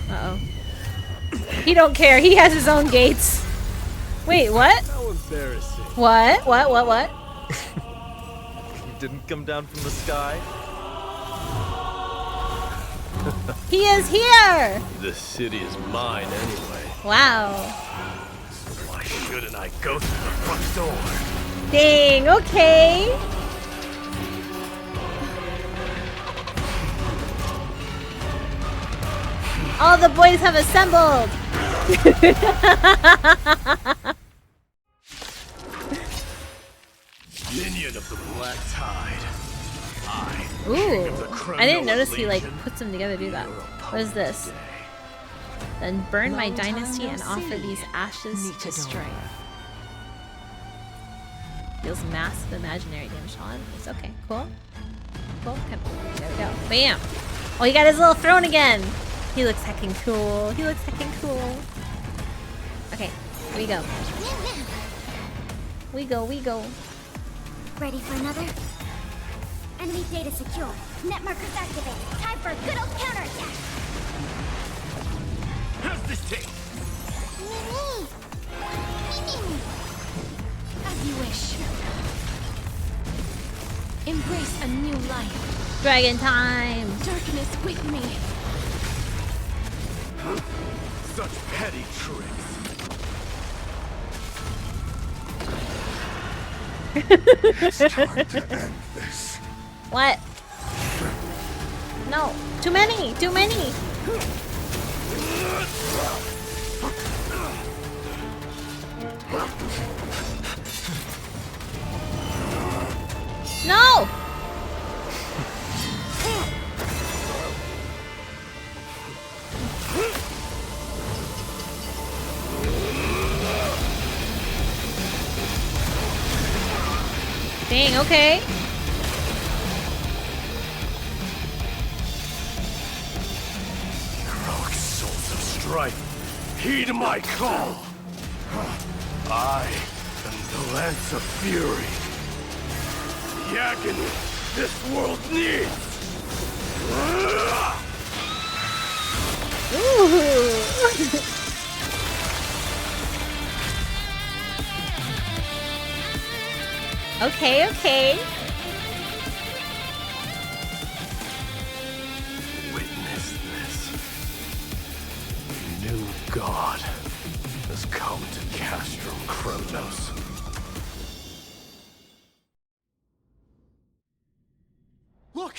Uh-oh. He don't care. He has his own gates. Wait, what? How embarrassing. What? You didn't come down from the sky? He is here! This city is mine anyway. Wow. Why shouldn't I go through the front door? Dang, okay. All the boys have assembled. Minion of the Black Tide. Ooh, I didn't notice he like puts them together to do that. What is this? Then burn my dynasty and offer these ashes to strike. Deals massive imaginary damage on enemies. Okay, cool. Cool. Okay. There we go. Bam! Oh, he got his little throne again! He looks heckin' cool. He looks heckin' cool. Okay, here we go. We go. Ready for another? Enemy data secure. Net markers activated. Time for a good old counterattack. How's this take? As you wish. Embrace a new life. Dragon time! Darkness with me. Such petty tricks. It's time to end this. What? No. Too many! Too many! No! Dang, okay. Heroic souls of strife, heed my call. I am the Lance of Fury. The agony this world needs. Ooh. Okay. Witness this. New God has come to Castrum Kronos. Look!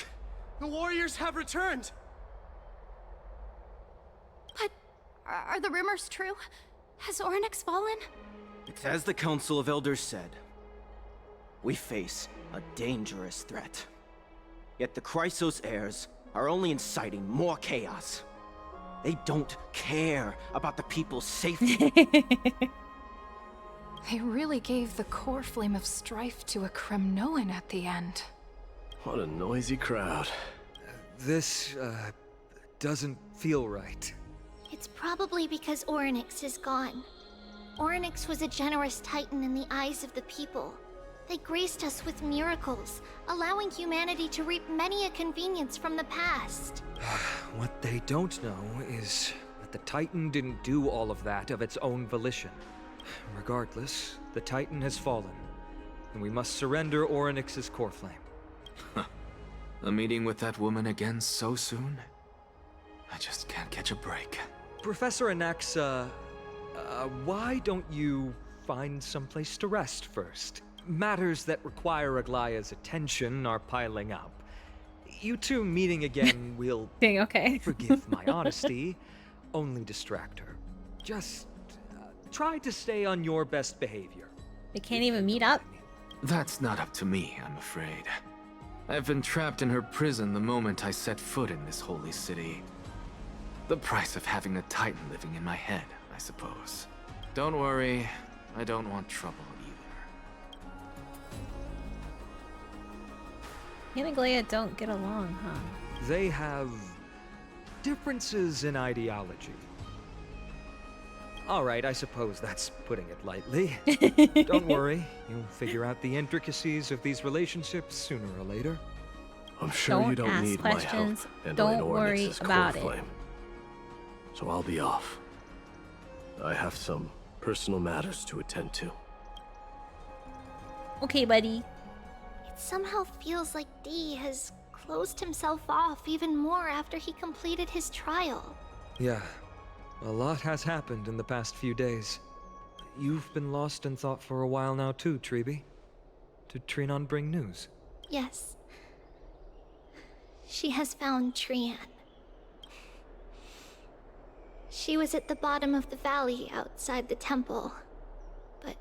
The warriors have returned! But are the rumors true? Has Oryx fallen? It's as the Council of Elders said. We face a dangerous threat. Yet the Chrysos heirs are only inciting more chaos. They don't care about the people's safety. They really gave the core flame of strife to a Kremnoan at the end. What a noisy crowd. This, doesn't feel right. It's probably because Oryx is gone. Oryx was a generous titan in the eyes of the people. They graced us with miracles, allowing humanity to reap many a convenience from the past. What they don't know is that the Titan didn't do all of that of its own volition. Regardless, the Titan has fallen, and we must surrender Oryx's core flame. A meeting with that woman again so soon? I just can't catch a break. Professor Anaxa, why don't you find someplace to rest first? Matters that require Aglaya's attention are piling up. You two meeting again will, okay. Forgive my honesty, only distract her. Just try to stay on your best behavior. They can't even meet up? That's not up to me, I'm afraid. I've been trapped in her prison the moment I set foot in this holy city. The price of having a Titan living in my head, I suppose. Don't worry, I don't want trouble either. He and Aglaya don't get along, huh? They have differences in ideology. Alright, I suppose that's putting it lightly. Don't worry, you'll figure out the intricacies of these relationships sooner or later. I'm sure you don't need my help handling Oryx's core flame. So I'll be off. I have some personal matters to attend to. Okay, buddy. It somehow feels like D has closed himself off even more after he completed his trial. Yeah, a lot has happened in the past few days. You've been lost in thought for a while now too, Treeby. Did Trinon bring news? Yes. She has found Trian. She was at the bottom of the valley outside the temple. But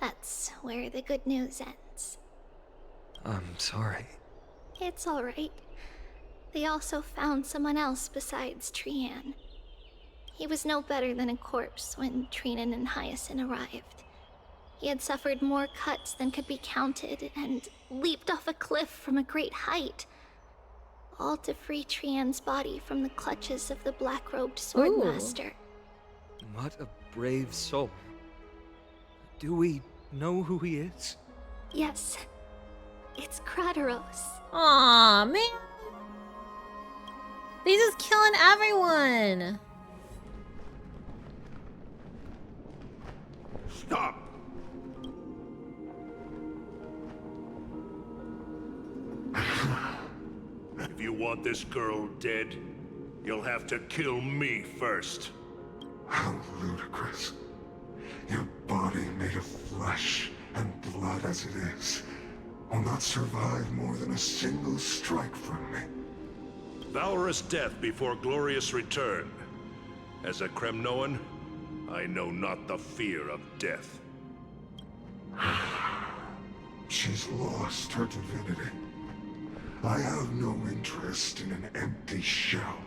that's where the good news ends. I'm sorry. It's alright. They also found someone else besides Trian. He was no better than a corpse when Trinan and Hyacinth arrived. He had suffered more cuts than could be counted and leaped off a cliff from a great height. All to free Trian's body from the clutches of the black-robed swordmaster. What a brave soul. Do we know who he is? Yes. It's Krateros. Aw, man. They just killing everyone. Stop! If you want this girl dead, you'll have to kill me first. How ludicrous. Your body made of flesh and blood as it is will not survive more than a single strike from me. Valorous death before glorious return. As a Kremnoan, I know not the fear of death. She's lost her divinity. I have no interest in an empty shell.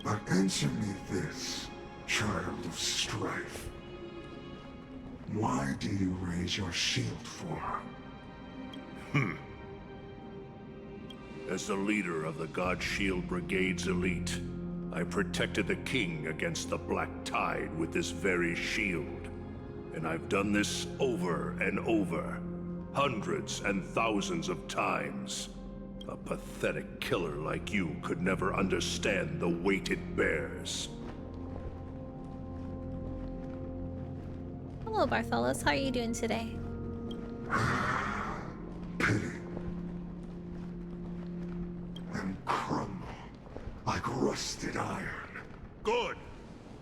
But answer me this, child of strife. Why do you raise your shield for her? As the leader of the God Shield Brigade's elite, I protected the king against the Black Tide with this very shield. And I've done this over and over, hundreds and thousands of times. A pathetic killer like you could never understand the weight it bears. Hello, Bartholus. How are you doing today? Pity. And crumble like rusted iron. Good.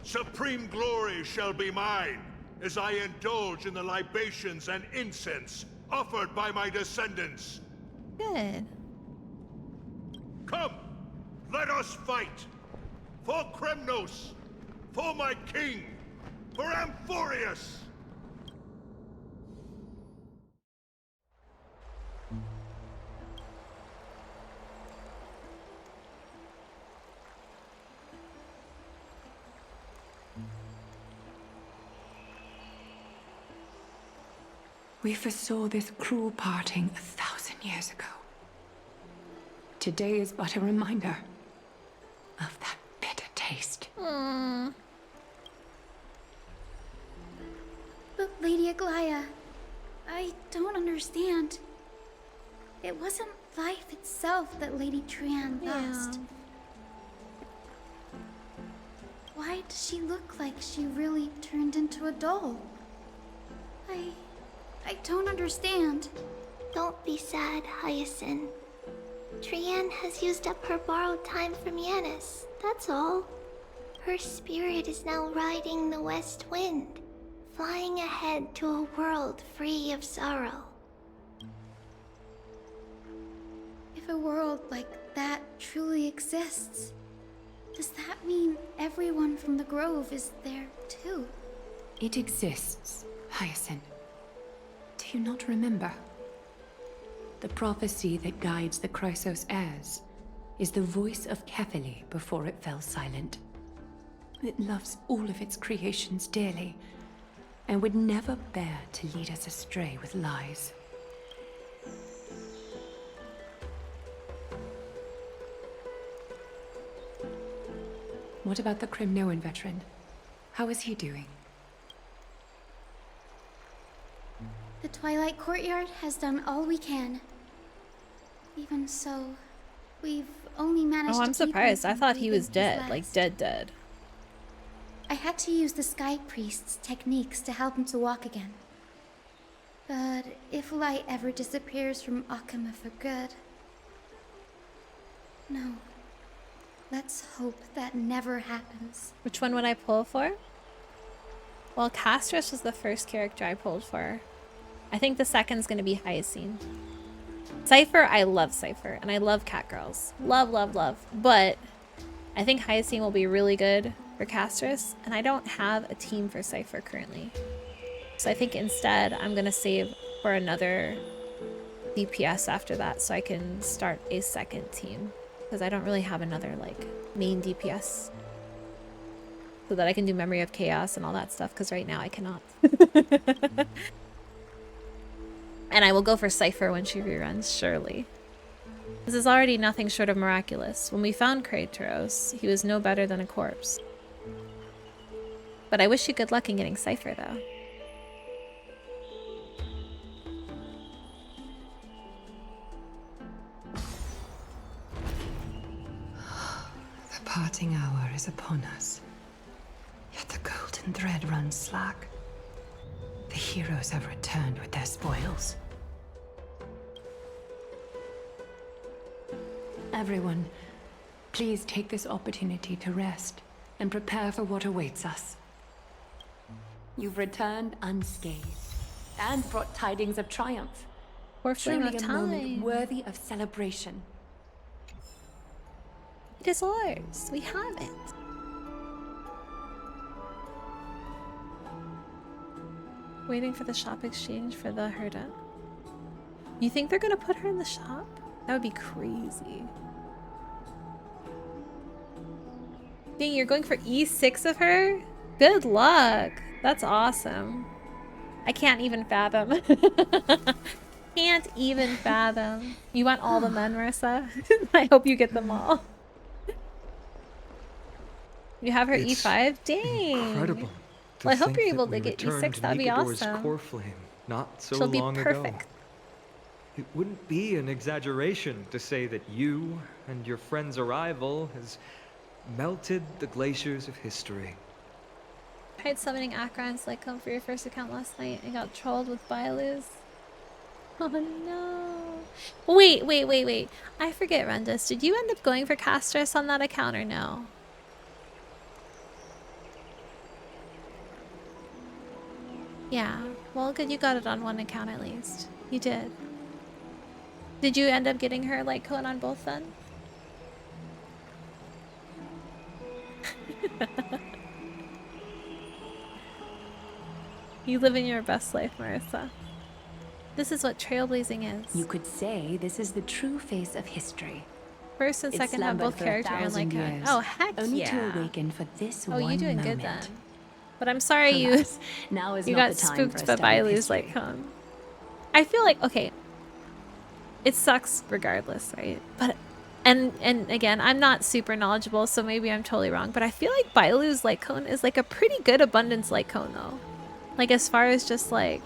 Supreme glory shall be mine, as I indulge in the libations and incense offered by my descendants. Good. Come, let us fight! For Kremnos! For my king! For Amphoreus! We foresaw this cruel parting 1,000 years ago. Today is but a reminder of that bitter taste. Aww. But Lady Aglaya, I don't understand. It wasn't life itself that Lady Trian lost. Why does she look like she really turned into a doll? I don't understand. Don't be sad, Hyacinth. Trian has used up her borrowed time from Yanis, that's all. Her spirit is now riding the west wind, flying ahead to a world free of sorrow. If a world like that truly exists, does that mean everyone from the Grove is there too? It exists, Hyacinth. Do you not remember? The prophecy that guides the Chrysos heirs is the voice of Kefili before it fell silent. It loves all of its creations dearly, and would never bear to lead us astray with lies. What about the Kremnoan veteran? How is he doing? The Twilight Courtyard has done all we can. Even so, we've only managed to I'm keep surprised. him I from thought he breathing was his dead, last. like dead. I had to use the Sky Priest's techniques to help him to walk again. But if light ever disappears from Akama for good... No. Let's hope that never happens. Which one would I pull for? Well, Castris was the first character I pulled for. I think the second's gonna be Hyacinth. Cypher, I love Cypher, and I love Catgirls. Love. But I think Hyacinth will be really good for Castris, and I don't have a team for Cypher currently. So I think instead I'm gonna save for another DPS after that so I can start a second team. Because I don't really have another like main DPS. So that I can do Memory of Chaos and all that stuff, because right now I cannot. And I will go for Cypher when she reruns, surely. This is already nothing short of miraculous. When we found Kratos, he was no better than a corpse. But I wish you good luck in getting Cypher, though. The parting hour is upon us. Yet the golden thread runs slack. The heroes have returned with their spoils. Everyone, please take this opportunity to rest and prepare for what awaits us. You've returned unscathed and brought tidings of triumph. Truly a moment worthy of celebration. It is ours. We have it. Waiting for the shop exchange for the Herda. You think they're gonna put her in the shop? That would be crazy. Dang, you're going for E6 of her? Good luck. That's awesome. I can't even fathom. Can't even fathom. You want all the men, Marissa? I hope you get them all. You have her E5? Dang. Incredible. Well, I hope think you're that able we to get returned E6. That'd be Mikador's awesome. core flame not so She'll be long perfect. ago. It wouldn't be an exaggeration to say that you and your friend's arrival has melted the glaciers of history. Tried summoning Akron's like come for your first account last night and got trolled with Byluz. Oh no. Wait. I forget, Rendus. Did you end up going for Castris on that account or no? Yeah. Well, good you got it on one account at least. You did. Did you end up getting her like code on both then? You live in your best life, Marissa. This is what trailblazing is. You could say this is the true face of history. First and It second have slumbered both for character and 1,000 like years, oh heck only yeah. to awaken for this Oh, one you're doing moment. good then. But I'm sorry Alas, now is you not got the time for spooked a by study of Bailu's history. like I feel like okay. It sucks regardless, right? But and again, I'm not super knowledgeable, so maybe I'm totally wrong, but I feel like Bailu's light cone is like a pretty good abundance light cone though. Like as far as just like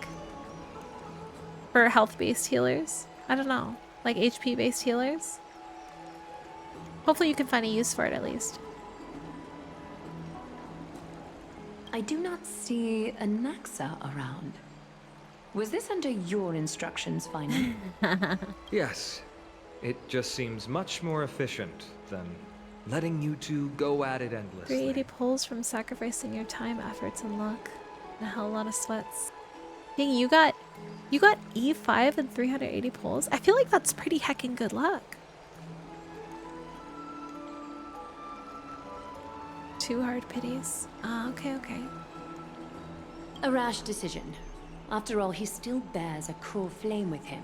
for health-based healers. I don't know. Like HP-based healers. Hopefully you can find a use for it at least. I do not see a Naxa around. Was this under your instructions, Final? Yes. It just seems much more efficient than letting you two go at it endlessly. 380 pulls from sacrificing your time, efforts, and luck. And a hell of a lot of sweats. Dang, you got E5 and 380 pulls? I feel like that's pretty heckin' good luck. 2 hard pities. Okay. A rash decision. After all, he still bears a cruel flame with him.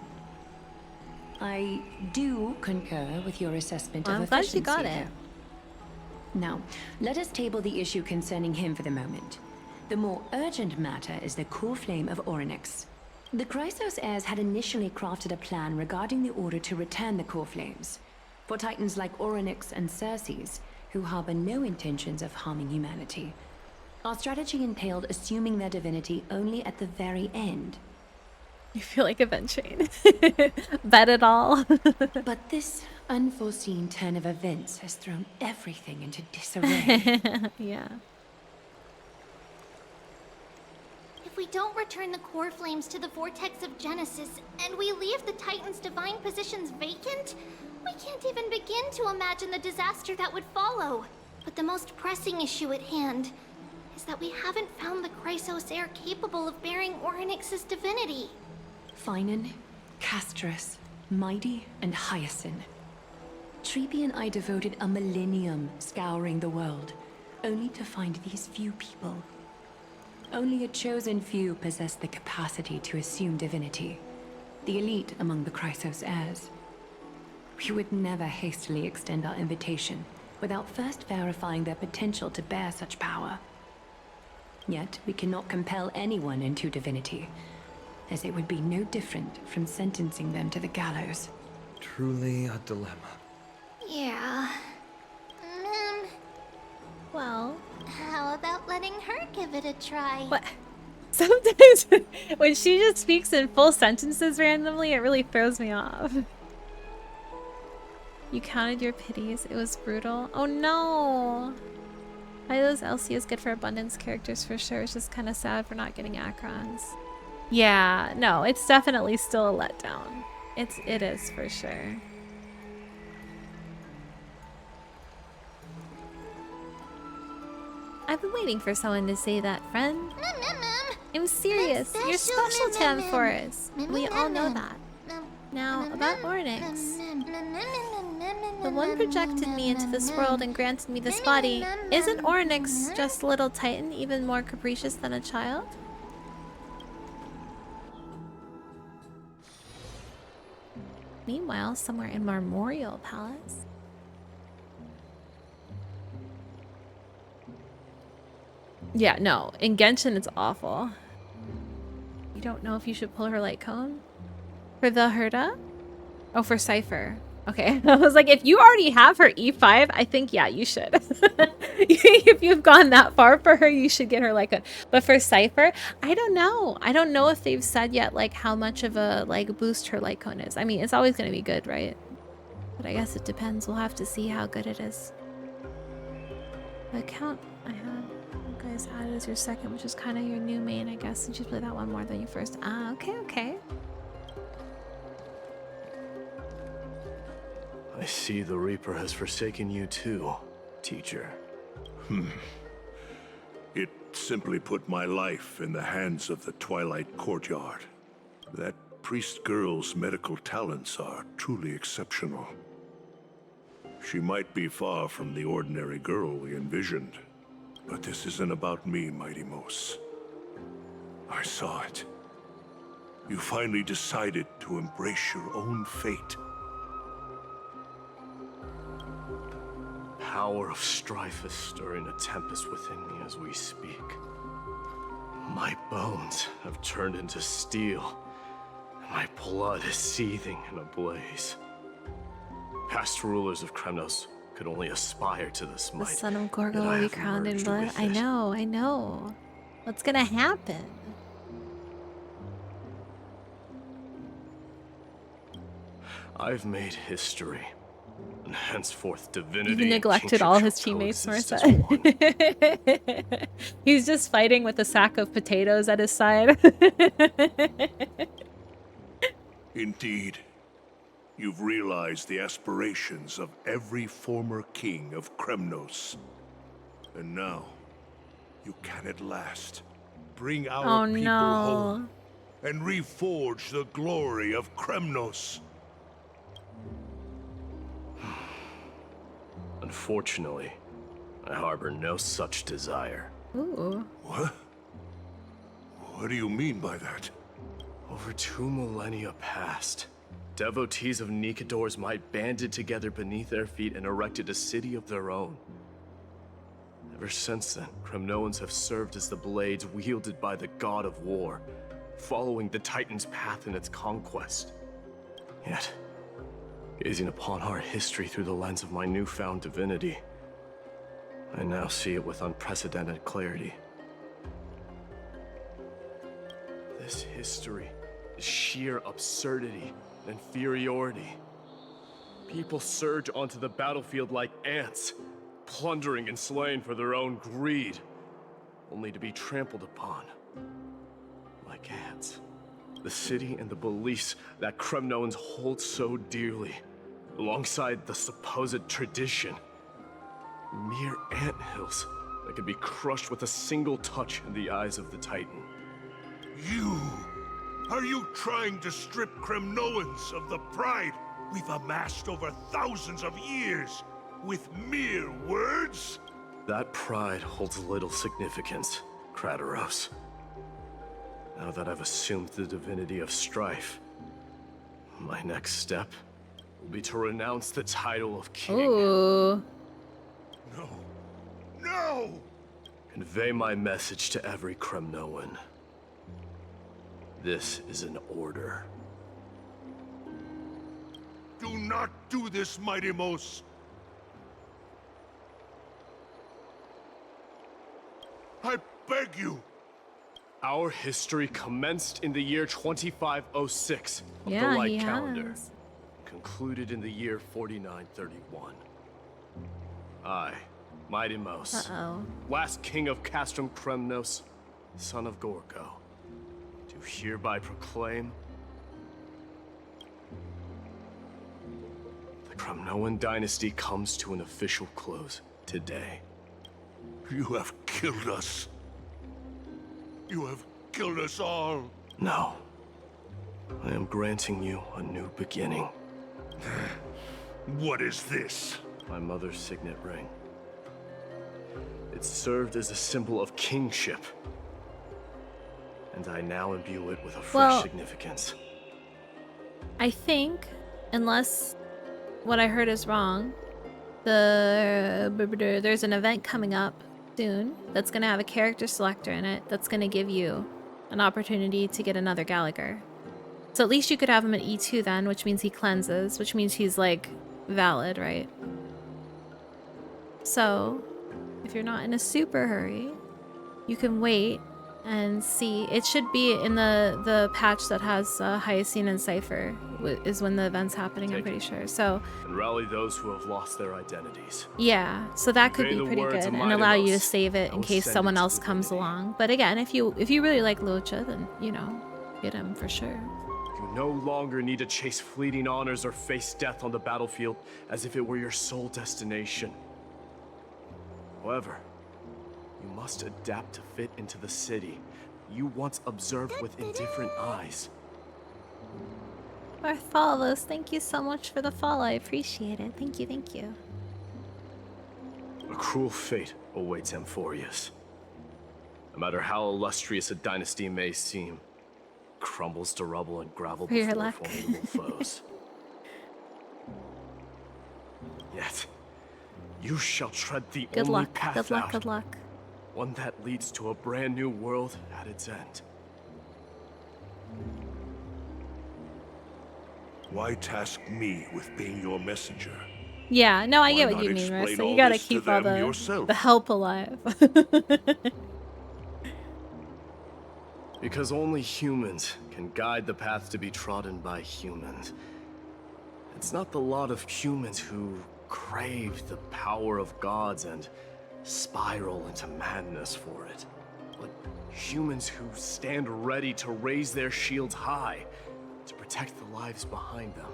I do concur with your assessment of I'm glad efficiency. you got it. Now, let us table the issue concerning him for the moment. The more urgent matter is the core flame of Orynyx. The Chrysos heirs had initially crafted a plan regarding the order to return the core flames. For titans like Orynyx and Circes, who harbor no intentions of harming humanity, our strategy entailed assuming their divinity only at the very end. You feel like Event Chain. Bet it all. But this unforeseen turn of events has thrown everything into disarray. Yeah. If we don't return the core flames to the vortex of Genesis, and we leave the Titan's divine positions vacant, we can't even begin to imagine the disaster that would follow. But the most pressing issue at hand is that we haven't found the Chrysos heir capable of bearing Orynyx's divinity. Finan, Castrus, Mighty, and Hyacinth. Treepy and I devoted a millennium scouring the world, only to find these few people. Only a chosen few possess the capacity to assume divinity, the elite among the Chrysos heirs. We would never hastily extend our invitation without first verifying their potential to bear such power. Yet we cannot compel anyone into divinity, as it would be no different from sentencing them to the gallows. Truly a dilemma. Yeah. Well, how about letting her give it a try? What? Sometimes when she just speaks in full sentences randomly, it really throws me off. You counted your pities. It was brutal. Oh no! Hylos LC is good for abundance characters for sure. It's just kind of sad for not getting Acrons. Yeah, no, it's definitely still a letdown. It is for sure. I've been waiting for someone to say that, friend. I'm serious. You're special to Amphoreus. We all know that. Now, about Orynyx. The one projected me into this world and granted me this body. Isn't Orynyx just a little titan, even more capricious than a child? Meanwhile, somewhere in Marmorial Palace. Yeah, no. In Genshin, it's awful. You don't know if you should pull her light cone? For the Herda? Oh, for Cypher. Okay. I was like, if you already have her E5, I think, yeah, you should. If you've gone that far for her, you should get her light cone. But for Cypher, I don't know. I don't know if they've said yet, like, how much of a, like, boost her light cone is. I mean, it's always going to be good, right? But I guess it depends. We'll have to see how good it is. The account I have... guys added as your second, which is kind of your new main, I guess, since you played that one more than you first. Ah, okay. I see the Reaper has forsaken you too, teacher. It simply put my life in the hands of the Twilight Courtyard. That priest girl's medical talents are truly exceptional. She might be far from the ordinary girl we envisioned, But this isn't about me, Mighty Mos. I saw it. You finally decided to embrace your own fate. Power of strife is stirring a tempest within me as we speak. My bones have turned into steel, and my blood is seething in a blaze. Past rulers of Kremnos could only aspire to this The might. son of Gorgo yet I will be have crowned in merged blood. with I it. know. What's gonna happen? I've made history, and henceforth divinity. You've and neglected kingship all his shall teammates, coexist as Marissa. He's just fighting with a sack of potatoes at his side. Indeed, you've realized the aspirations of every former king of Kremnos. And now, you can at last bring our people home and reforge the glory of Kremnos. Unfortunately, I harbor no such desire. Ooh. What? What do you mean by that? Over 2 millennia past, devotees of Nikador's might banded together beneath their feet and erected a city of their own. Ever since then, Kremnoans have served as the blades wielded by the god of war, following the Titan's path in its conquest. Yet, gazing upon our history through the lens of my newfound divinity, I now see it with unprecedented clarity. This history is sheer absurdity and inferiority. People surge onto the battlefield like ants, plundering and slaying for their own greed, only to be trampled upon like ants. The city and the beliefs that Kremnoans hold so dearly, alongside the supposed tradition, mere anthills that could be crushed with a single touch in the eyes of the Titan. You! Are you trying to strip Kremnoans of the pride we've amassed over thousands of years with mere words? That pride holds little significance, Krateros. Now that I've assumed the divinity of strife, my next step will be to renounce the title of king. Ooh. No. No! Convey my message to every Kremnoan. This is an order. Do not do this, Mighty Mos. I beg you. Our history commenced in the year 2506 of Yeah, the light he calendar, has. concluded in the year 4931. I, Mighty Mos, last king of Castrum Kremnos, son of Gorgo, do hereby proclaim the Kremnoan dynasty comes to an official close today. You have killed us. You have killed us all. No. I am granting you a new beginning. What is this? My mother's signet ring. It served as a symbol of kingship, and I now imbue it with a fresh significance. I think, unless what I heard is wrong, there's an event coming up soon that's going to have a character selector in it that's going to give you an opportunity to get another Gallagher. So at least you could have him at E2 then, which means he cleanses, which means he's like valid, right? So if you're not in a super hurry, you can wait and see. It should be in the patch that has Hyacine and Cypher is when the event's happening, I'm pretty sure. So And rally those who have lost their identities. yeah, so that could Convey be the pretty words good of and Mighty allow you to Mos. save it I in will case send someone it to else the comes along. But again, if you really like Lucha, then you know, get him for sure. You no longer need to chase fleeting honors or face death on the battlefield as if it were your sole destination. However, you must adapt to fit into the city you once observed with indifferent eyes. Bartholos, thank you so much for the follow. I appreciate it. Thank you, thank you. A cruel fate awaits Amphoreus. No matter how illustrious a dynasty may seem, it crumbles to rubble and gravel For your before luck. formidable foes. Yet, you shall tread the Good only luck. path Good luck. out. Good luck. One that leads to a brand new world at its end. Why task me with being your messenger? Yeah, no, I Why get what not you mean, explain Marissa. You all gotta this to keep all them yourself? the help alive. Because only humans can guide the path to be trodden by humans. It's not the lot of humans who crave the power of gods and spiral into madness for it, but humans who stand ready to raise their shields high to protect the lives behind them.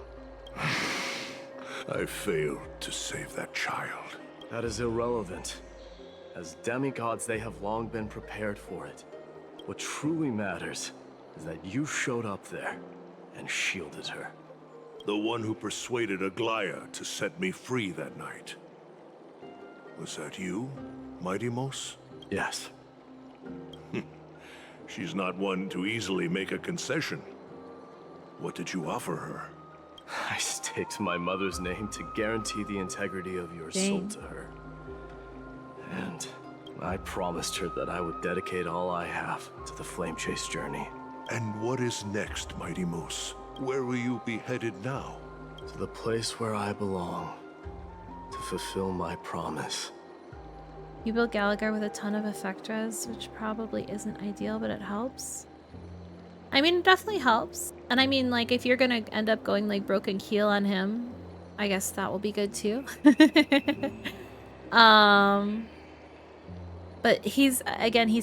I failed to save that child. That is irrelevant. As demigods, they have long been prepared for it. What truly matters is that you showed up there and shielded her. The one who persuaded Aglaya to set me free that night. Was that you, Mighty Mos? Yes. She's not one to easily make a concession. What did you offer her? I staked my mother's name to guarantee the integrity of your soul to her. And I promised her that I would dedicate all I have to the Flame Chase journey. And what is next, Mighty Mos? Where will you be headed now? To the place where I belong, to fulfill my promise. You build Gallagher with a ton of effect res, which probably isn't ideal, but it helps. I mean, it definitely helps. And I mean, like, if you're gonna end up going, like, broken keel on him, I guess that will be good, too. But he's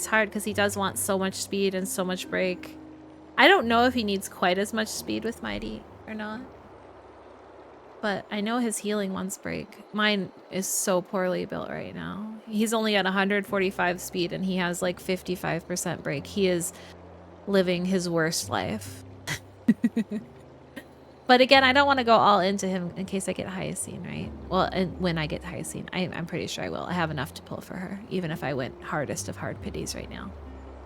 hard because he does want so much speed and so much break. I don't know if he needs quite as much speed with Mighty or not. But I know his healing wants break. Mine is so poorly built right now. He's only at 145 speed and he has like 55% break. He is living his worst life. But again, I don't want to go all into him in case I get Hyacine, right? Well, and when I get Hyacine, I'm pretty sure I will. I have enough to pull for her, even if I went hardest of hard pities right now.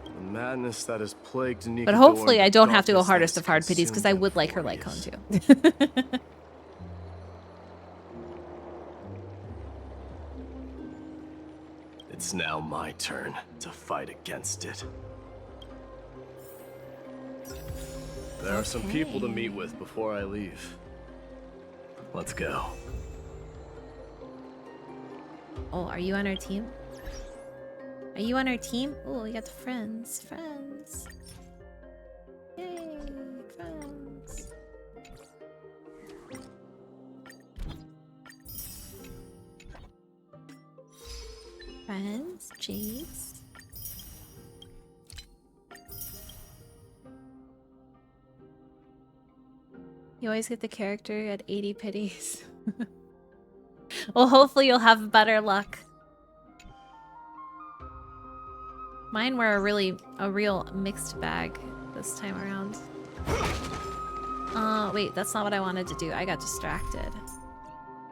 The madness that has plagued Nika. But hopefully I don't have to go hardest of hard pities because I would like her like cone too. It's now my turn to fight against it. There are some people to meet with before I leave. Let's go. Oh, are you on our team? Are you on our team? Oh, we got the friends. Friends. Yay, friends. Friends, Jace. You always get the character at 80 pities. Well, hopefully you'll have better luck. Mine were a real mixed bag this time around. Wait, that's not what I wanted to do. I got distracted.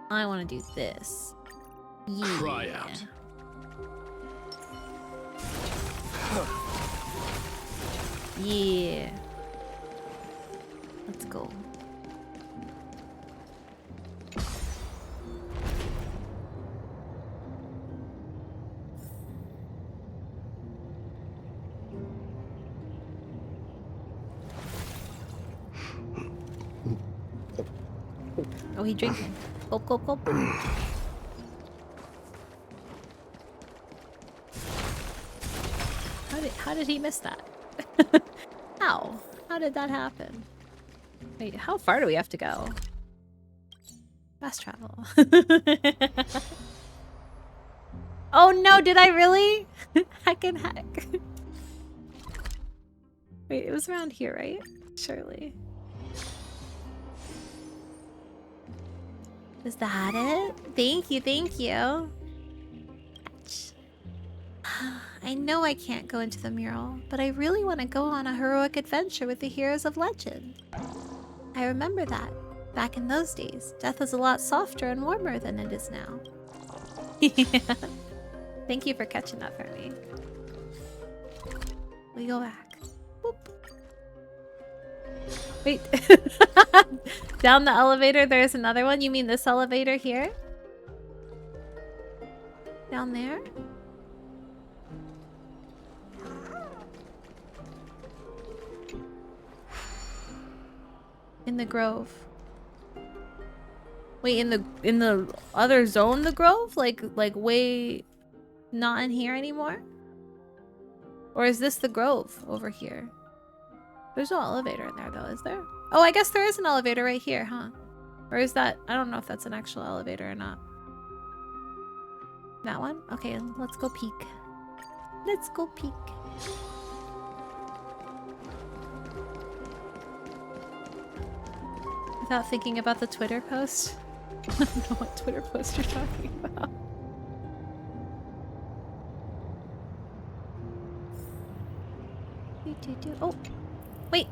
I want to do this. Yeah. Cry out. Yeah. Let's go. Oh, he drinking. Gulp, gulp, gulp. How did he miss that? How? How did that happen? Wait, how far do we have to go? Fast travel. Oh no, did I really? Heck and heck. Wait, it was around here, right? Surely. Is that it? Thank you, thank you. I know I can't go into the mural, but I really want to go on a heroic adventure with the heroes of legend. I remember that. Back in those days, death was a lot softer and warmer than it is now. Yeah. Thank you for catching that for me. We go back. Boop. Wait. Down the elevator, there's another one? You mean this elevator here? Down there? In the grove. Wait, in the other zone, the grove? Like way not in here anymore? Or is this the grove over here? There's no elevator in there though, is there? Oh, I guess there is an elevator right here, huh? Or is that... I don't know if that's an actual elevator or not. That one? Okay, let's go peek. Let's go peek. Without thinking about the Twitter post? I don't know what Twitter post you're talking about. Oh! Wait!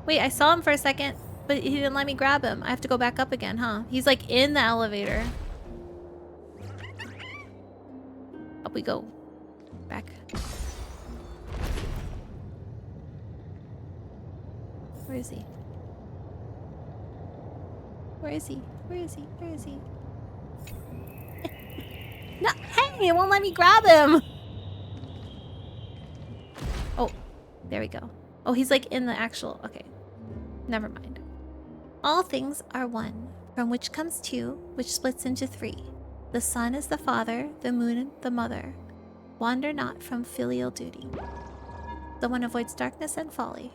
Wait, I saw him for a second, but he didn't let me grab him. I have to go back up again, huh? He's like in the elevator. Up we go. Back. Where is he? Where is he? Where is he? Where is he? No! Hey! It won't let me grab him! Oh. There we go. Oh, he's like in the actual... Okay. Never mind. All things are one, from which comes two, which splits into three. The sun is the father, the moon the mother. Wander not from filial duty. The one avoids darkness and folly.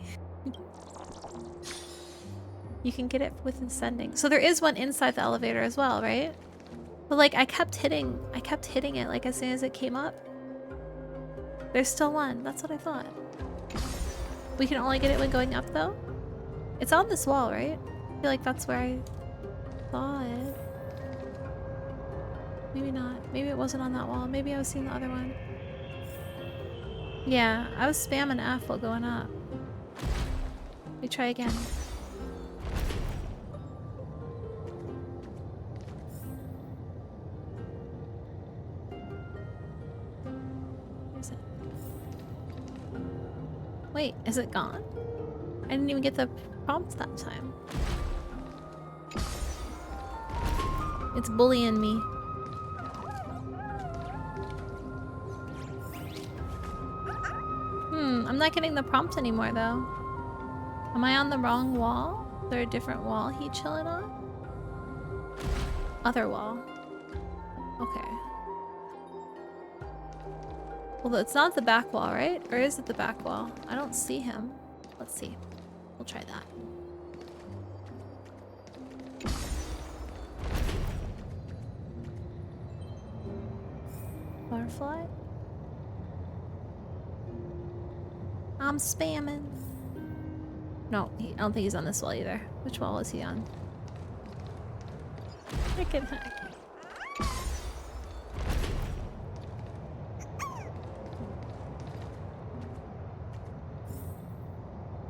You can get it with ascending. So there is one inside the elevator as well, right? But like I kept hitting it like as soon as it came up. There's still one. That's what I thought. We can only get it when going up though? It's on this wall, right? I feel like that's where I saw it. Maybe not. Maybe it wasn't on that wall. Maybe I was seeing the other one. Yeah, I was spamming F while going up. Let me try again. Where is it? Wait, is it gone? I didn't even get the prompt that time. It's bullying me. I'm not getting the prompt anymore though. Am I on the wrong wall? Is there a different wall he chilling on? Other wall. Okay. Well, it's not the back wall, right? Or is it the back wall? I don't see him. Let's see. We'll try that. Butterfly? I'm spamming. No, I don't think he's on this wall either. Which wall is he on? Freaking heck.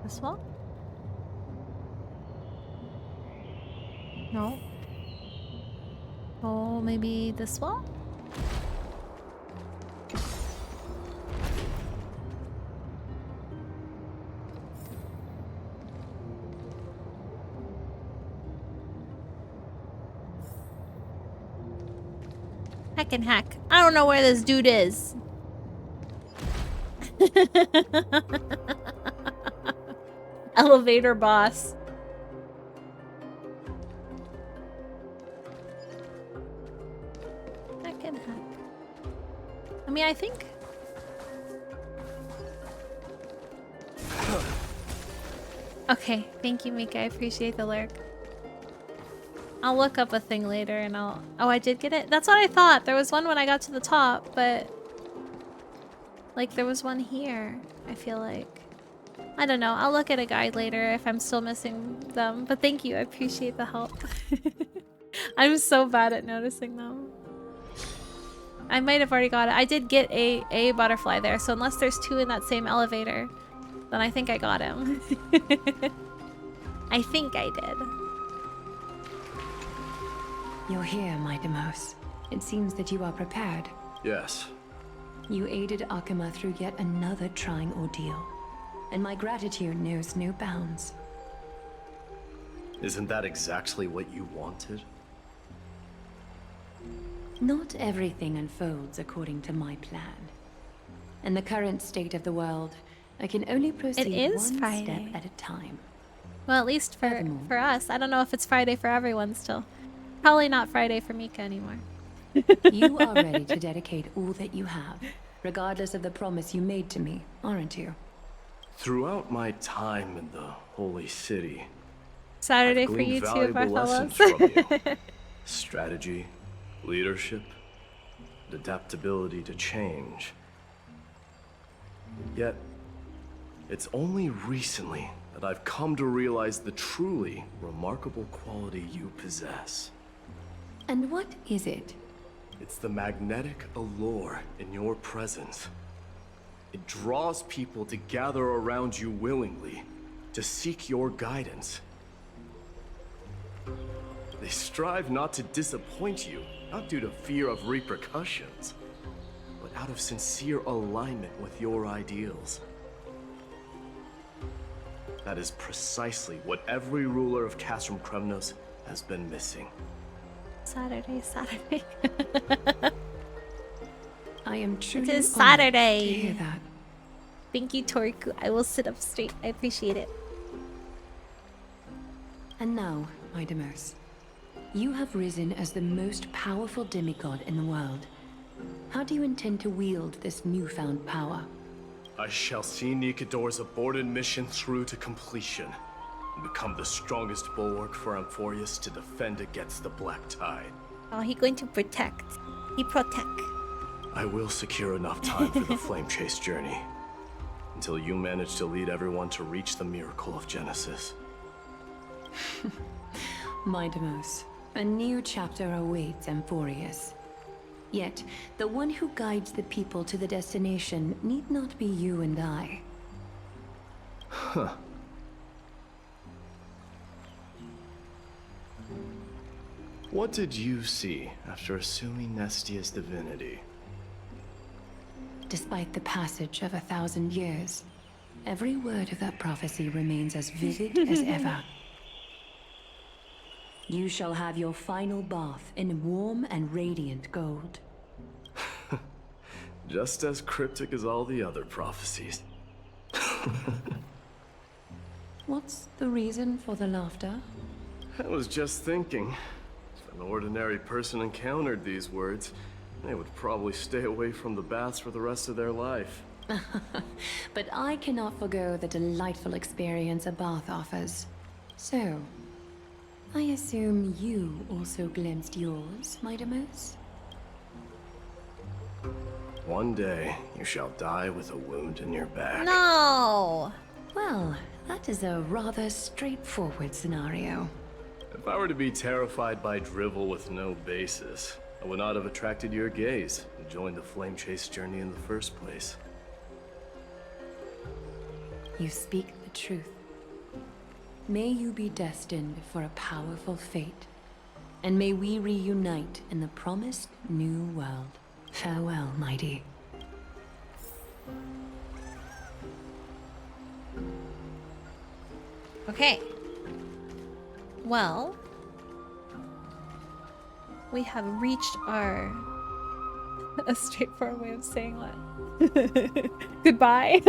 This wall? No. Oh, maybe this wall? Heckin' heck. I don't know where this dude is. Elevator boss. Heckin' heck. I mean, I think... Okay, thank you, Mika. I appreciate the lurk. I'll look up a thing later and I'll... Oh, I did get it? That's what I thought. There was one when I got to the top, but... Like, there was one here, I feel like. I don't know. I'll look at a guide later if I'm still missing them. But thank you. I appreciate the help. I'm so bad at noticing them. I might have already got it. I did get a butterfly there, so unless there's two in that same elevator, then I think I got him. I think I did. You're here, my Demos. It seems that you are prepared. Yes. You aided Akuma through yet another trying ordeal, and my gratitude knows no bounds. Isn't that exactly what you wanted? Not everything unfolds according to my plan. In the current state of the world, I can only proceed is one Friday. step at a time. Well, at least for us. I don't know if it's Friday for everyone still. Probably not Friday for Mika anymore. You are ready to dedicate all that you have, regardless of the promise you made to me, aren't you? Throughout my time in the Holy City, Saturday I've for gleaned you too, if I valuable follow. lessons from you. Strategy, leadership, and adaptability to change. Yet, it's only recently that I've come to realize the truly remarkable quality you possess. And what is it? It's the magnetic allure in your presence. It draws people to gather around you willingly, to seek your guidance. They strive not to disappoint you, not due to fear of repercussions, but out of sincere alignment with your ideals. That is precisely what every ruler of Castrum Kremnos has been missing. Saturday. I am truly It is honored Saturday. to hear that. Thank you, Toriku. I will sit up straight. I appreciate it. And now, Idamos, you have risen as the most powerful demigod in the world. How do you intend to wield this newfound power? I shall see Nikador's aborted mission through to completion, and become the strongest bulwark for Amphoreus to defend against the Black Tide. Oh, he's going to protect. He protect. I will secure enough time for the Flame Chase journey, until you manage to lead everyone to reach the miracle of Genesis. Midamos, a new chapter awaits Amphoreus. Yet, the one who guides the people to the destination need not be you and I. Huh. What did you see after assuming Nestia's divinity? Despite the passage of 1,000 years, every word of that prophecy remains as vivid as ever. You shall have your final bath in warm and radiant gold. Just as cryptic as all the other prophecies. What's the reason for the laughter? I was just thinking, if an ordinary person encountered these words, they would probably stay away from the baths for the rest of their life. But I cannot forgo the delightful experience a bath offers. So, I assume you also glimpsed yours, Midamos? One day, you shall die with a wound in your back. No! Well, that is a rather straightforward scenario. If I were to be terrified by drivel with no basis, I would not have attracted your gaze and joined the Flame Chase journey in the first place. You speak the truth. May you be destined for a powerful fate, and may we reunite in the promised new world. Farewell, mighty. Okay. Well, we have reached our... a straightforward way of saying that. Goodbye.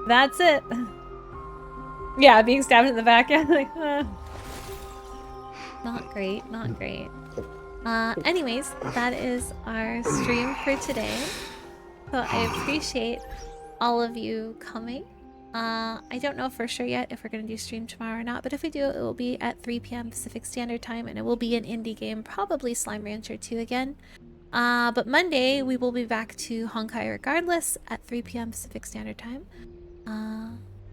That's it. Yeah, being stabbed in the back. Yeah, like, not great, not great. Anyways, that is our stream for today. So I appreciate all of you coming. I don't know for sure yet if we're going to do stream tomorrow or not, but if we do, it will be at 3 p.m. Pacific Standard Time, and it will be an indie game, probably Slime Rancher 2 again. But Monday, we will be back to Honkai regardless at 3 p.m. Pacific Standard Time.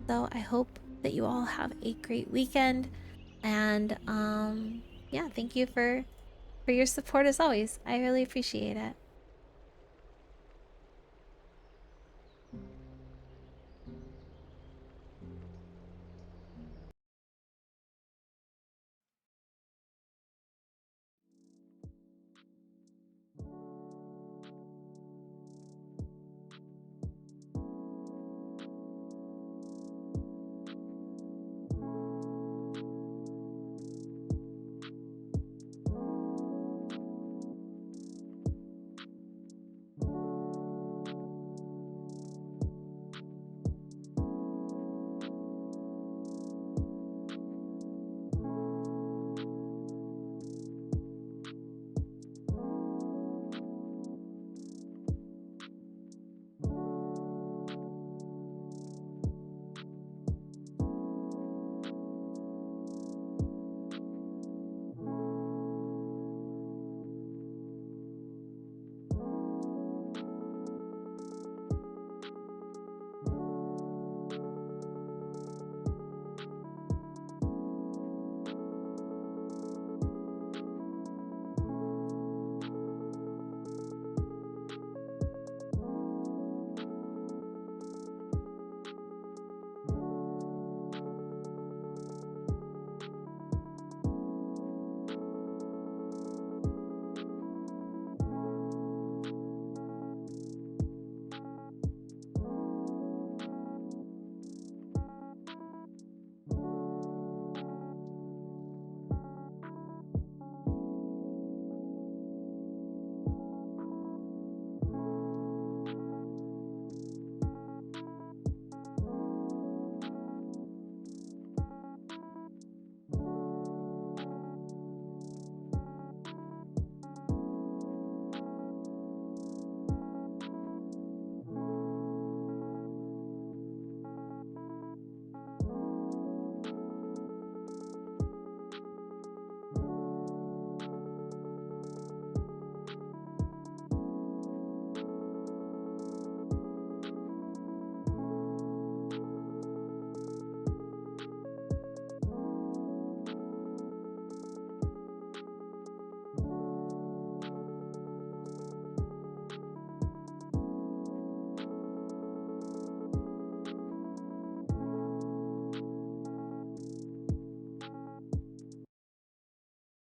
So I hope that you all have a great weekend, and yeah, thank you for your support as always. I really appreciate it.